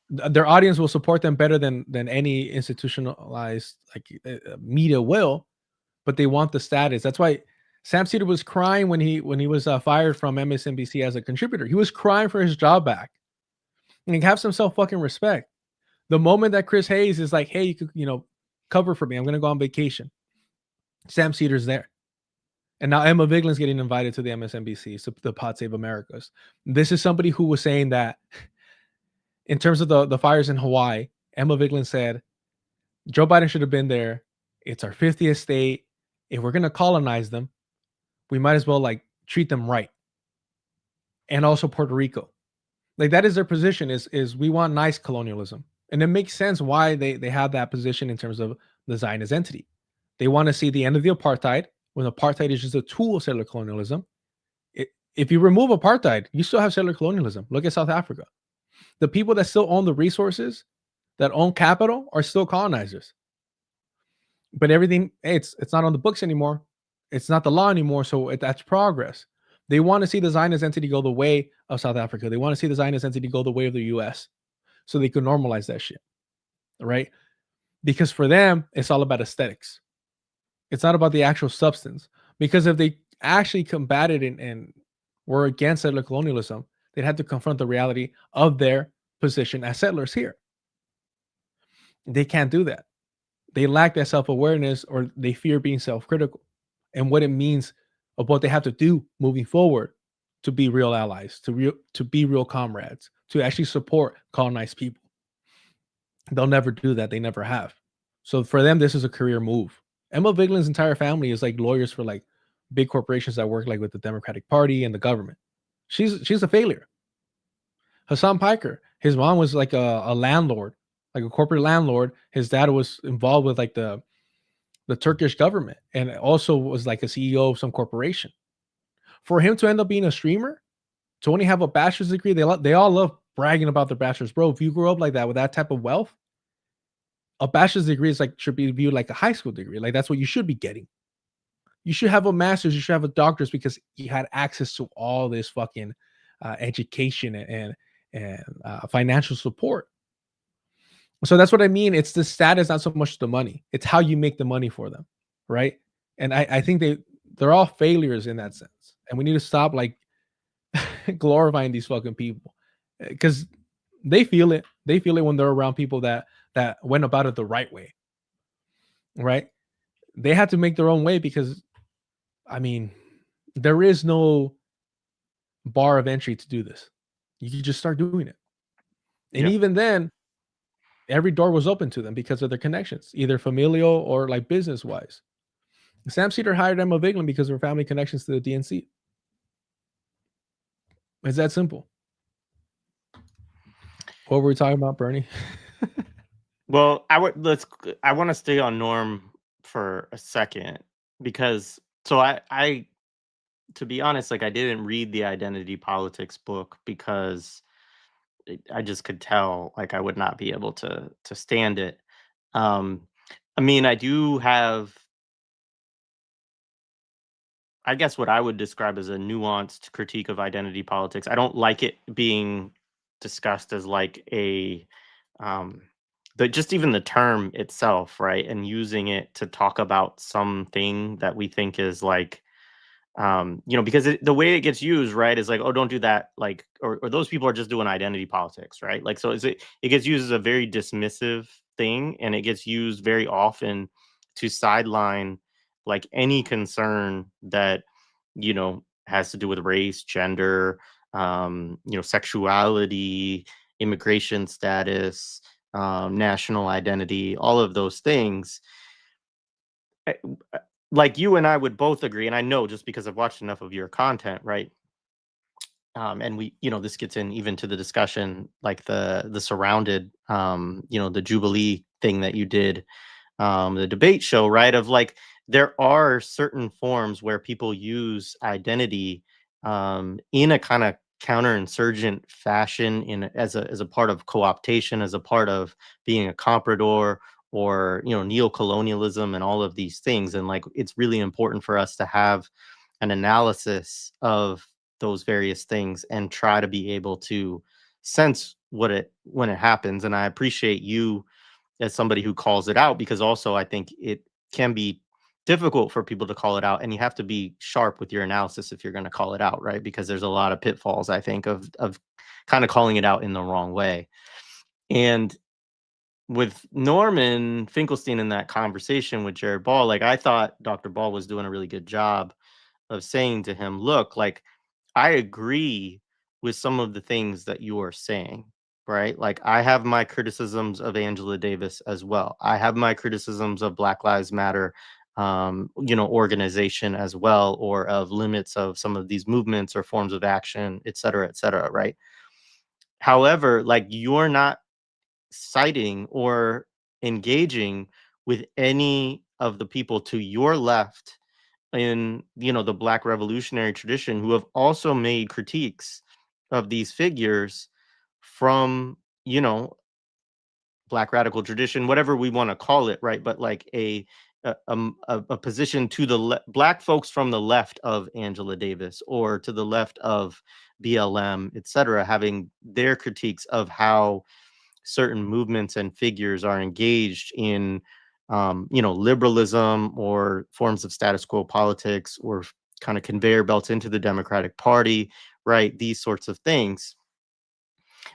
Speaker 2: their audience will support them better than any institutionalized like media will, but they want the status. That's why Sam Seder was crying when he was fired from MSNBC as a contributor. He was crying for his job back. And he have some self fucking respect. The moment that Chris Hayes is like, "Hey, you could, cover for me. I'm going to go on vacation." Sam Seder's there. And now Emma Viglin's getting invited to the MSNBC, so the Pod Save Americas. This is somebody who was saying that in terms of the fires in Hawaii, Emma Viglin said, Joe Biden should have been there. It's our 50th state. If we're going to colonize them, we might as well like treat them right. And also Puerto Rico. Like that is their position is we want nice colonialism. And it makes sense why they have that position in terms of the Zionist entity. They want to see the end of the apartheid, when apartheid is just a tool of settler colonialism. If you remove apartheid, you still have settler colonialism. Look at South Africa. The people that still own the resources, that own capital, are still colonizers. But everything, it's not on the books anymore. It's not the law anymore, so that's progress. They want to see the Zionist entity go the way of South Africa. They want to see the Zionist entity go the way of the U.S. so they can normalize that shit, right? Because for them, it's all about aesthetics. It's not about the actual substance. Because if they actually combated and were against settler colonialism, they'd have to confront the reality of their position as settlers here. They can't do that. They lack that self-awareness, or they fear being self-critical and what it means of what they have to do moving forward to be real allies, to be real comrades, to actually support colonized people. They'll never do that. They never have. So for them, this is a career move. Emma Viglin's entire family is like lawyers for like big corporations that work like with the Democratic Party and the government. She's a failure. Hasan Piker, his mom was like a landlord, like a corporate landlord. His dad was involved with like the Turkish government and also was like a CEO of some corporation. For him to end up being a streamer, to only have a bachelor's degree, they all love bragging about their bachelor's. Bro, if you grew up like that with that type of wealth, a bachelor's degree is like should be viewed like a high school degree. Like that's what you should be getting. You should have a master's, you should have a doctorate because you had access to all this fucking education and financial support. So that's what I mean. It's the status, not so much the money. It's how you make the money for them, right? And I think they're all failures in that sense. And we need to stop like glorifying these fucking people because they feel it. They feel it when they're around people that went about it the right way, right? They had to make their own way because, I mean, there is no bar of entry to do this. You can just start doing it. And even then, every door was open to them because of their connections, either familial or like business wise. Sam Seder hired Emma Viglin because of her family connections to the DNC. It's that simple. What were we talking about, Bernie?
Speaker 1: Well, I want to stay on Norm for a second because I to be honest, like I didn't read the Identity Politics book because I just could tell like I would not be able to stand it. I mean, I do have, I guess, what I would describe as a nuanced critique of identity politics. I don't like it being discussed as like a just even the term itself, right? And using it to talk about something that we think is like because the way it gets used, right, is like, oh, don't do that, like, or those people are just doing identity politics, right? Like, so it gets used as a very dismissive thing, and it gets used very often to sideline like any concern that, you know, has to do with race, gender, you know, sexuality, immigration status, national identity, all of those things. eh, Like you and I would both agree, and I know just because I've watched enough of your content, right? And we, you know, this gets in even to the discussion, like the surrounded, you know, the Jubilee thing that you did, the debate show, right? Of like, there are certain forms where people use identity in a kind of counterinsurgent fashion, as a part of co-optation, as a part of being a comprador, or, you know, neo-colonialism and all of these things. And like, it's really important for us to have an analysis of those various things and try to be able to sense what it when it happens. And I appreciate you as somebody who calls it out, because also I think it can be difficult for people to call it out, and you have to be sharp with your analysis if you're going to call it out, right? Because there's a lot of pitfalls, I think, of kind of calling it out in the wrong way. And with Norman Finkelstein in that conversation with Jared Ball, like, I thought Dr. Ball was doing a really good job of saying to him, look, like, I agree with some of the things that you are saying, right? Like, I have my criticisms of Angela Davis as well. I have my criticisms of Black Lives Matter, you know, organization as well, or of limits of some of these movements or forms of action, et cetera, right? However, like, you're not citing or engaging with any of the people to your left in, you know, the Black revolutionary tradition, who have also made critiques of these figures from, you know, Black radical tradition, whatever we want to call it, right? But like a position to the Black folks from the left of Angela Davis, or to the left of BLM, et cetera, having their critiques of how certain movements and figures are engaged in, you know, liberalism or forms of status quo politics, or kind of conveyor belts into the Democratic Party, right? These sorts of things,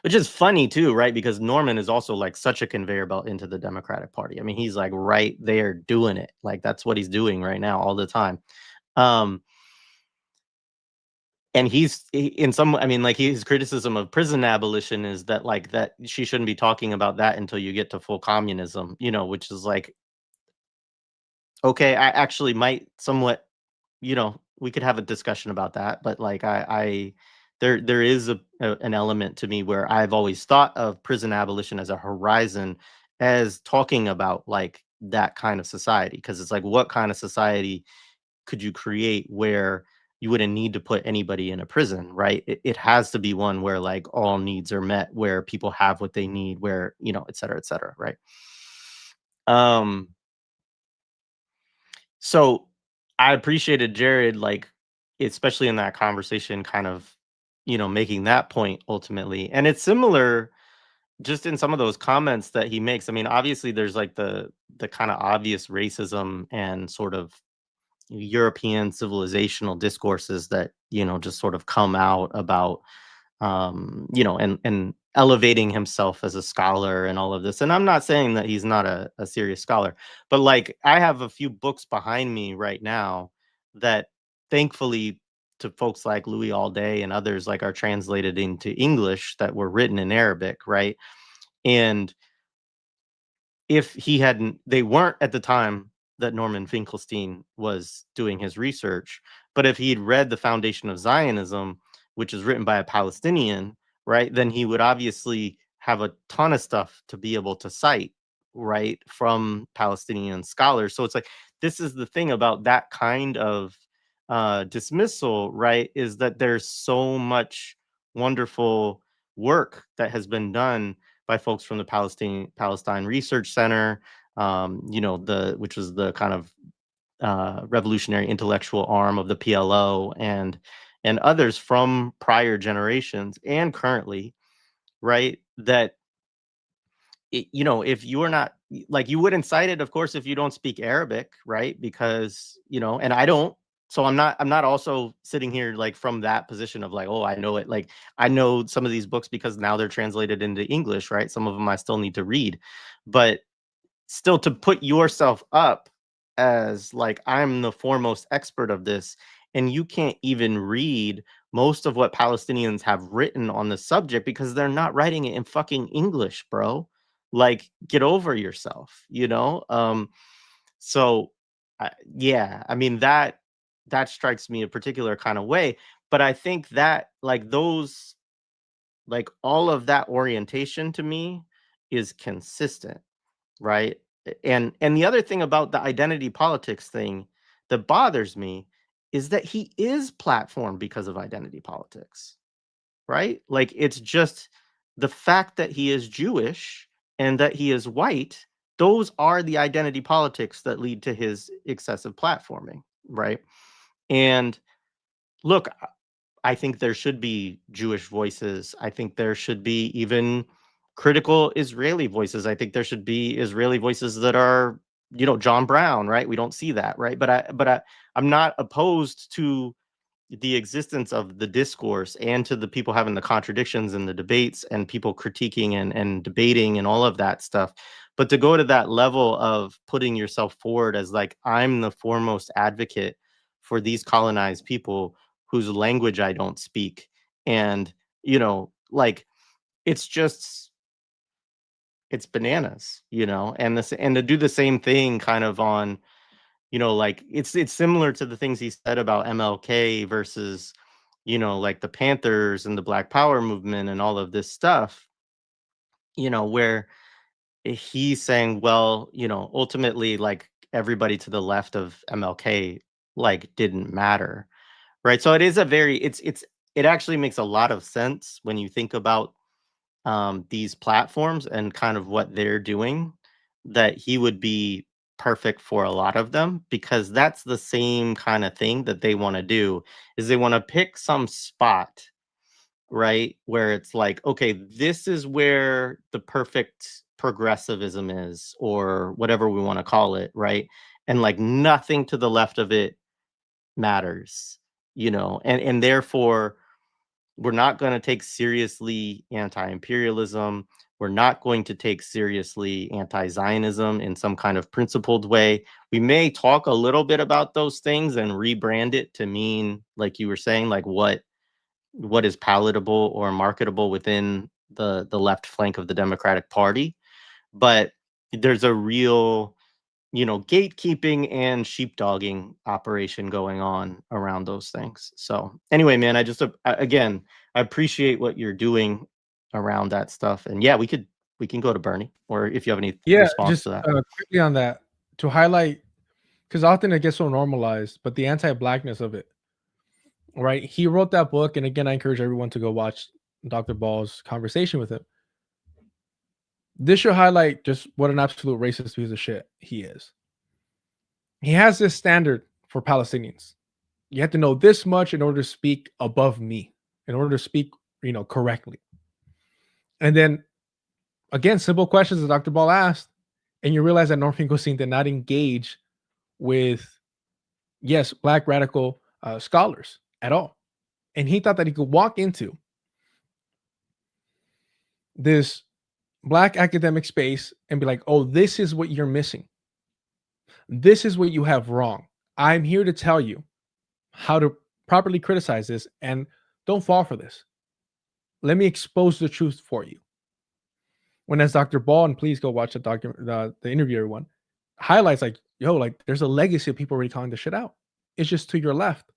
Speaker 1: which is funny too, right? Because Norman is also like such a conveyor belt into the Democratic Party. I mean, he's like right there doing it. Like, that's what he's doing right now all the time. Um, and in some, I mean, like, his criticism of prison abolition is that, like, that she shouldn't be talking about that until you get to full communism, you know, which is like, okay, I actually might somewhat, you know, we could have a discussion about that, but like, there is an element to me where I've always thought of prison abolition as a horizon, as talking about like that kind of society, because it's like, what kind of society could you create where you wouldn't need to put anybody in a prison, right? It has to be one where like all needs are met, where people have what they need, where, you know, et cetera, right? Um, so I appreciated Jared, like, especially in that conversation, kind of, you know, making that point ultimately. And it's similar just in some of those comments that he makes. I mean, obviously there's like the kind of obvious racism and sort of European civilizational discourses that, you know, just sort of come out about, you know, and elevating himself as a scholar and all of this. And I'm not saying that he's not a serious scholar, but like, I have a few books behind me right now that, thankfully, to folks like Louis Alday and others, like, are translated into English, that were written in Arabic, right? And if he hadn't, they weren't at the time that Norman Finkelstein was doing his research, but if he'd read The Foundation of Zionism, which is written by a Palestinian, right, then he would obviously have a ton of stuff to be able to cite, right, from Palestinian scholars. So it's like, this is the thing about that kind of dismissal, right, is that there's so much wonderful work that has been done by folks from the Palestine Research Center, you know, which was the kind of revolutionary intellectual arm of the PLO, and others from prior generations and currently, right? That you know, if you are not, like, you wouldn't cite it, of course, if you don't speak Arabic, right? Because, you know, and I don't. So I'm not also sitting here like from that position of like, oh, I know it. Like, I know some of these books because now they're translated into English, right? Some of them I still need to read, but still, to put yourself up as like I'm the foremost expert of this, and you can't even read most of what Palestinians have written on the subject because they're not writing it in fucking English, bro. Like, get over yourself, you know? So yeah, I mean that strikes me a particular kind of way, but I think that like those like all of that orientation to me is consistent, right? And the other thing about the identity politics thing that bothers me is that he is platformed because of identity politics, right? Like it's just the fact that he is Jewish and that he is white, those are the identity politics that lead to his excessive platforming, right? And look, I think there should be Jewish voices. I think there should be even critical Israeli voices. I think there should be Israeli voices that are, you know, John Brown, right? We don't see that, right? I'm not opposed to the existence of the discourse and to the people having the contradictions and the debates and people critiquing and debating and all of that stuff. But to go to that level of putting yourself forward as like, I'm the foremost advocate for these colonized people whose language I don't speak. And, you know, like it's just, it's bananas, you know, and this, and to do the same thing kind of on, you know, like it's similar to the things he said about MLK versus, you know, like the Panthers and the Black Power movement and all of this stuff, you know, where he's saying, well, you know, ultimately, like everybody to the left of MLK, like didn't matter, right? So it is a very, it actually makes a lot of sense when you think about these platforms and kind of what they're doing, that he would be perfect for a lot of them because that's the same kind of thing that they want to do is they want to pick some spot, right, where it's like, okay, this is where the perfect progressivism is or whatever we want to call it, right? And like nothing to the left of it matters, you know, and therefore we're not going to take seriously anti-imperialism. We're not going to take seriously anti-Zionism in some kind of principled way. We may talk a little bit about those things and rebrand it to mean, like you were saying, like what is palatable or marketable within the left flank of the Democratic Party. But there's a real, you know, gatekeeping and sheepdogging operation going on around those things. So anyway, man, I just again, I appreciate what you're doing around that stuff. And yeah, we can go to Bernie, or if you have any
Speaker 2: Yeah,
Speaker 1: response
Speaker 2: just
Speaker 1: to that.
Speaker 2: quickly on that to highlight, because often it gets so normalized, but the anti-blackness of it, right? He wrote that book, and again, I encourage everyone to go watch Dr. Ball's conversation with him. This should highlight just what an absolute racist piece of shit he is. He has this standard for Palestinians. You have to know this much in order to speak above me, in order to speak, you know, correctly. And then again, simple questions that Dr. Ball asked, and you realize that Norman Finkelstein did not engage with, yes, black radical scholars at all. And he thought that he could walk into this black academic space and be like, oh, this is what you're missing. This is what you have wrong. I'm here to tell you how to properly criticize this and don't fall for this. Let me expose the truth for you. When as Dr. Ball, and please go watch the interview, everyone, highlights like, yo, like there's a legacy of people already calling this shit out. It's just to your left.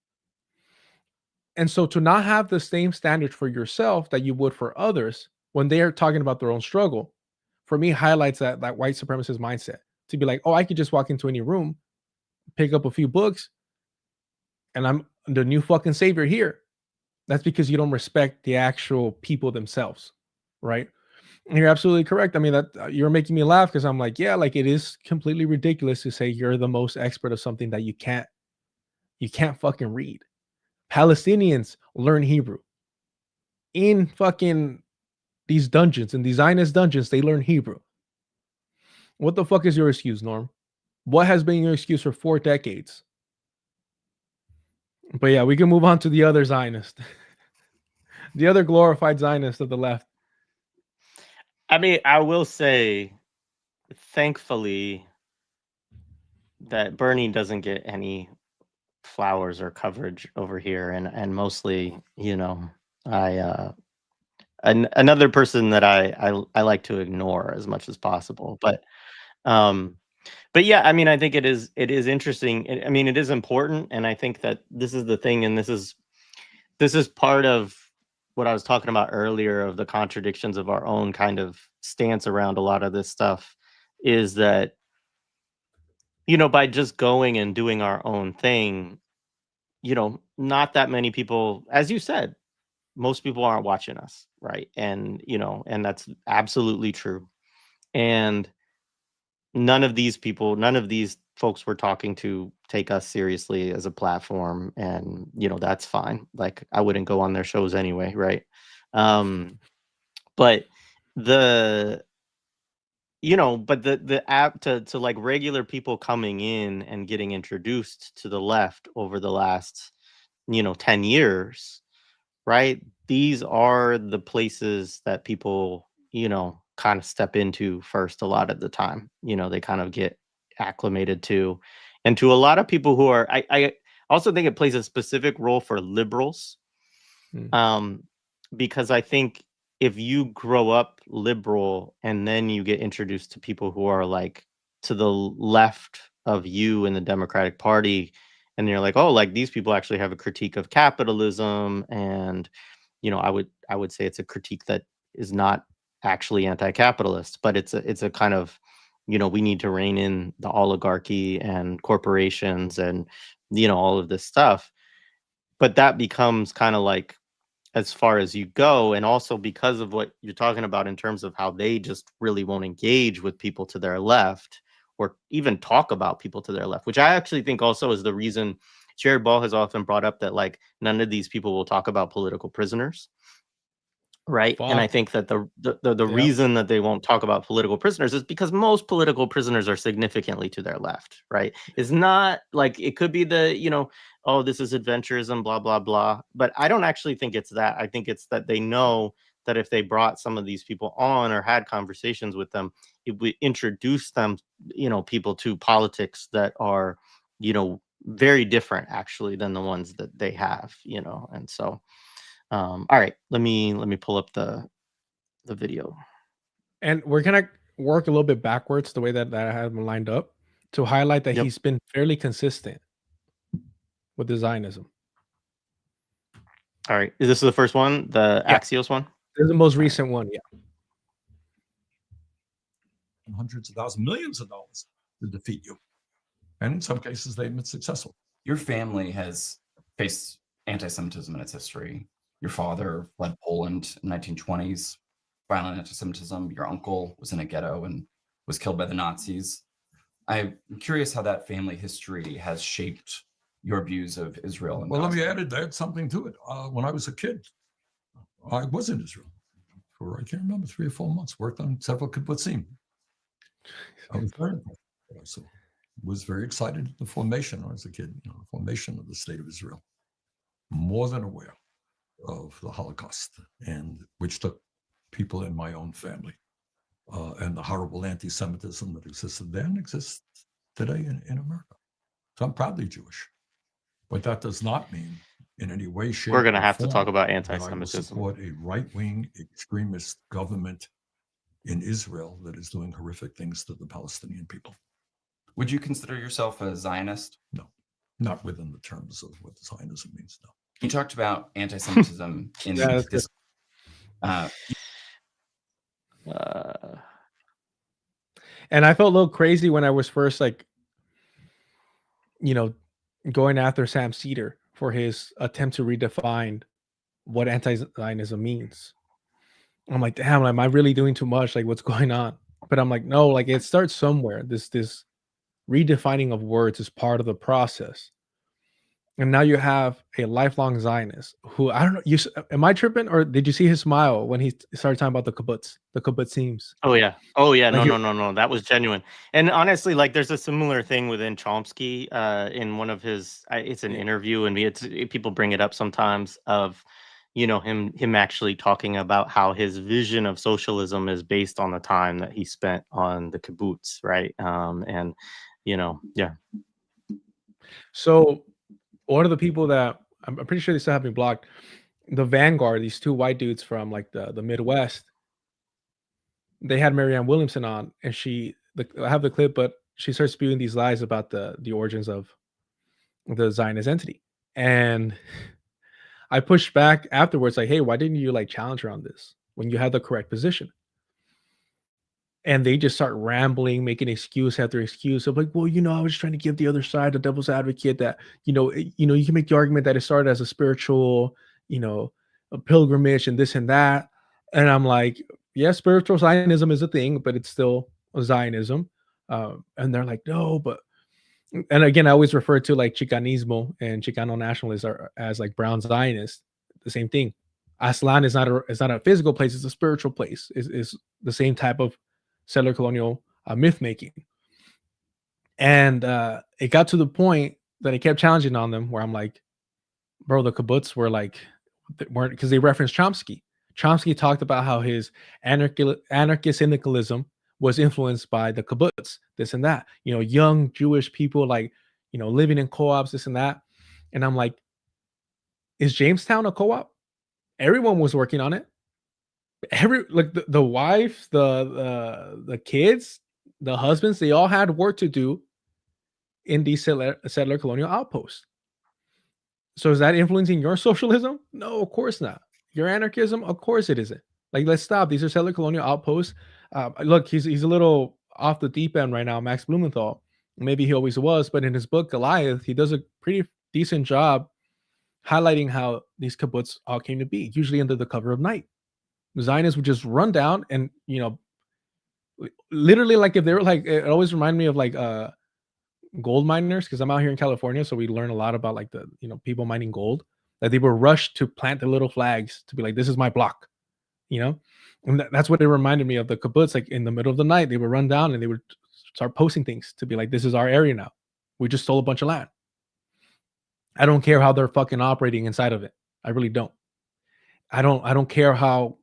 Speaker 2: And so to not have the same standards for yourself that you would for others when they are talking about their own struggle, for me, highlights that white supremacist mindset to be like, oh, I could just walk into any room, pick up a few books, and I'm the new fucking savior here. That's because you don't respect the actual people themselves, right? And you're absolutely correct. I mean, that you're making me laugh because I'm like, yeah, like it is completely ridiculous to say you're the most expert of something that you can't fucking read. Palestinians learn Hebrew in fucking these dungeons, in these Zionist dungeons. They learn Hebrew. What the fuck is your excuse, Norm? What has been your excuse for 4 decades? But yeah, we can move on to the other Zionist, the other glorified Zionist of the left.
Speaker 1: I mean, I will say, thankfully, that Bernie doesn't get any flowers or coverage over here, and mostly, you know, I another person that I like to ignore as much as possible. But yeah, I mean, I think it is interesting. I mean, it is important, and I think that this is the thing, and this is part of what I was talking about earlier of the contradictions of our own kind of stance around a lot of this stuff, is that, you know, by just going and doing our own thing, you know, not that many people, as you said, most people aren't watching us, right? And, you know, and that's absolutely true. And none of these people, none of these folks we're talking to take us seriously as a platform, and, you know, that's fine. Like, I wouldn't go on their shows anyway, right? But the you know, but the app to like regular people coming in and getting introduced to the left over the last, you know, 10 years, right? These are the places that people, you know, kind of step into first a lot of the time. You know, they kind of get acclimated to. And to a lot of people who are, I also think it plays a specific role for liberals.
Speaker 2: Mm.
Speaker 1: Because I think if you grow up liberal and then you get introduced to people who are like to the left of you in the Democratic Party, and you're like, oh, like these people actually have a critique of capitalism, and, you know, I would say it's a critique that is not actually anti-capitalist, but it's a kind of, you know, we need to rein in the oligarchy and corporations and, you know, all of this stuff. But that becomes kind of like as far as you go, and also because of what you're talking about in terms of how they just really won't engage with people to their left or even talk about people to their left, which I actually think also is the reason Jared Ball has often brought up that like none of these people will talk about political prisoners. Right. And I
Speaker 2: Fuck.
Speaker 1: think that the
Speaker 2: Yep.
Speaker 1: reason that they won't talk about political prisoners is because most political prisoners are significantly to their left. Right. It's not like it could be the, you know, oh, this is adventurism, blah, blah, blah. But I don't actually think it's that. I think it's that they know that if they brought some of these people on or had conversations with them, it would introduce them, you know, people to politics that are, you know, very different actually than the ones that they have, you know. And so all right, let me pull up the video.
Speaker 2: And we're gonna work a little bit backwards the way that I have him lined up to highlight that
Speaker 1: Yep.
Speaker 2: he's been fairly consistent with the Zionism.
Speaker 1: All right, is this the first one, the
Speaker 2: Yeah.
Speaker 1: Axios one?
Speaker 2: This is the most recent one, yeah.
Speaker 6: Hundreds of thousands, millions of dollars to defeat you. And in some cases, they've been successful.
Speaker 7: Your family has faced anti-Semitism in its history. Your father fled Poland in the 1920s, violent anti-Semitism. Your uncle was in a ghetto and was killed by the Nazis. I'm curious how that family history has shaped your views of Israel. And
Speaker 6: Well, let me
Speaker 7: Gaza.
Speaker 6: add something to it. When I was a kid, I was in Israel for, I can't remember, 3 or 4 months, worked on several kibbutzim. I was very impressed with what I saw. Was very excited at the formation when I was a kid, you know, the formation of the state of Israel. More than aware of the Holocaust, and which took people in my own family, and the horrible anti-Semitism that existed then exists today in America. So I'm proudly Jewish, but that does not mean in any way, shape,
Speaker 1: We're gonna
Speaker 6: or
Speaker 1: have to talk
Speaker 6: form
Speaker 1: about
Speaker 6: that I will
Speaker 1: anti-Semitism.
Speaker 6: support a right-wing extremist government in Israel that is doing horrific things to the Palestinian people.
Speaker 7: Would you consider yourself a Zionist?
Speaker 6: No, not within the terms of what Zionism means. No.
Speaker 7: You talked about anti-Semitism in
Speaker 2: Yeah, that's
Speaker 7: this.
Speaker 2: And I felt a little crazy when I was first like, you know, going after Sam Seder for his attempt to redefine what anti-Zionism means. I'm like, damn, am I really doing too much? Like, what's going on? But I'm like, no, like it starts somewhere. This redefining of words is part of the process. And now you have a lifelong Zionist who, I don't know, am I tripping, or did you see his smile when he started talking about the kibbutzim?
Speaker 1: Oh yeah,
Speaker 2: Like
Speaker 1: no, that was genuine. And honestly, like there's a similar thing within Chomsky in one of his it's an interview, and people bring it up sometimes of, you know, him actually talking about how his vision of socialism is based on the time that he spent on the kibbutz, right? And Yeah.
Speaker 2: So one of the people that I'm pretty sure they still have me blocked, the Vanguard, these two white dudes from like the Midwest, they had Marianne Williamson on, and I have the clip, but she starts spewing these lies about the origins of the Zionist entity. And I pushed back afterwards, like, hey, why didn't you like challenge her on this when you had the correct position? And they just start rambling, making excuse after excuse of like, well, I was just trying to give the other side, the devil's advocate, that you can make the argument that it started as a spiritual, a pilgrimage and this and that. And I'm like, yeah, spiritual Zionism is a thing, but it's still a Zionism. And they're like, no, but and again, I always refer to like Chicanismo and Chicano nationalists as like brown Zionists. The same thing. Aslan is not a physical place; it's a spiritual place. Is the same type of settler colonial myth making. And it got to the point that I kept challenging on them, where I'm like, bro, the kibbutz weren't, because they referenced Chomsky. Chomsky talked about how his anarchist syndicalism was influenced by the kibbutz, this and that. Young Jewish people living in co-ops, this and that. And I'm like, is Jamestown a co-op? Everyone was working on it. The wife, the kids, the husbands, they all had work to do in these settler colonial outposts. So is that influencing your socialism? No, of course not. Your anarchism? Of course it isn't. Like, let's stop. These are settler colonial outposts. Look, he's a little off the deep end right now, Max Blumenthal. Maybe he always was, but in his book Goliath, he does a pretty decent job highlighting how these kibbutz all came to be, usually under the cover of night. Zionists would just run down and, literally, like, if they were like, it always reminded me of like gold miners, because I'm out here in California, so we learn a lot about like the people mining gold, that they were rushed to plant the little flags to be like, this is my block, and that's what it reminded me of. The kibbutz, like in the middle of the night, they would run down and they would start posting things to be like, this is our area now, we just stole a bunch of land. I don't care how they're fucking operating inside of it. I really don't. I don't care how.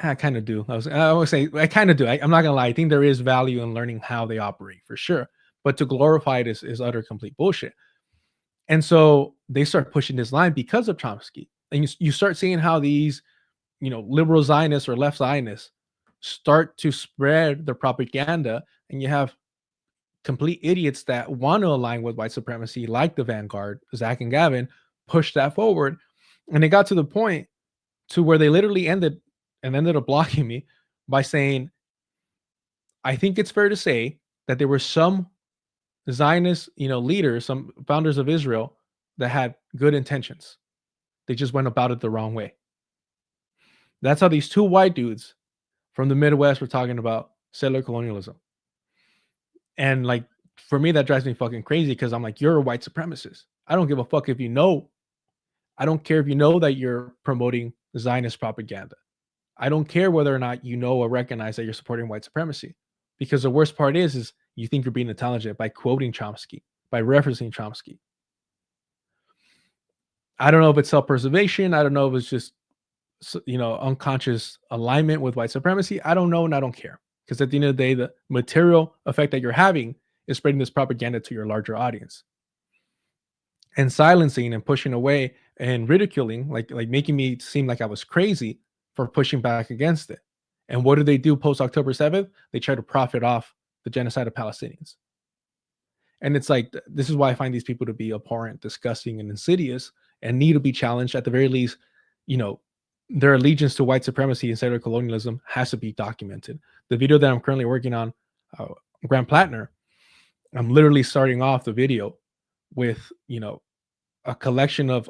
Speaker 2: I kind of do. I would say I kind of do. I'm not gonna lie. I think there is value in learning how they operate for sure. But to glorify it is utter complete bullshit. And so they start pushing this line because of Chomsky. And you start seeing how these, liberal Zionists or left Zionists start to spread their propaganda. And you have complete idiots that want to align with white supremacy, like the Vanguard, Zach and Gavin, push that forward. And it got to the point to where they literally ended up blocking me by saying, I think it's fair to say that there were some Zionist, leaders, some founders of Israel that had good intentions. They just went about it the wrong way. That's how these two white dudes from the Midwest were talking about settler colonialism. And like, for me, that drives me fucking crazy, because I'm like, you're a white supremacist. I don't give a fuck if I don't care if you know that you're promoting Zionist propaganda. I don't care whether or not you know or recognize that you're supporting white supremacy. Because the worst part is you think you're being intelligent by quoting Chomsky, by referencing Chomsky. I don't know if it's self-preservation. I don't know if it's just, unconscious alignment with white supremacy. I don't know, and I don't care. Because at the end of the day, the material effect that you're having is spreading this propaganda to your larger audience. And silencing and pushing away and ridiculing, like making me seem like I was crazy for pushing back against it. And what do they do post October 7th? They try to profit off the genocide of Palestinians. And it's like, this is why I find these people to be abhorrent, disgusting, and insidious, and need to be challenged. At the very least, their allegiance to white supremacy and settler colonialism has to be documented. The video that I'm currently working on, Grant Plattner, I'm literally starting off the video with, a collection of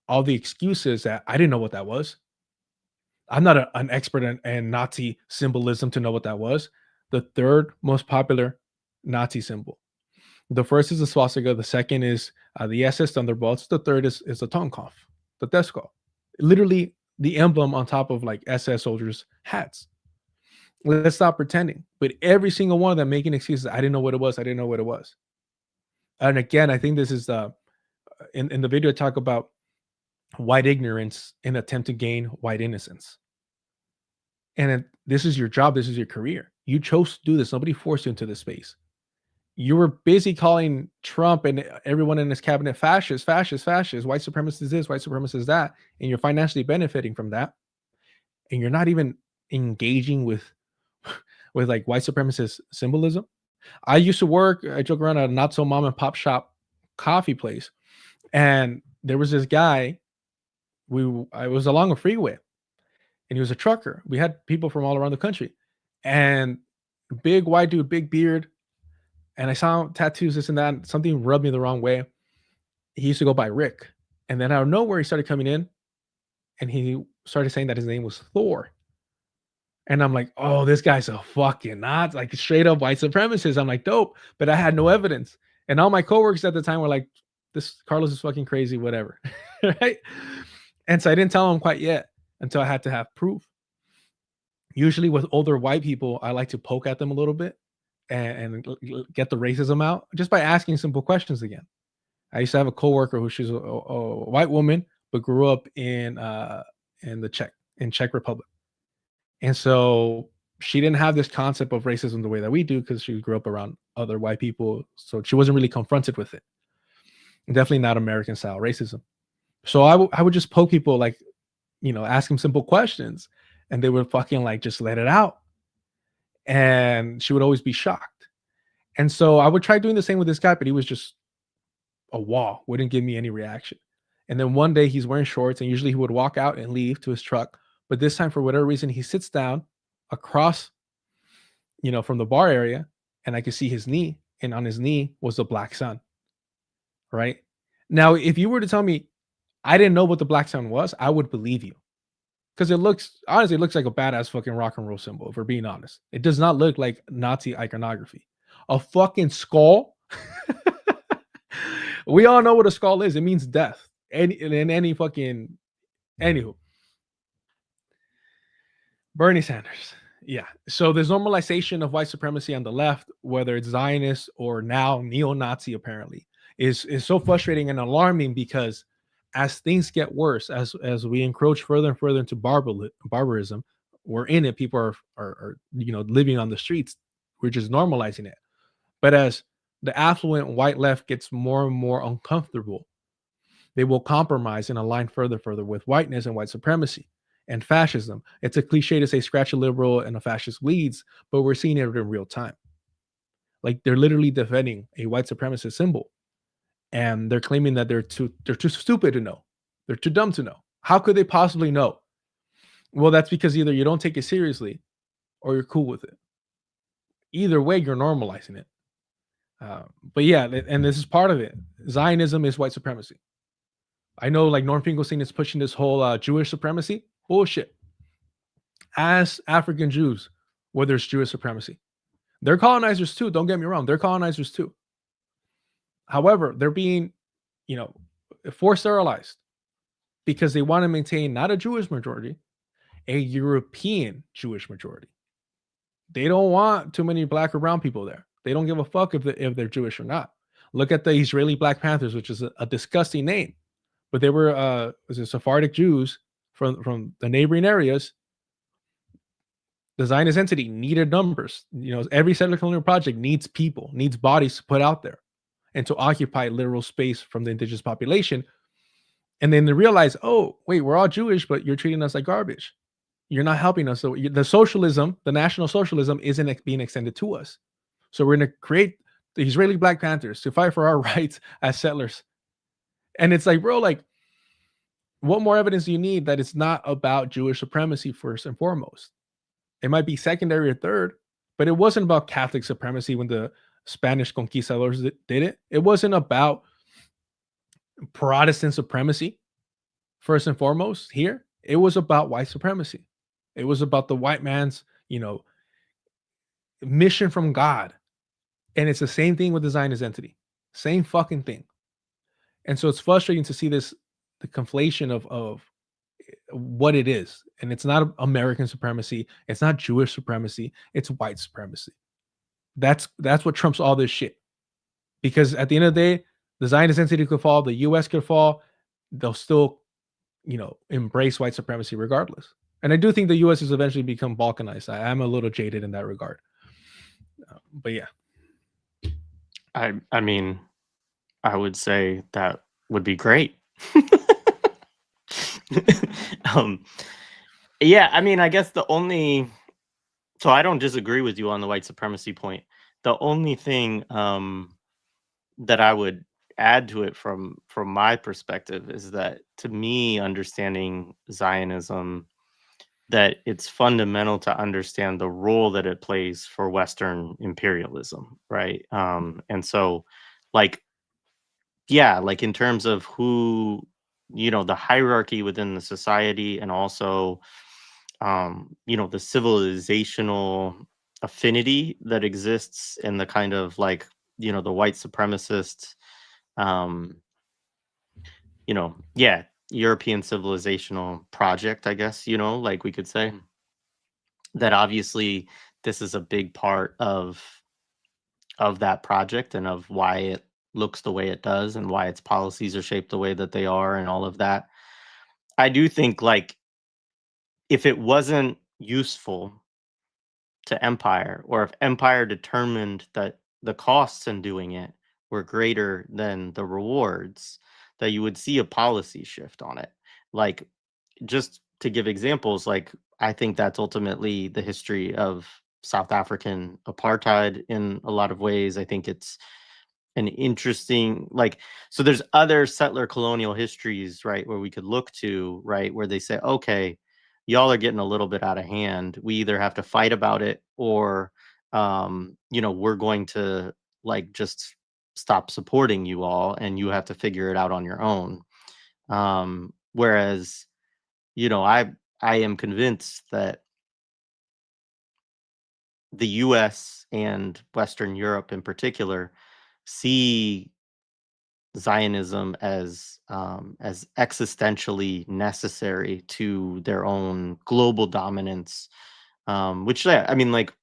Speaker 2: all the excuses that I didn't know what that was. I'm not an expert in Nazi symbolism to know what that was. The third most popular Nazi symbol. The first is the swastika. The second is the SS Thunderbolts. The third is the Totenkopf, the death skull. Literally the emblem on top of like SS soldiers' hats. Let's stop pretending. But every single one of them making excuses. I didn't know what it was. I didn't know what it was. And again, I think this is in the video I talk about white ignorance in an attempt to gain white innocence. And this is your job. This is your career. You chose to do this. Nobody forced you into this space. you were busy calling Trump and everyone in his cabinet fascist, fascist, fascist, white supremacist this, white supremacist that, and you're financially benefiting from that, and you're not even engaging with like white supremacist symbolism. I used to work, I joke around at a not so mom and pop shop coffee place, and there was this guy. I was along a freeway, and he was a trucker. We had people from all around the country, and big white dude, big beard, and I saw tattoos, this and that. And something rubbed me the wrong way. He used to go by Rick, and then out of nowhere, he started coming in, and he started saying that his name was Thor. And I'm like, oh, this guy's a fucking not like straight up white supremacist. I'm like, dope, but I had no evidence. And all my coworkers at the time were like, this Carlos is fucking crazy, whatever. Right. And so I didn't tell him quite yet until I had to have proof. Usually with older white people, I like to poke at them a little bit and get the racism out just by asking simple questions again. I used to have a coworker who she's a white woman, but grew up in the Czech Republic. And so she didn't have this concept of racism the way that we do because she grew up around other white people. So she wasn't really confronted with it. Definitely not American style racism. So I would just poke people, like, ask them simple questions, and they would fucking like just let it out. And she would always be shocked. And so I would try doing the same with this guy, but he was just a wall, wouldn't give me any reaction. And then one day he's wearing shorts, and usually he would walk out and leave to his truck. But this time, for whatever reason, he sits down across, from the bar area, and I could see his knee, and on his knee was the black sun. Right now, if you were to tell me I didn't know what the black sun was, I would believe you, because it looks like a badass fucking rock and roll symbol. If we're being honest, it does not look like Nazi iconography. A fucking skull. We all know what a skull is. It means death. Any fucking anywho. Bernie Sanders. Yeah. So there's normalization of white supremacy on the left, whether it's Zionist or now neo-Nazi, apparently, is so frustrating and alarming, because as things get worse, as we encroach further and further into barbarism, we're in it. People are living on the streets. We're just normalizing it. But as the affluent white left gets more and more uncomfortable, they will compromise and align further with whiteness and white supremacy and fascism. It's a cliche to say scratch a liberal and a fascist bleeds, but we're seeing it in real time. Like, they're literally defending a white supremacist symbol, and they're claiming that they're too stupid to know. They're too dumb to know. How could they possibly know? Well, that's because either you don't take it seriously or you're cool with it. Either way, you're normalizing it. But yeah, and this is part of it. Zionism is white supremacy. I know, like, Norm Finkelstein is pushing this whole Jewish supremacy. Bullshit. As African Jews, where there's Jewish supremacy, they're colonizers too. Don't get me wrong. They're colonizers too. However, they're being, forced sterilized because they want to maintain not a Jewish majority, a European Jewish majority. They don't want too many black or brown people there. They don't give a fuck if they're Jewish or not. Look at the Israeli Black Panthers, which is a disgusting name, but they were Sephardic Jews from the neighboring areas. The Zionist entity needed numbers. Every settler colonial project needs people, needs bodies to put out there and to occupy literal space from the indigenous population. And then they realize, oh, wait, we're all Jewish, but you're treating us like garbage. You're not helping us. So the socialism, the national socialism, isn't being extended to us. So we're going to create the Israeli Black Panthers to fight for our rights as settlers. And it's like, bro, like, what more evidence do you need that it's not about Jewish supremacy first and foremost? It might be secondary or third, but it wasn't about Catholic supremacy when the Spanish conquistadors did it. It wasn't about Protestant supremacy first and foremost here. It was about white supremacy. It was about the white man's, mission from God. And it's the same thing with the Zionist entity. Same fucking thing. And so it's frustrating to see the conflation of what it is. And it's not American supremacy. It's not Jewish supremacy. It's white supremacy. That's what trumps all this shit. Because at the end of the day, the Zionist entity could fall, the US could fall, they'll still, embrace white supremacy regardless. And I do think the US has eventually become balkanized. I am a little jaded in that regard. But yeah.
Speaker 1: I mean, I would say that would be great. um, yeah, I mean, I guess the only so I don't disagree with you on the white supremacy point. The only thing that I would add to it from my perspective is that to me, understanding Zionism, that it's fundamental to understand the role that it plays for Western imperialism, right? And so, like, yeah, like in terms of who, the hierarchy within the society, and also, the civilizational affinity that exists in the kind of like, the white supremacist, um, yeah, European civilizational project, I guess, like we could say that obviously this is a big part of that project and of why it looks the way it does and why its policies are shaped the way that they are and all of that. I do think like if it wasn't useful to empire, or if empire determined that the costs in doing it were greater than the rewards, that you would see a policy shift on it. Like, just to give examples, like I think that's ultimately the history of South African apartheid in a lot of ways. I think it's an interesting, like, so there's other settler colonial histories, right, where we could look to, right, where they say, okay, y'all are getting a little bit out of hand. We either have to fight about it, or we're going to like just stop supporting you all and you have to figure it out on your own. Whereas, I am convinced that the US and Western Europe in particular see Zionism as existentially necessary to their own global dominance. Which, yeah, I mean, like,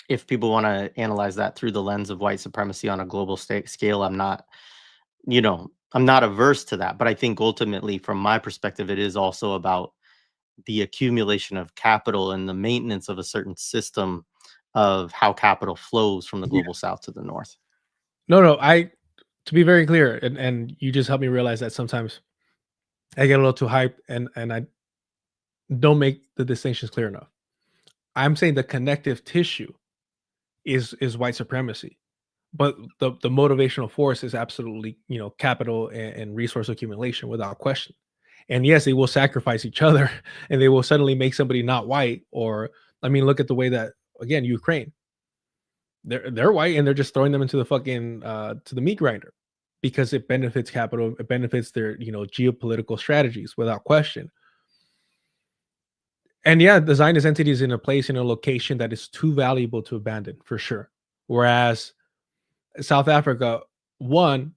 Speaker 1: if people want to analyze that through the lens of white supremacy on a global scale, I'm not averse to that. But I think ultimately, from my perspective, it is also about the accumulation of capital and the maintenance of a certain system of how capital flows from the
Speaker 2: Yeah.
Speaker 1: global south to the north.
Speaker 2: No, to be very clear, and you just helped me realize that sometimes I get a little too hyped and I don't make the distinctions clear enough. I'm saying the connective tissue is white supremacy, but the motivational force is absolutely, capital and resource accumulation without question. And yes, they will sacrifice each other and they will suddenly make somebody not white. Or I mean, look at the way that, again, Ukraine, they're white and they're just throwing them into the fucking to the meat grinder because it benefits capital, it benefits their, geopolitical strategies without question. And yeah, the Zionist entity is in a place, in a location that is too valuable to abandon for sure. Whereas South Africa, one,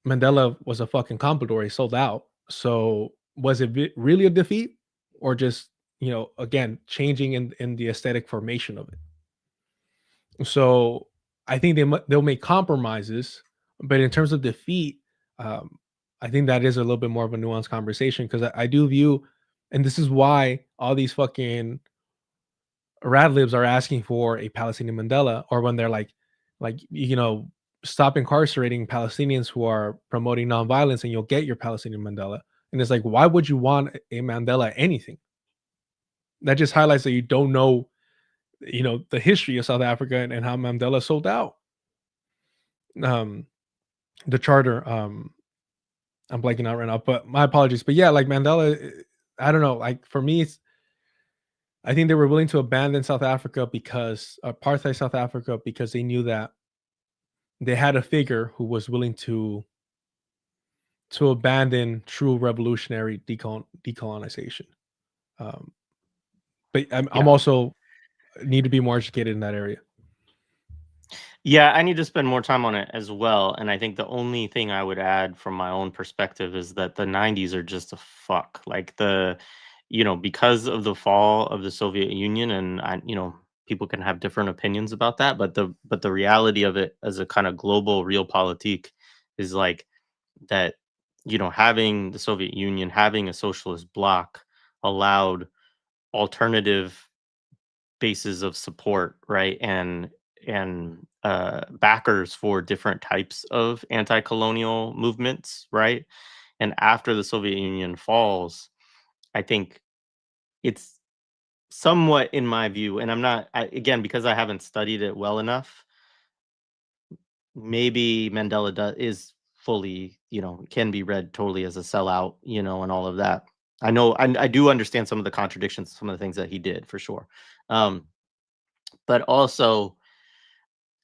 Speaker 2: Mandela was a fucking comprador. He sold out. So was it really a defeat, or just, again, changing in the aesthetic formation of it? So I think they'll make compromises, but in terms of defeat, I think that is a little bit more of a nuanced conversation, because I do view, and this is why all these fucking rad libs are asking for a Palestinian Mandela, or when they're like stop incarcerating Palestinians who are promoting nonviolence, and you'll get your Palestinian Mandela. And it's like, why would you want a Mandela anything? That just highlights that you don't know, the history of South Africa and how Mandela sold out. The charter. I'm blanking out right now, but my apologies. But yeah, like Mandela, I don't know. Like for me, I think they were willing to abandon South Africa, because apartheid South Africa, because they knew that they had a figure who was willing to abandon true revolutionary decolonization. But I'm also need to be more educated in that area.
Speaker 1: Yeah, I need to spend more time on it as well. And I think the only thing I would add from my own perspective is that the 90s are just a fuck. Like because of the fall of the Soviet Union, and people can have different opinions about that, but the reality of it as a kind of global realpolitik is like that, having the Soviet Union, having a socialist bloc allowed alternative bases of support, right? And backers for different types of anti-colonial movements, right? And after the Soviet Union falls, I think it's somewhat, in my view, and again, because I haven't studied it well enough, maybe Mandela is fully, can be read totally as a sellout, and all of that. I know I do understand some of the contradictions, some of the things that he did for sure. But also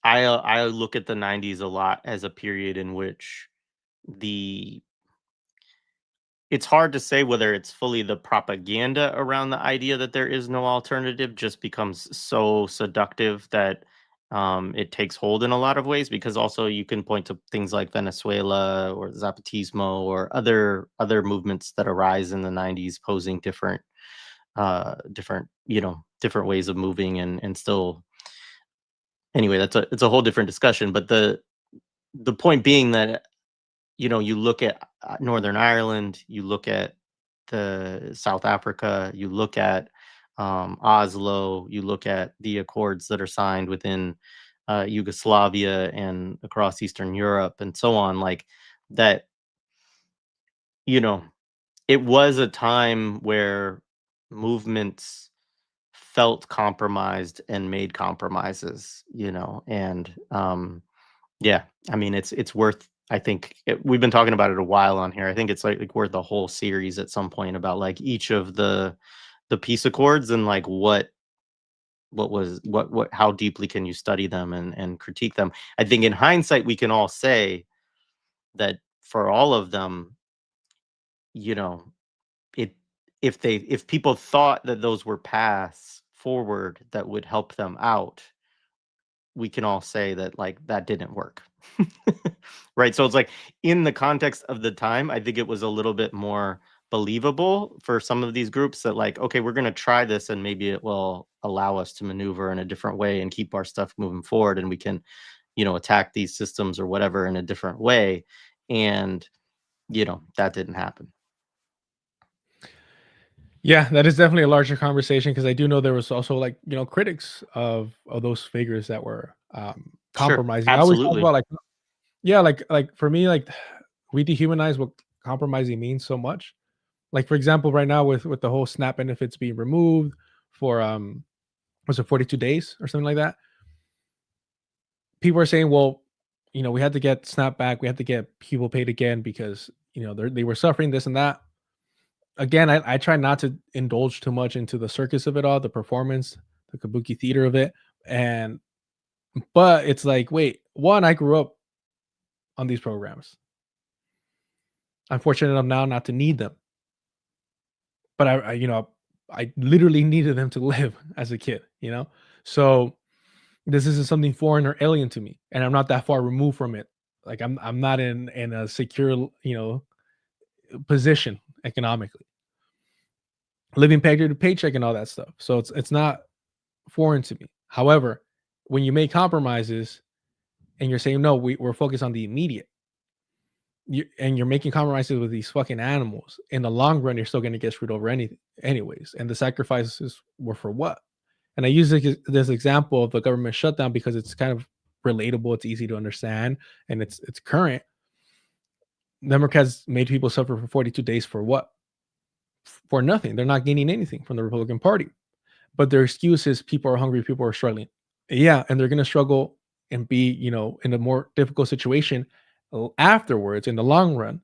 Speaker 1: I look at the 90s a lot as a period in which it's hard to say whether it's fully the propaganda around the idea that there is no alternative just becomes so seductive that it takes hold in a lot of ways, because also you can point to things like Venezuela or Zapatismo or other movements that arise in the 90s posing different different ways of moving, and still, anyway, it's a whole different discussion. But the point being that you look at Northern Ireland, you look at the South Africa, you look at Oslo, you look at the accords that are signed within Yugoslavia and across Eastern Europe and so on, like that, it was a time where movements felt compromised and made compromises, and yeah, I mean, it's worth. I think we've been talking about it a while on here. I think it's like worth a whole series at some point about like each of the peace accords and like what how deeply can you study them and critique them. I think in hindsight we can all say that for all of them, you know, it if people thought that those were paths forward that would help them out, we can all say that like that didn't work. Right? So it's like in the context of the time, I think it was a little bit more believable for some of these groups that like, okay, we're going to try this and maybe it will allow us to maneuver in a different way and keep our stuff moving forward, and we can, attack these systems or whatever in a different way. And, that didn't happen.
Speaker 2: Yeah, that is definitely a larger conversation, because I do know there was also like, critics of those figures that were
Speaker 1: Sure,
Speaker 2: compromising. I always talk
Speaker 1: absolutely.
Speaker 2: about like, yeah, like for me, like we dehumanize what compromising means so much. Like for example, right now with the whole SNAP benefits being removed for was it 42 days or something like that? People are saying, well, we had to get SNAP back, we had to get people paid again because they were suffering this and that. Again, I try not to indulge too much into the circus of it all, the performance, the kabuki theater of it. But it's like, wait, one, I grew up on these programs. I'm fortunate enough now not to need them. But I literally needed them to live as a kid, So this isn't something foreign or alien to me, and I'm not that far removed from it. Like I'm not in a secure, position economically, living paycheck to paycheck and all that stuff. So it's not foreign to me. However, when you make compromises and you're saying no, we're focused on the immediate, and you're making compromises with these fucking animals, in the long run, you're still going to get screwed over anyways. And the sacrifices were for what? And I use this example of the government shutdown because it's kind of relatable, it's easy to understand, and it's current. Democrats made people suffer for 42 days for what? For nothing. They're not gaining anything from the Republican Party. But their excuse is people are hungry, people are struggling. Yeah, and they're going to struggle and be, in a more difficult situation afterwards, in the long run.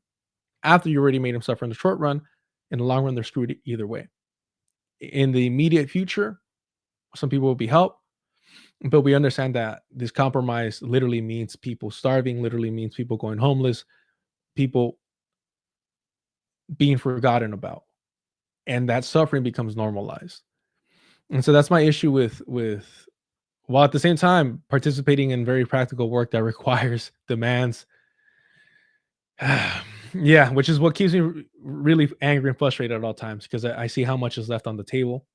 Speaker 2: After you already made them suffer in the short run, in the long run, they're screwed either way. In the immediate future, some people will be helped, but we understand that this compromise literally means people starving, literally means people going homeless, people being forgotten about, and that suffering becomes normalized. And so that's my issue with while at the same time participating in very practical work that requires demands. Yeah, which is what keeps me really angry and frustrated at all times, because I see how much is left on the table,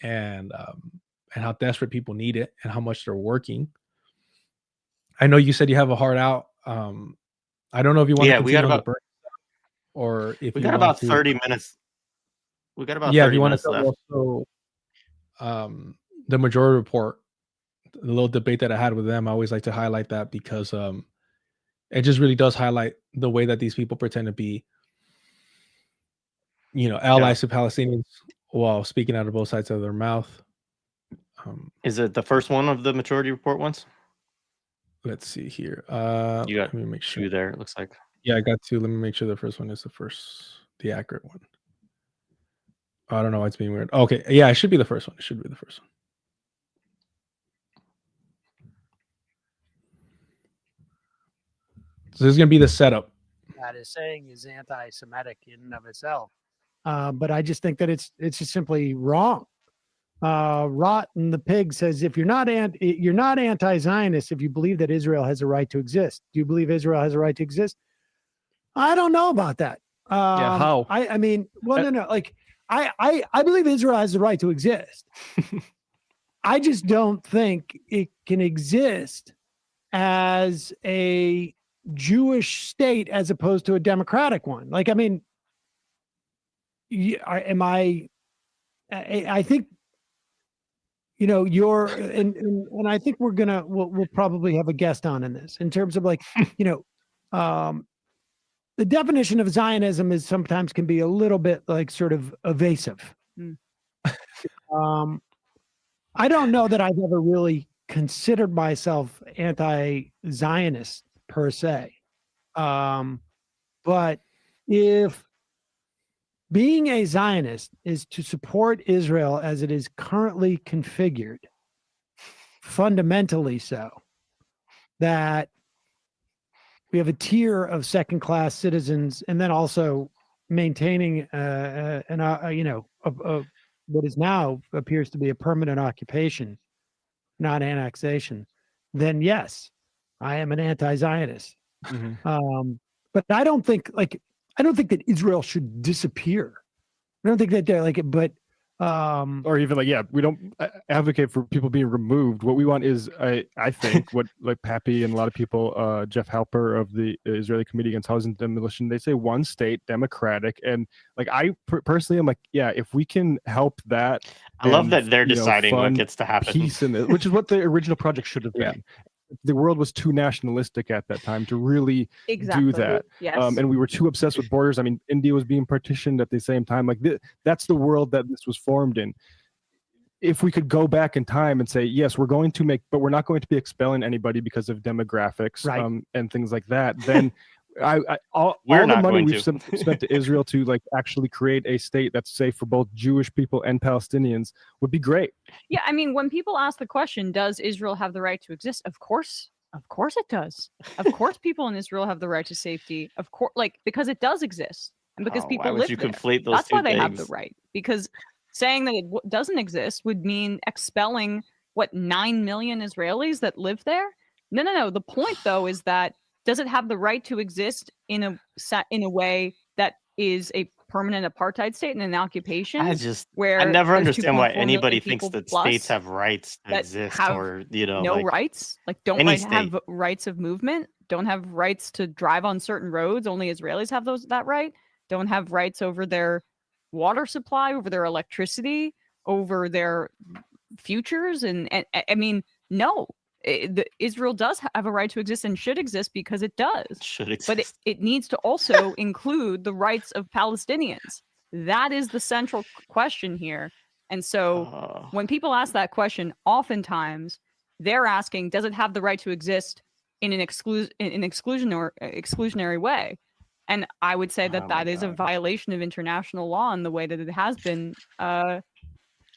Speaker 2: and how desperate people need it and how much they're working. I know you said you have a heart out. I don't know if you want to
Speaker 1: Yeah, we got
Speaker 2: continue on the
Speaker 1: about
Speaker 2: burn, or if
Speaker 1: we
Speaker 2: you
Speaker 1: got
Speaker 2: want
Speaker 1: about
Speaker 2: to.
Speaker 1: 30 minutes. We got about
Speaker 2: Yeah, if
Speaker 1: 30
Speaker 2: you want to
Speaker 1: minutes
Speaker 2: tell me
Speaker 1: left.
Speaker 2: also the majority report the little debate that I had with them, I always like to highlight that because it just really does highlight the way that these people pretend to be, allies to Palestinians while speaking out of both sides of their mouth.
Speaker 1: Is it the first one of the Maturity Report ones?
Speaker 2: Let's see here.
Speaker 1: You got
Speaker 2: let me make sure.
Speaker 1: two there, it looks like.
Speaker 2: Yeah, I got two. Let me make sure the first one is the accurate one. I don't know why it's being weird. Okay, yeah, it should be the first one. It should be the first one. So this is going to be the setup.
Speaker 8: That is saying is anti-Semitic in and of itself. But I just think that it's just simply wrong. Rotten the Pig says, if you're not anti-Zionist if you believe that Israel has a right to exist. Do you believe Israel has a right to exist? I don't know about that.
Speaker 2: Yeah, how?
Speaker 8: I mean, well, no. Like, I believe Israel has the right to exist. I just don't think it can exist as a Jewish state as opposed to a democratic one. Like, I mean, I think, you're, and I think we'll probably have a guest on in this in terms of like, the definition of Zionism is sometimes can be a little bit like sort of evasive. I don't know that I've ever really considered myself anti-Zionist per se. But if being a Zionist is to support Israel as it is currently configured, fundamentally so, that we have a tier of second-class citizens, and then also maintaining what is now appears to be a permanent occupation, not annexation, then yes, I am an anti-Zionist. But I don't think that Israel should disappear. I don't think that they're like it, but
Speaker 9: or even like, we don't advocate for people being removed. What we want is, I think, what like Pappy and a lot of people, Jeff Halper of the Israeli Committee Against Housing Demolition, they say one state, democratic, and like I personally am like, if we can help that.
Speaker 1: I love that they're deciding what gets to happen.
Speaker 9: Peace in it, which is what the original project should have been. The world was too nationalistic at that time to really do that.
Speaker 10: Yes.
Speaker 9: And we were too obsessed with borders. I mean, India was being partitioned at the same time. Like that's the world that this was formed in. If we could go back in time and say, yes, we're going to but we're not going to be expelling anybody because of demographics, and things like that, then all the money we've spent to Israel to like actually create a state that's safe for both Jewish people and Palestinians would be great.
Speaker 10: Yeah, I mean, when people ask the question, does Israel have the right to exist? Of course it does. Of course people in Israel have the right to safety. Of course, like, because it does exist. And because people live there.
Speaker 1: Conflate those
Speaker 10: That's
Speaker 1: two
Speaker 10: why they
Speaker 1: things?
Speaker 10: have the right. Because saying that it doesn't exist would mean expelling, 9 million Israelis that live there? No. The point, though, is that does it have the right to exist in a way that is a permanent apartheid state and an occupation?
Speaker 1: I never understand why anybody thinks that states have rights to exist, or
Speaker 10: no rights. Like, don't have rights of movement. Don't have rights to drive on certain roads. Only Israelis have that right. Don't have rights over their water supply, over their electricity, over their futures, and I mean, no. Israel does have a right to exist and should exist because it does. But it needs to also include the rights of Palestinians. That is the central question here. And so when people ask that question, oftentimes they're asking, does it have the right to exist in an exclusionary way? And I would say that is a violation of international law in the way that it has been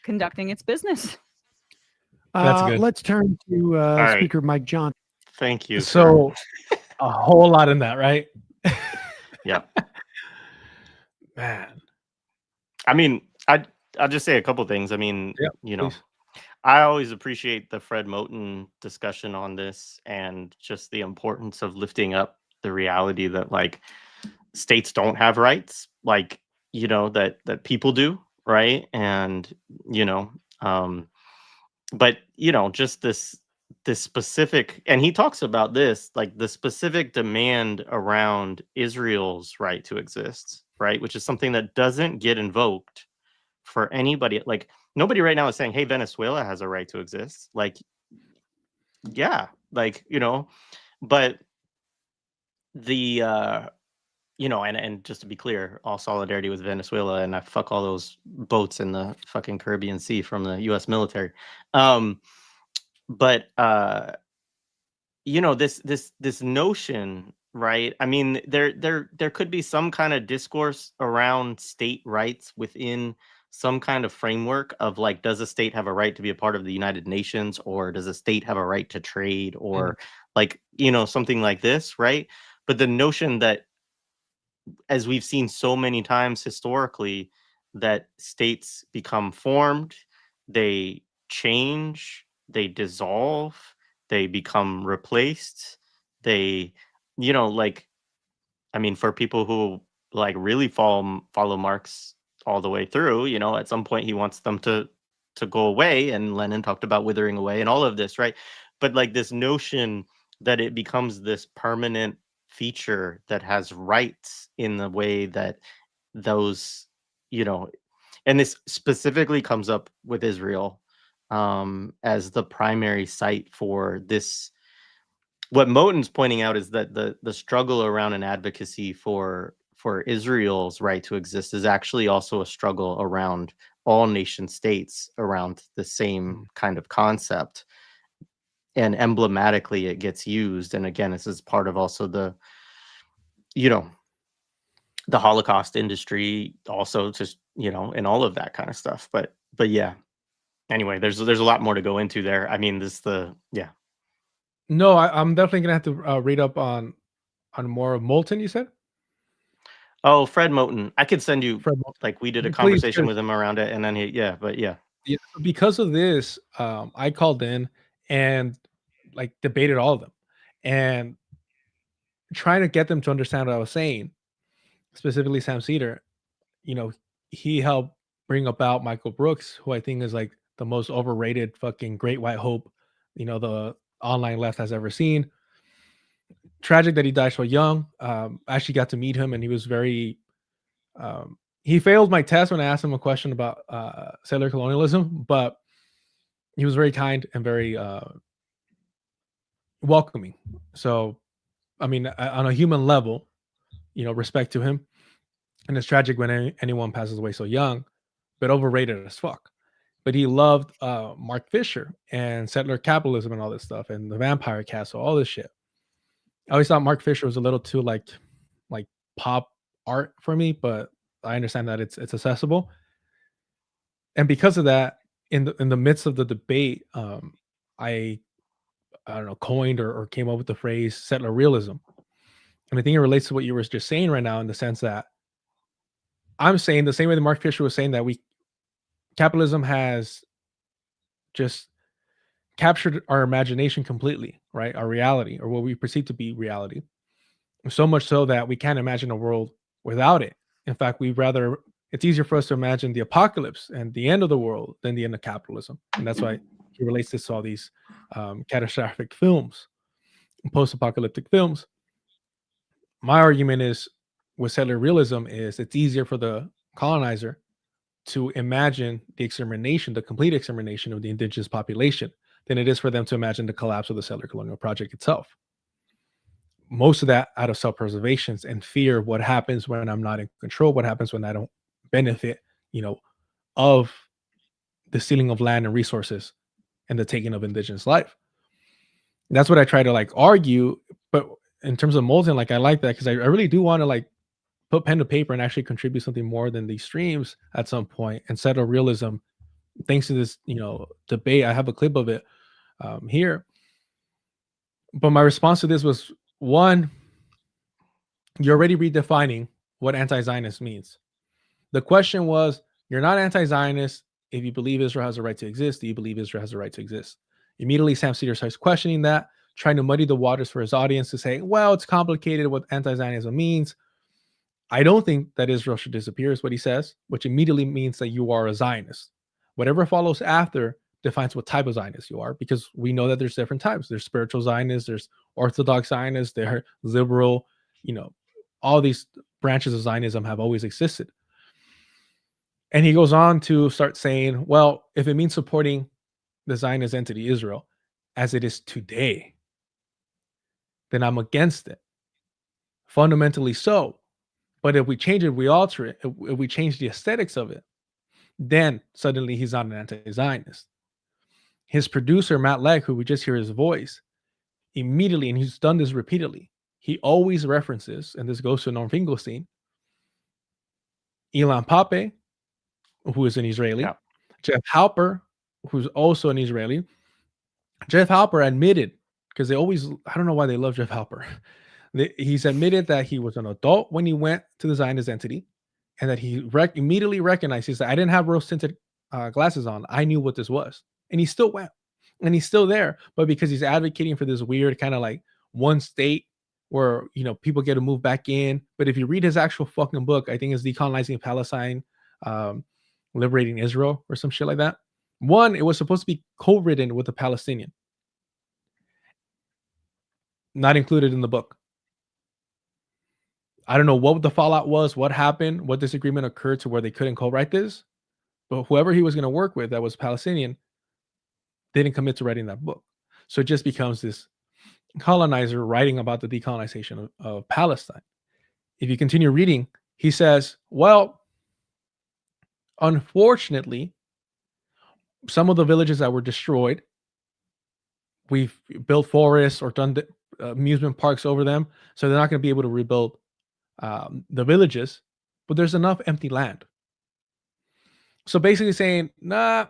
Speaker 10: conducting its business.
Speaker 8: Let's turn to Speaker Mike Johnson.
Speaker 1: Thank you.
Speaker 2: So a whole lot in that, right?
Speaker 1: Yeah.
Speaker 2: Man.
Speaker 1: I mean, I'll just say a couple things. I mean,
Speaker 2: please.
Speaker 1: I always appreciate the Fred Moten discussion on this and just the importance of lifting up the reality that like states don't have rights, like, that people do, right? And, but just this specific, and he talks about this, like the specific demand around Israel's right to exist, right, which is something that doesn't get invoked for anybody. Like, nobody right now is saying, hey, Venezuela has a right to exist. Like, yeah, like, but the and just to be clear, all solidarity with Venezuela, and I fuck all those boats in the fucking Caribbean Sea from the US military. But this notion, right? I mean, there could be some kind of discourse around state rights within some kind of framework of like, does a state have a right to be a part of the United Nations, or does a state have a right to trade, or like, something like this, right? But the notion that, as we've seen so many times historically, that states become formed, they change, they dissolve, they become replaced, they, like, I mean, for people who like really follow Marx all the way through, at some point he wants them to go away, and Lenin talked about withering away and all of this, right? But like this notion that it becomes this permanent feature that has rights in the way that those, and this specifically comes up with Israel as the primary site for this. What Moten's pointing out is that the struggle around an advocacy for Israel's right to exist is actually also a struggle around all nation states around the same kind of concept. And emblematically it gets used. And again, this is part of also the Holocaust industry also, just, and all of that kind of stuff. But yeah. Anyway, there's a lot more to go into there. I mean, yeah.
Speaker 2: No, I'm definitely gonna have to read up on more of Moulton, you said?
Speaker 1: Oh, Fred Moten. I could send you,
Speaker 2: Fred Moulton.
Speaker 1: like, we did a
Speaker 2: Please,
Speaker 1: conversation
Speaker 2: because
Speaker 1: with him around it, and then yeah,
Speaker 2: because of this, I called in and like debated all of them and trying to get them to understand what I was saying, specifically Sam Seder. He helped bring about Michael Brooks, who I think is like the most overrated fucking great white hope, the online left has ever seen. Tragic that he died so young. I actually got to meet him, and he was very he failed my test when I asked him a question about settler colonialism, but he was very kind and very welcoming. So, I mean, on a human level, respect to him. And it's tragic when anyone passes away so young, but overrated as fuck. But he loved Mark Fisher and settler capitalism and all this stuff, and the Vampire Castle, all this shit. I always thought Mark Fisher was a little too like pop art for me, but I understand that it's accessible. And because of that, in the midst of the debate, I don't know, coined or came up with the phrase settler realism. And I think it relates to what you were just saying right now, in the sense that I'm saying the same way that Mark Fisher was saying that capitalism has just captured our imagination completely, right? Our reality, or what we perceive to be reality. So much so that we can't imagine a world without it. In fact, it's easier for us to imagine the apocalypse and the end of the world than the end of capitalism. And that's why he relates this to all these catastrophic films, post-apocalyptic films. My argument is with settler realism is it's easier for the colonizer to imagine the complete extermination of the indigenous population than it is for them to imagine the collapse of the settler colonial project itself. Most of that out of self-preservation and fear of what happens when I'm not in control, what happens when I don't benefit, of the stealing of land and resources and the taking of indigenous life. That's what I try to like argue. But in terms of Moulton, like I like that because I really do want to like put pen to paper and actually contribute something more than these streams at some point and settle realism. Thanks to this, debate, I have a clip of it here. But my response to this was, one, you're already redefining what anti-Zionist means. The question was, you're not anti-Zionist if you believe Israel has a right to exist. Do you believe Israel has a right to exist? Immediately, Sam Seder starts questioning that, trying to muddy the waters for his audience to say, well, it's complicated what anti-Zionism means. I don't think that Israel should disappear, is what he says, which immediately means that you are a Zionist. Whatever follows after defines what type of Zionist you are, because we know that there's different types. There's spiritual Zionists, there's Orthodox Zionists, they're liberal, all these branches of Zionism have always existed. And he goes on to start saying, well, if it means supporting the Zionist entity, Israel, as it is today, then I'm against it. Fundamentally so. But if we change it, we alter it, if we change the aesthetics of it, then suddenly he's not an anti-Zionist. His producer, Matt Legg, who we just hear his voice, immediately, and he's done this repeatedly, he always references, and this goes to Norm Finkelstein, Ilan Pappé, who is an Israeli, yeah. Jeff Halper, who's also an Israeli. Jeff Halper admitted, because they always, I don't know why they love Jeff Halper. He's admitted that he was an adult when he went to the Zionist entity, and that he immediately recognized, he said, I didn't have rose-tinted glasses on. I knew what this was. And he still went. And he's still there. But because he's advocating for this weird kind of like one state where, you know, people get to move back in. But if you read his actual fucking book, I think it's Decolonizing Palestine, Liberating Israel, or some shit like that. One, it was supposed to be co-written with a Palestinian. Not included in the book. I don't know what the fallout was, what happened, what disagreement occurred to where they couldn't co-write this. But whoever he was going to work with that was Palestinian didn't commit to writing that book. So it just becomes this colonizer writing about the decolonization of Palestine. If you continue reading, he says, well, unfortunately, some of the villages that were destroyed, we've built forests or done amusement parks over them, so they're not going to be able to rebuild the villages, but there's enough empty land. So basically saying, nah,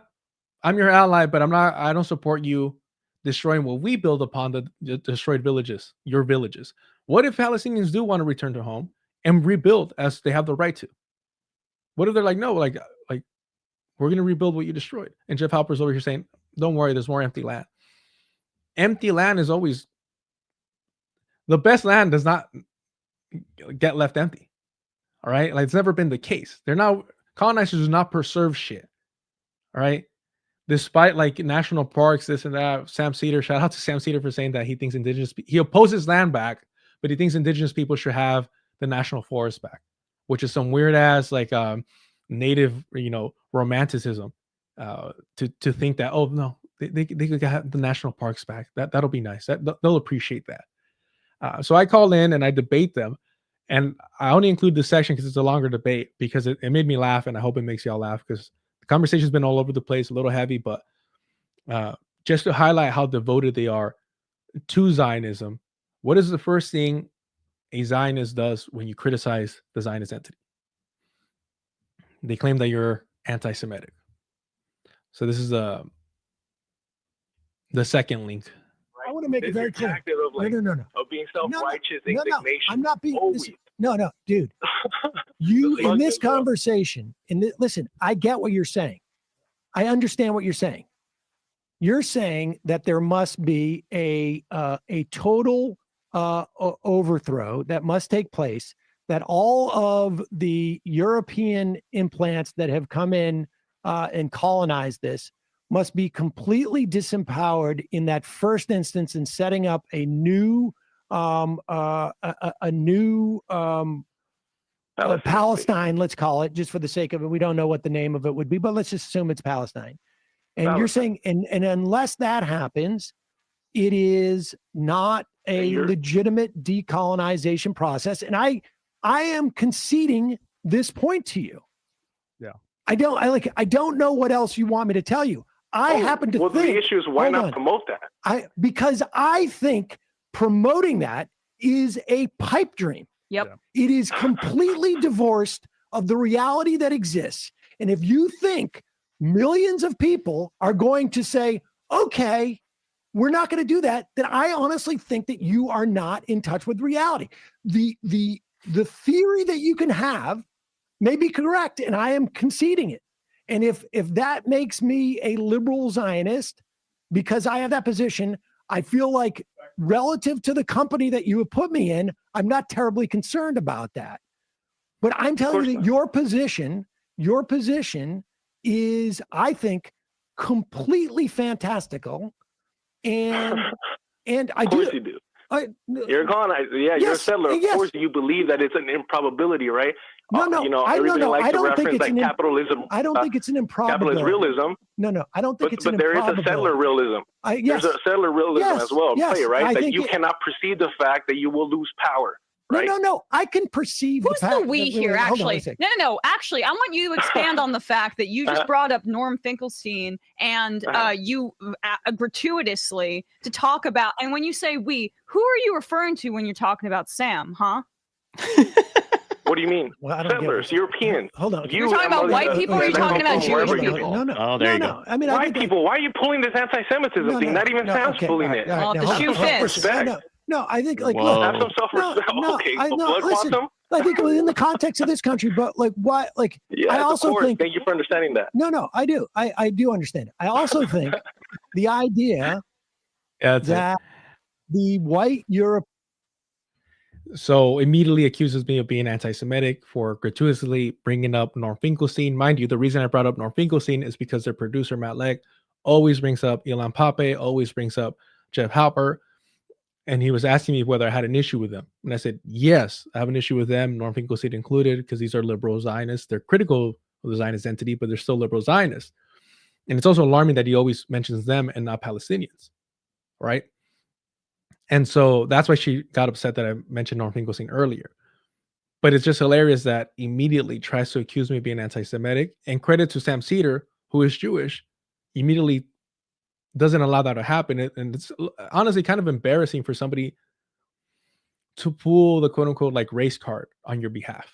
Speaker 2: I'm your ally, but I don't support you destroying what we build upon the destroyed villages, your villages. What if Palestinians do want to return to home and rebuild as they have the right to? What if they're like, no, like we're going to rebuild what you destroyed? And Jeff Halper's over here saying, don't worry, there's more empty land. Empty land is always, the best land does not get left empty. All right. Like it's never been the case. Colonizers do not preserve shit. All right. Despite like national parks, this and that, Sam Seder, shout out to Sam Seder for saying that he thinks he opposes land back, but he thinks indigenous people should have the national forest back, which is some weird ass like native, romanticism to think that, oh no, they could have the national parks back. That'll be nice. They'll appreciate that. So I call in and I debate them. And I only include this section because it's a longer debate, because it made me laugh, and I hope it makes y'all laugh, because the conversation's been all over the place, a little heavy, but just to highlight how devoted they are to Zionism. What is the first thing a Zionist does when you criticize the Zionist entity? They claim that you're anti-Semitic. So this is the second link.
Speaker 11: I want to make it very clear. No.
Speaker 12: Of being self-righteous indignation.
Speaker 11: I'm not being. No, dude. You in this conversation, listen, I get what you're saying. I understand what you're saying. You're saying that there must be a total overthrow that must take place, that all of the European implants that have come in and colonized this must be completely disempowered in that first instance, in setting up a new Palestine, let's call it, just for the sake of it. We don't know what the name of it would be, but let's just assume it's Palestine. And you're saying, and unless that happens, it is not a legitimate decolonization process. And I am conceding this point to you.
Speaker 12: Yeah.
Speaker 11: I don't know what else you want me to tell you. I happen to think.
Speaker 12: Well, the issue is why not promote that?
Speaker 11: Because I think promoting that is a pipe dream.
Speaker 10: Yep.
Speaker 11: It is completely divorced of the reality that exists. And if you think millions of people are going to say, okay, we're not going to do that, then I honestly think that you are not in touch with reality. The theory that you can have may be correct, and I am conceding it. And if that makes me a liberal Zionist, because I have that position, I feel like relative to the company that you have put me in, I'm not terribly concerned about that. But I'm telling you that your position is, I think, completely fantastical. And I do.
Speaker 12: You're gone. You're a settler. Of course, you believe that it's an improbability, right? Everybody likes to reference like capitalism.
Speaker 11: I don't think it's an improbability.
Speaker 12: Capitalist realism.
Speaker 11: No, I don't think it's an
Speaker 12: there is
Speaker 11: improbability.
Speaker 12: a settler realism. There's a settler realism as well at play, right? That you cannot perceive the fact that you will lose power. Right?
Speaker 11: No. I can perceive.
Speaker 10: Who's the we here? Actually, no. Actually, I want you to expand on the fact that you just brought up Norm Finkelstein and you gratuitously to talk about. And when you say we, who are you referring to when you're talking about Sam? Huh?
Speaker 12: What do you mean? Settlers, Europeans.
Speaker 11: Hold on.
Speaker 10: You're talking about white people, or are you talking about Jewish people?
Speaker 11: No.
Speaker 1: Oh, there you go.
Speaker 11: I mean,
Speaker 12: white people. Why are you pulling this anti-Semitism thing? That even sounds pulling it.
Speaker 10: Well, the shoe fits.
Speaker 11: No, I think like
Speaker 12: look, have some self-respect.
Speaker 11: Listen, I think within the context of this country, but like why? Like I also think.
Speaker 12: Thank you for understanding that.
Speaker 11: No, I do. I do understand it. I also think the idea that the white Europe.
Speaker 2: So immediately accuses me of being anti-Semitic for gratuitously bringing up Norm Finkelstein. Mind you, the reason I brought up Norm Finkelstein is because their producer Matt Leck always brings up Ilan Pape, always brings up Jeff Halper. And he was asking me whether I had an issue with them. And I said, yes, I have an issue with them, Norm Finkelstein included, because these are liberal Zionists. They're critical of the Zionist entity, but they're still liberal Zionists. And it's also alarming that he always mentions them and not Palestinians, right? And so that's why she got upset that I mentioned Norm Finkelstein earlier. But it's just hilarious that immediately tries to accuse me of being anti-Semitic. And credit to Sam Seder, who is Jewish, immediately doesn't allow that to happen. And it's honestly kind of embarrassing for somebody to pull the quote unquote like race card on your behalf,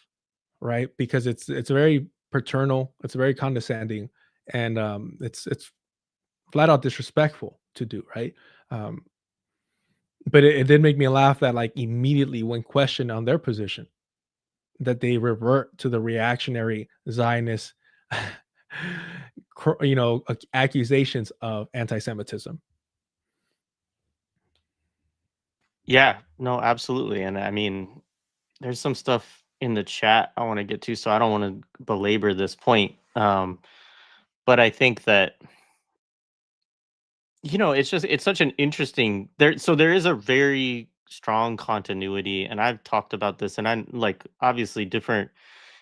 Speaker 2: right? Because it's very paternal, it's very condescending, and it's flat out disrespectful to do, right? But it did make me laugh that like immediately when questioned on their position, that they revert to the reactionary Zionist accusations of anti-Semitism.
Speaker 1: Yeah, no, absolutely. And I mean, there's some stuff in the chat I want to get to, so I don't want to belabor this point. But I think that, it's such an interesting so there is a very strong continuity, and I've talked about this, and I'm like, obviously different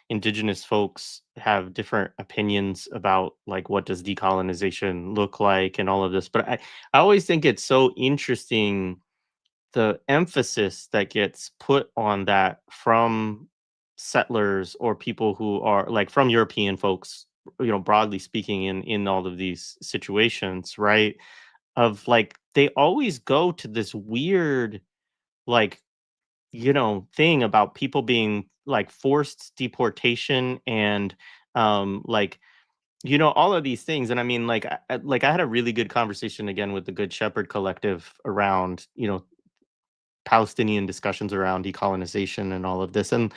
Speaker 1: indigenous folks have different opinions about like what does decolonization look like and all of this, but I always think it's so interesting the emphasis that gets put on that from settlers or people who are like from European folks, broadly speaking, in all of these situations, right? Of like they always go to this weird like thing about people being like forced deportation and all of these things. And I mean, like I had a really good conversation again with the Good Shepherd Collective around Palestinian discussions around decolonization and all of this. And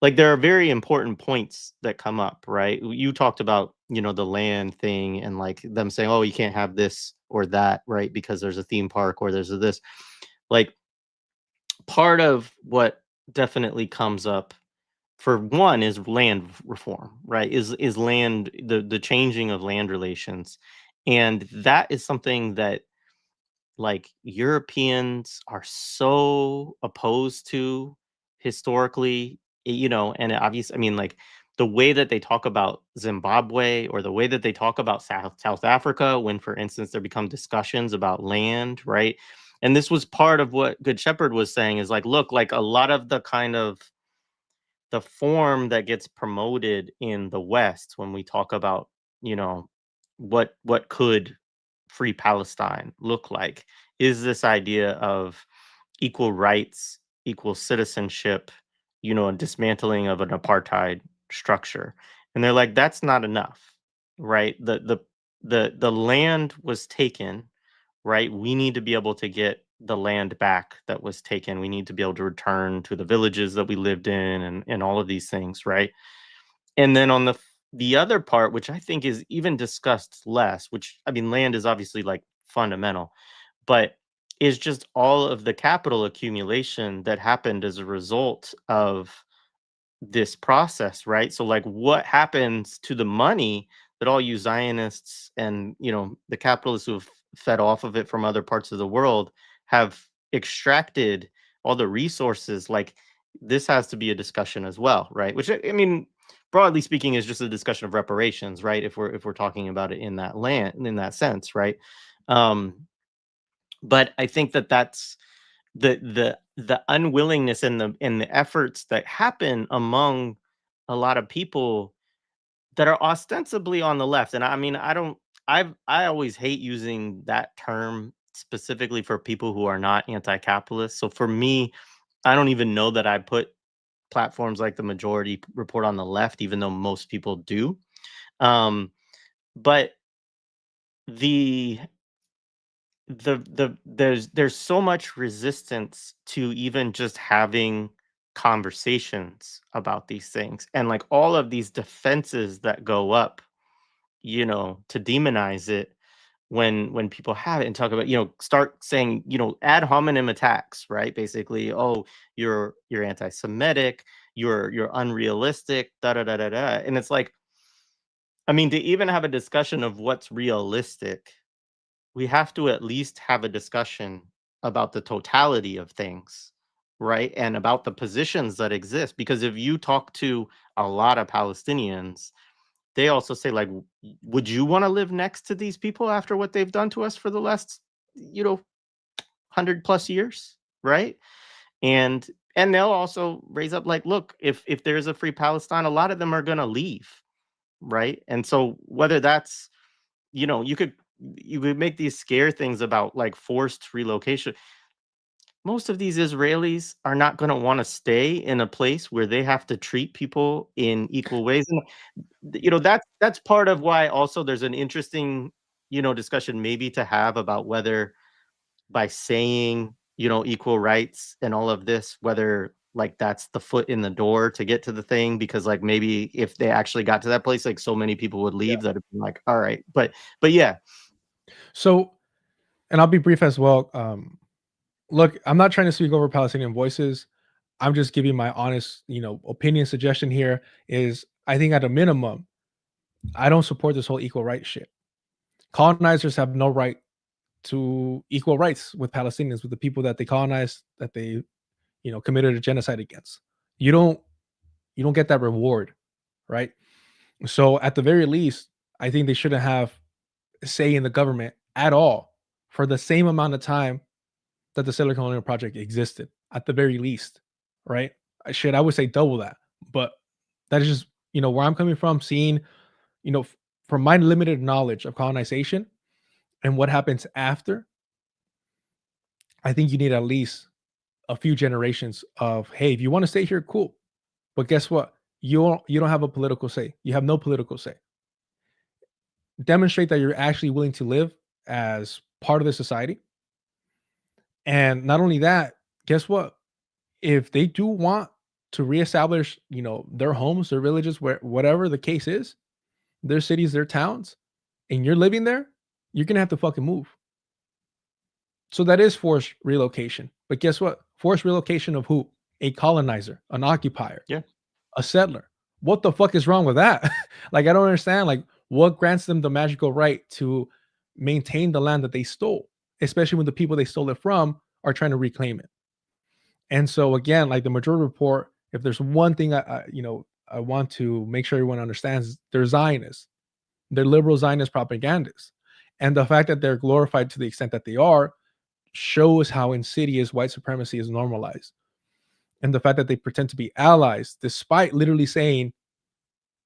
Speaker 1: like there are very important points that come up, right? You talked about the land thing and like them saying, oh, you can't have this or that, right, because there's a theme park or there's this. Like part of what definitely comes up for one is land reform, right? Is land the changing of land relations. And that is something that like Europeans are so opposed to historically, and obviously, I mean, like the way that they talk about Zimbabwe or the way that they talk about South Africa, when, for instance, there become discussions about land, right? And this was part of what Good Shepherd was saying is like, look, like a lot of the kind of the form that gets promoted in the West when we talk about, what could free Palestine look like is this idea of equal rights, equal citizenship, and dismantling of an apartheid structure. And they're like, that's not enough, right? The land was taken, right? We need to be able to get the land back that was taken. We need to be able to return to the villages that we lived in and all of these things, right? And then on the other part, which I think is even discussed less, which I mean, land is obviously like fundamental, but is just all of the capital accumulation that happened as a result of this process, right? So like what happens to the money that all you Zionists and, the capitalists who have fed off of it from other parts of the world have extracted all the resources, like this has to be a discussion as well, right? Which, I mean, broadly speaking, is just a discussion of reparations, right? If we're talking about it in that sense, right? But I think that's the unwillingness and the efforts that happen among a lot of people that are ostensibly on the left. And I mean, I always hate using that term specifically for people who are not anti-capitalist. So for me, I don't even know that I put platforms like the Majority Report on the left, even though most people do. But there's so much resistance to even just having conversations about these things, and like all of these defenses that go up, to demonize it when people have it and talk about, start saying, ad hominem attacks, right? Basically, oh, you're anti-Semitic, you're unrealistic, da da da da da. And it's like, I mean, to even have a discussion of what's realistic, we have to at least have a discussion about the totality of things, right? And about the positions that exist. Because if you talk to a lot of Palestinians, they also say, like, would you want to live next to these people after what they've done to us for the last, 100+ years, right? And they'll also raise up, like, look, if there's a free Palestine, a lot of them are going to leave, right? And so whether that's, you could make these scare things about like forced relocation. Most of these Israelis are not going to want to stay in a place where they have to treat people in equal ways. And that's part of why also there's an interesting, discussion maybe to have about whether by saying, equal rights and all of this, whether like that's the foot in the door to get to the thing, because like maybe if they actually got to that place, like so many people would leave that have been like, all right, but yeah.
Speaker 2: So, and I'll be brief as well. Look, I'm not trying to speak over Palestinian voices. I'm just giving my honest, opinion. Suggestion here is, I think at a minimum, I don't support this whole equal rights shit. Colonizers have no right to equal rights with Palestinians, with the people that they colonized, that they, committed a genocide against. You don't get that reward, right? So at the very least, I think they shouldn't have say in the government at all for the same amount of time that the Settler Colonial Project existed, at the very least, right? I would say double that. But that is just, where I'm coming from, seeing, from my limited knowledge of colonization and what happens after, I think you need at least a few generations of, hey, if you want to stay here, cool. But guess what? You don't have a political say. You have no political say. Demonstrate that you're actually willing to live as part of the society. And not only that, guess what? If they do want to reestablish, their homes, their villages, whatever the case is, their cities, their towns, and you're living there, you're gonna have to fucking move. So that is forced relocation. But guess what? Forced relocation of who? A colonizer, an occupier, a settler. What the fuck is wrong with that? Like, I don't understand. Like, what grants them the magical right to maintain the land that they stole, especially when the people they stole it from are trying to reclaim it? And so again, like the Majority Report, if there's one thing I want to make sure everyone understands, they're Zionists. They're liberal Zionist propagandists. And the fact that they're glorified to the extent that they are shows how insidious white supremacy is normalized. And the fact that they pretend to be allies, despite literally saying,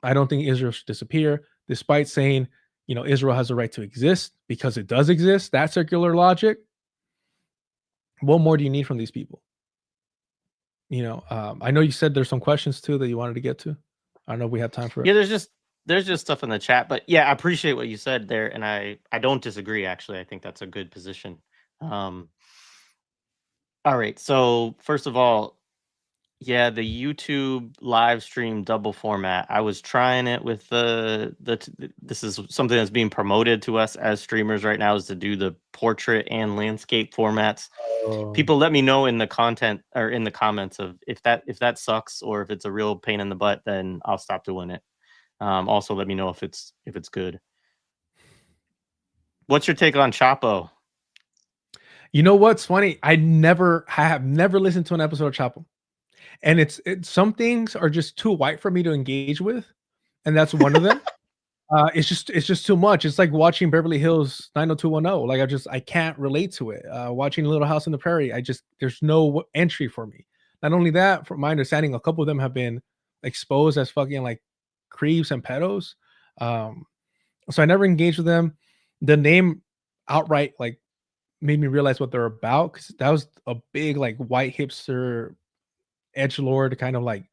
Speaker 2: I don't think Israel should disappear, despite saying, Israel has a right to exist because it does exist, that circular logic. What more do you need from these people? I know you said there's some questions too that you wanted to get to. I don't know if we have time for it.
Speaker 1: Yeah, there's just stuff in the chat, but yeah, I appreciate what you said there, and I don't disagree. Actually, I think that's a good position. All right, so first of all, yeah, the YouTube live stream double format. I was trying it with this is something that's being promoted to us as streamers right now, is to do the portrait and landscape formats. People let me know in the content or in the comments of if that sucks or if it's a real pain in the butt, then I'll stop doing it. Also let me know if it's good. What's your take on Chapo?
Speaker 2: You know what's funny? I have never listened to an episode of Chapo, and it's some things are just too white for me to engage with, and that's one of them. It's just too much. It's like watching Beverly Hills 90210. Like I can't relate to it. Watching Little House on the Prairie, there's no entry for me. Not only that, from my understanding, a couple of them have been exposed as fucking like creeps and pedos. So I never engaged with them. The name outright like made me realize what they're about, because that was a big like white hipster edgelord kind of like,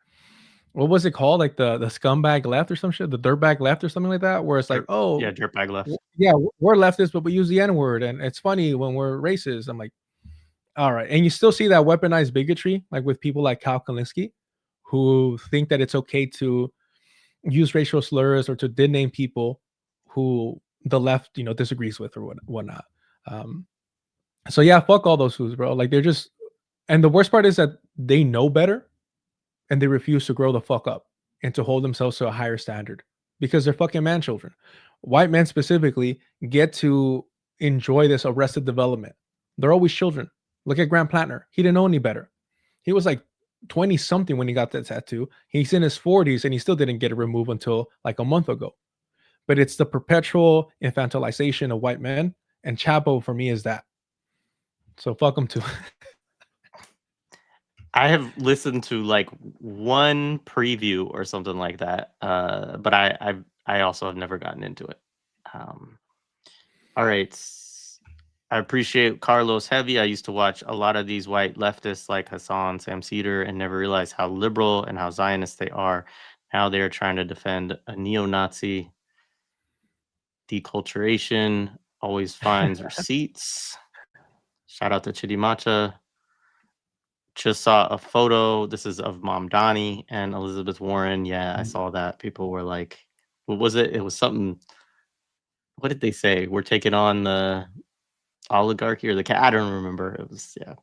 Speaker 2: what was it called? Like the scumbag left or some shit, the dirtbag left or something like that, where it's like, oh
Speaker 1: yeah, dirtbag left.
Speaker 2: Yeah, we're leftists, but we use the N-word, and it's funny when we're racist. I'm like, all right. And you still see that weaponized bigotry, like with people like Kyle Kalinske, who think that it's okay to use racial slurs or to dename people who the left, disagrees with or whatnot. So yeah, fuck all those fools, bro. Like they're just, and the worst part is that they know better, and they refuse to grow the fuck up and to hold themselves to a higher standard because they're fucking man children. White men specifically get to enjoy this arrested development. They're always children. Look at Grant Plantner. He didn't know any better. He was like 20 something when he got that tattoo. He's in his 40s and he still didn't get it removed until like a month ago. But it's the perpetual infantilization of white men, and Chapo for me is that. So fuck them too.
Speaker 1: I have listened to like one preview or something like that, but I also have never gotten into it. All right, I appreciate Carlos Heavy. I used to watch a lot of these white leftists like Hasan, Sam Seder, and never realized how liberal and how Zionist they are. Now they're trying to defend a neo-Nazi. Deculturation always finds receipts. Shout out to Chidimata. Just saw a photo. This is of Mom Donnie and Elizabeth Warren. Yeah, I saw that. People were like, what was it? It was something. What did they say? We're taking on the oligarchy or the cat. I don't remember. It was, yeah.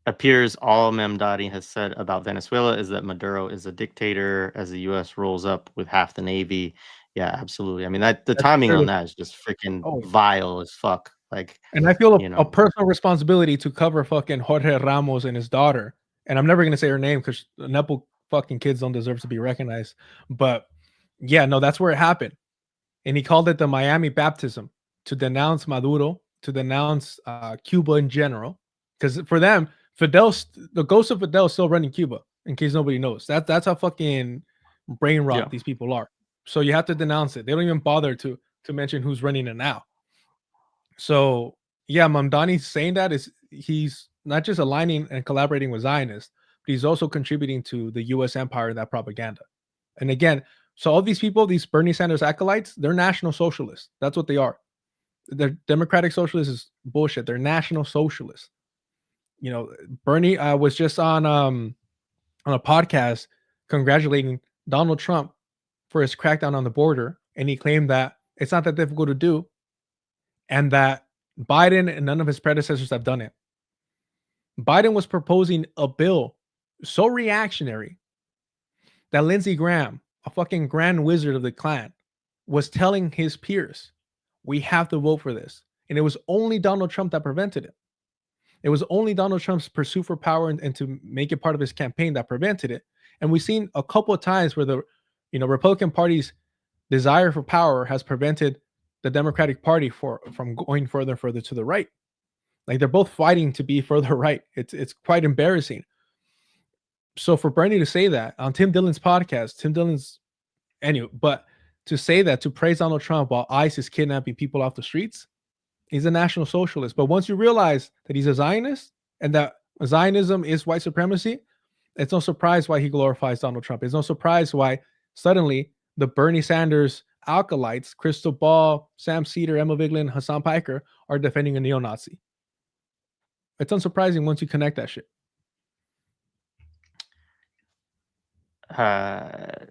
Speaker 1: Appears all Mamdani has said about Venezuela is that Maduro is a dictator as the U.S. rolls up with half the Navy. Yeah, absolutely. I mean, the timing on that is just freaking vile as fuck. Like,
Speaker 2: and I feel a personal responsibility to cover fucking Jorge Ramos and his daughter. And I'm never gonna say her name because Nepo fucking kids don't deserve to be recognized. But yeah, no, that's where it happened. And he called it the Miami baptism, to denounce Maduro, to denounce Cuba in general. Because for them, the ghost of Fidel is still running Cuba, in case nobody knows. That's how fucking brain rot these people are. So you have to denounce it. They don't even bother to mention who's running it now. So yeah, Mamdani saying that he's not just aligning and collaborating with Zionists, but he's also contributing to the U.S. empire and that propaganda. And again, so all these people, these Bernie Sanders acolytes, they're national socialists. That's what they are. They're democratic socialists is bullshit. They're national socialists. Bernie was just on a podcast congratulating Donald Trump for his crackdown on the border, and he claimed that it's not that difficult to do, and that Biden and none of his predecessors have done it. Biden was proposing a bill so reactionary that Lindsey Graham, a fucking grand wizard of the Klan, was telling his peers, we have to vote for this. And it was only Donald Trump that prevented it. It was only Donald Trump's pursuit for power and to make it part of his campaign that prevented it. And we've seen a couple of times where the Republican Party's desire for power has prevented the Democratic Party from going further and further to the right. Like they're both fighting to be further right. It's quite embarrassing. So for Bernie to say that on Tim Dillon's podcast, but to say that, to praise Donald Trump while ICE is kidnapping people off the streets, he's a national socialist. But once you realize that he's a Zionist and that Zionism is white supremacy, it's no surprise why he glorifies Donald Trump. It's no surprise why suddenly the Bernie Sanders acolytes, Crystal Ball, Sam Seder, Emma Vigeland, Hasan Piker, are defending a neo-Nazi. It's unsurprising once you connect that shit.
Speaker 1: I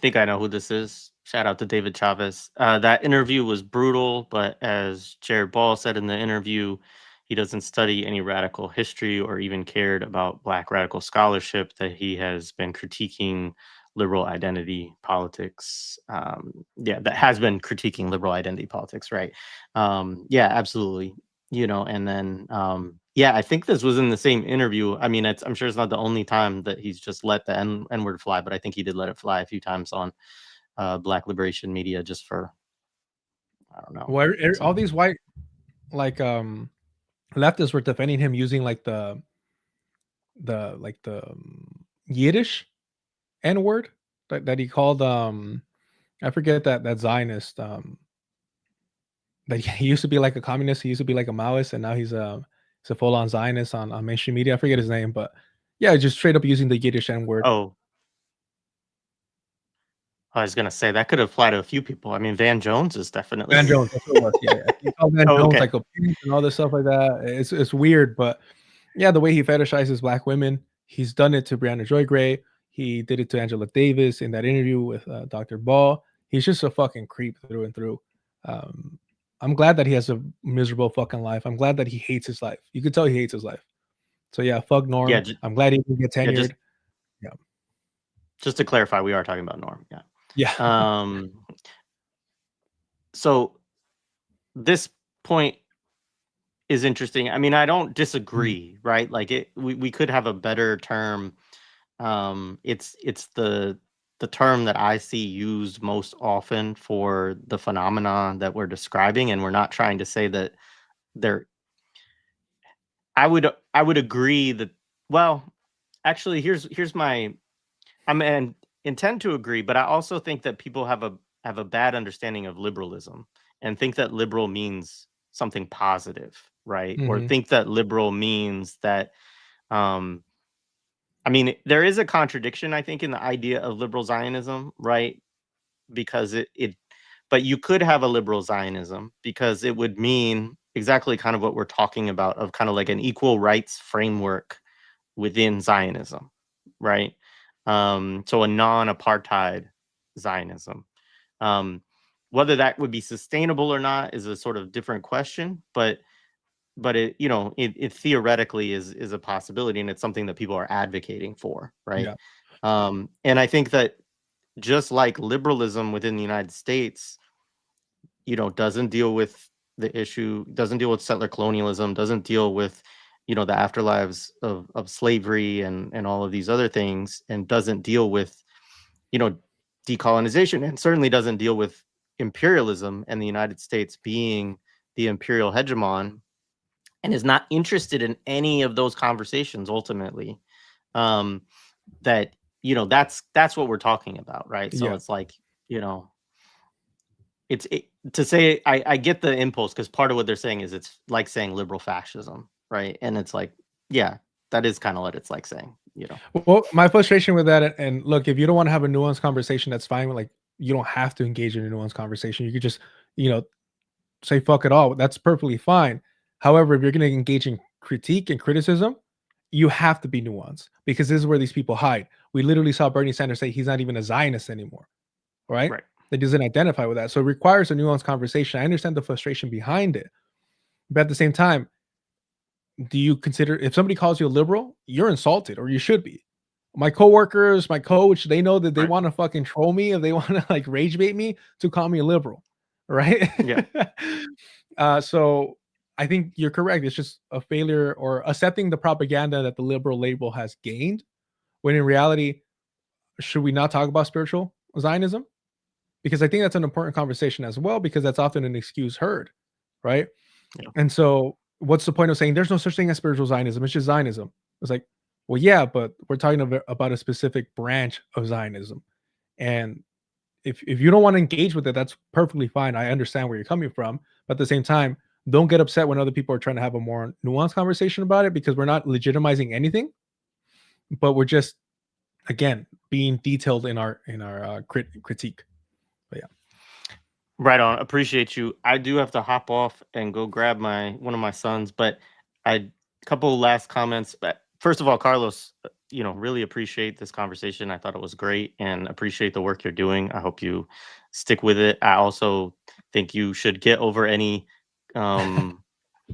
Speaker 1: think I know who this is. Shout out to David Chavez. That interview was brutal, but as Jared Ball said in the interview, he doesn't study any radical history or even cared about Black radical scholarship, that he has been critiquing liberal identity politics. Yeah, that has been critiquing liberal identity politics, right? Yeah, absolutely. And then yeah, I think this was in the same interview. I mean, I'm sure it's not the only time that he's just let the N word fly, but I think he did let it fly a few times on Black Liberation Media, just for, I don't know.
Speaker 2: Well, all these white leftists were defending him using the Yiddish N word that he called I forget that Zionist that he used to be like a communist, he used to be like a Maoist, and now he's a full on Zionist on mainstream media. I forget his name, but yeah, just straight up using the Yiddish N word.
Speaker 1: Oh, I was gonna say that could apply to a few people. I mean, Van Jones is definitely
Speaker 2: Van Jones. That's what it was. Yeah, he called Van Jones like a pimp and all this stuff like that. It's weird, but yeah, the way he fetishizes Black women, he's done it to Brianna Joy Gray. He did it to Angela Davis in that interview with Dr. Ball. He's just a fucking creep through and through. I'm glad that he has a miserable fucking life. I'm glad that he hates his life. You could tell he hates his life. So yeah, fuck Norm. Yeah, I'm glad he didn't get tenured.
Speaker 1: Just to clarify, we are talking about Norm. Yeah.
Speaker 2: Yeah.
Speaker 1: So this point is interesting. I mean, I don't disagree, right? Like we could have a better term. It's the term that I see used most often for the phenomenon that we're describing, and we're not trying to say that I would agree that, well, actually, here's my, intend to agree, but I also think that people have a bad understanding of liberalism and think that liberal means something positive, right? Or think that liberal means that I mean, there is a contradiction, I think, in the idea of liberal Zionism, right? Because but you could have a liberal Zionism because it would mean exactly kind of what we're talking about, of kind of like an equal rights framework within Zionism, right? So a non-apartheid Zionism. Whether that would be sustainable or not is a sort of different question, but it, it theoretically is a possibility, and it's something that people are advocating for, right?
Speaker 2: Yeah.
Speaker 1: And I think that just like liberalism within the United States, doesn't deal with the issue, doesn't deal with settler colonialism, doesn't deal with, the afterlives of slavery and all of these other things, and doesn't deal with, decolonization, and certainly doesn't deal with imperialism and the United States being the imperial hegemon, and is not interested in any of those conversations ultimately, that that's what we're talking about, right? So it's like, to say, I get the impulse, because part of what they're saying is it's like saying liberal fascism, right? And it's like, yeah, that is kind of what it's like saying,
Speaker 2: Well, my frustration with that, and look, if you don't want to have a nuanced conversation, that's fine. Like, you don't have to engage in a nuanced conversation. You could just, say fuck it all. That's perfectly fine. However, if you're going to engage in critique and criticism, you have to be nuanced, because this is where these people hide. We literally saw Bernie Sanders say he's not even a Zionist anymore, right? That doesn't identify with that. So it requires a nuanced conversation. I understand the frustration behind it, but at the same time, do you consider, if somebody calls you a liberal, you're insulted, or you should be. My coworkers, my coach, they know that they want to fucking troll me, if they want to like rage bait me to call me a liberal, right?
Speaker 1: Yeah.
Speaker 2: So I think you're correct. It's just a failure, or accepting the propaganda that the liberal label has gained, when in reality, should we not talk about spiritual Zionism? Because I think that's an important conversation as well, because that's often an excuse heard, right?
Speaker 1: Yeah.
Speaker 2: And so what's the point of saying there's no such thing as spiritual Zionism? It's just Zionism. It's like, well, yeah, but we're talking about a specific branch of Zionism. And if you don't want to engage with it, that's perfectly fine. I understand where you're coming from. But at the same time, don't get upset when other people are trying to have a more nuanced conversation about it, because we're not legitimizing anything, but we're just, again, being detailed in our critique. But yeah.
Speaker 1: Right on. Appreciate you. I do have to hop off and go grab one of my sons, but a couple last comments. First of all, Carlos, really appreciate this conversation. I thought it was great, and appreciate the work you're doing. I hope you stick with it. I also think you should get over any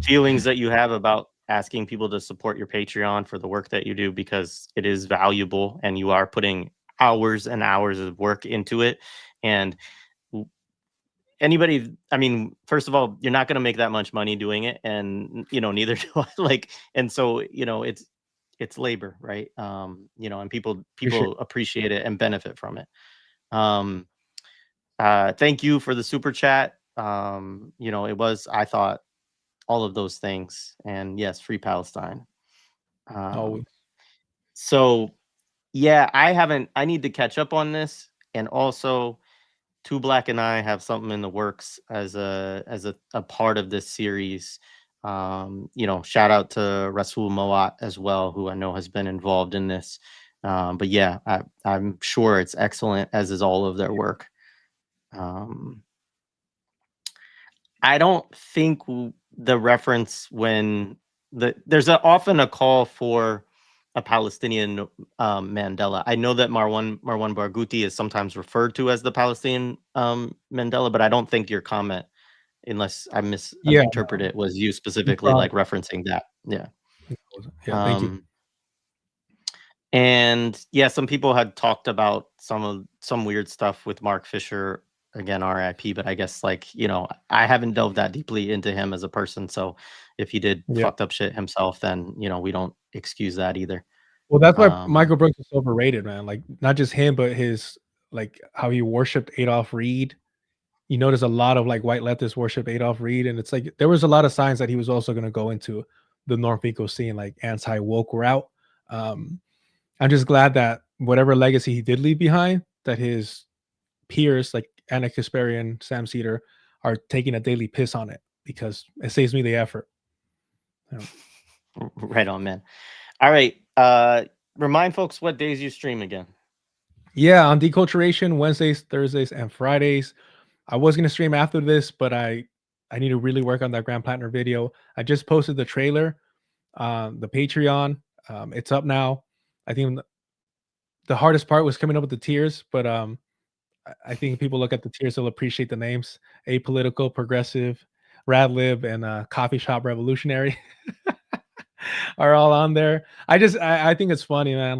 Speaker 1: feelings that you have about asking people to support your Patreon for the work that you do, because it is valuable, and you are putting hours and hours of work into it. And anybody, I mean, first of all, you're not going to make that much money doing it, and neither do I. Like, and so it's labor, right? And people appreciate it and benefit from it. Thank you for the super chat. It was, I thought, all of those things, and yes, free Palestine.
Speaker 2: Always.
Speaker 1: So yeah, I need to catch up on this, and also Two Black and I have something in the works as a part of this series. Shout out to Rasul Mawat as well, who I know has been involved in this. But yeah, I'm sure it's excellent, as is all of their work. I don't think the reference when there's often a call for a Palestinian Mandela. I know that Marwan Barghouti is sometimes referred to as the Palestinian Mandela, but I don't think your comment, unless I misinterpret it, was you specifically like referencing that. Yeah.
Speaker 2: Yeah. Thank you.
Speaker 1: And yeah, some people had talked about some weird stuff with Mark Fisher. Again, RIP, but I guess I haven't delved that deeply into him as a person. So if he did fucked up shit himself, then we don't excuse that either.
Speaker 2: Well, that's why Michael Brooks is overrated, man. Like, not just him, but his how he worshipped Adolf Reed. You notice a lot of white leftists worship Adolf Reed, and it's like there was a lot of signs that he was also going to go into the North Eco scene, like anti-woke route. I'm just glad that whatever legacy he did leave behind, that his peers like Anna Kasparian, Sam Seder are taking a daily piss on it, because it saves me the effort.
Speaker 1: Right on, man. All right. Remind folks what days you stream again.
Speaker 2: Yeah, on Deculturation, Wednesdays, Thursdays, and Fridays. I was going to stream after this, but I need to really work on that Grand Platinum video. I just posted the trailer on the Patreon. It's up now. I think the hardest part was coming up with the tiers, but I think people look at the tiers, they'll appreciate the names: Apolitical, Progressive, Radlib, and Coffee Shop Revolutionary are all on there. I think it's funny, man.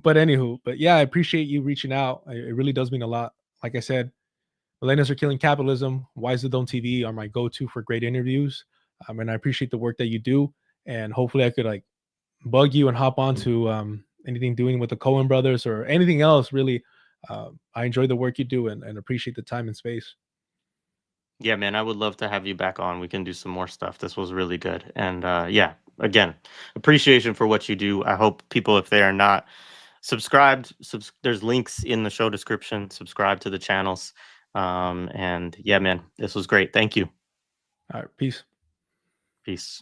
Speaker 2: But yeah, I appreciate you reaching out. It really does mean a lot. Like I said, Millennials Are Killing Capitalism, Why Is the Dome TV are my go-to for great interviews. And I appreciate the work that you do. And hopefully I could bug you and hop on to anything doing with the Coen brothers or anything else, really. I enjoy the work you do and appreciate the time and space.
Speaker 1: Yeah, man, I would love to have you back on. We can do some more stuff. This was really good. And yeah, again, appreciation for what you do. I hope people, if they are not subscribed, there's links in the show description. Subscribe to the channels. And yeah, man, this was great. Thank you.
Speaker 2: All right. Peace.
Speaker 1: Peace.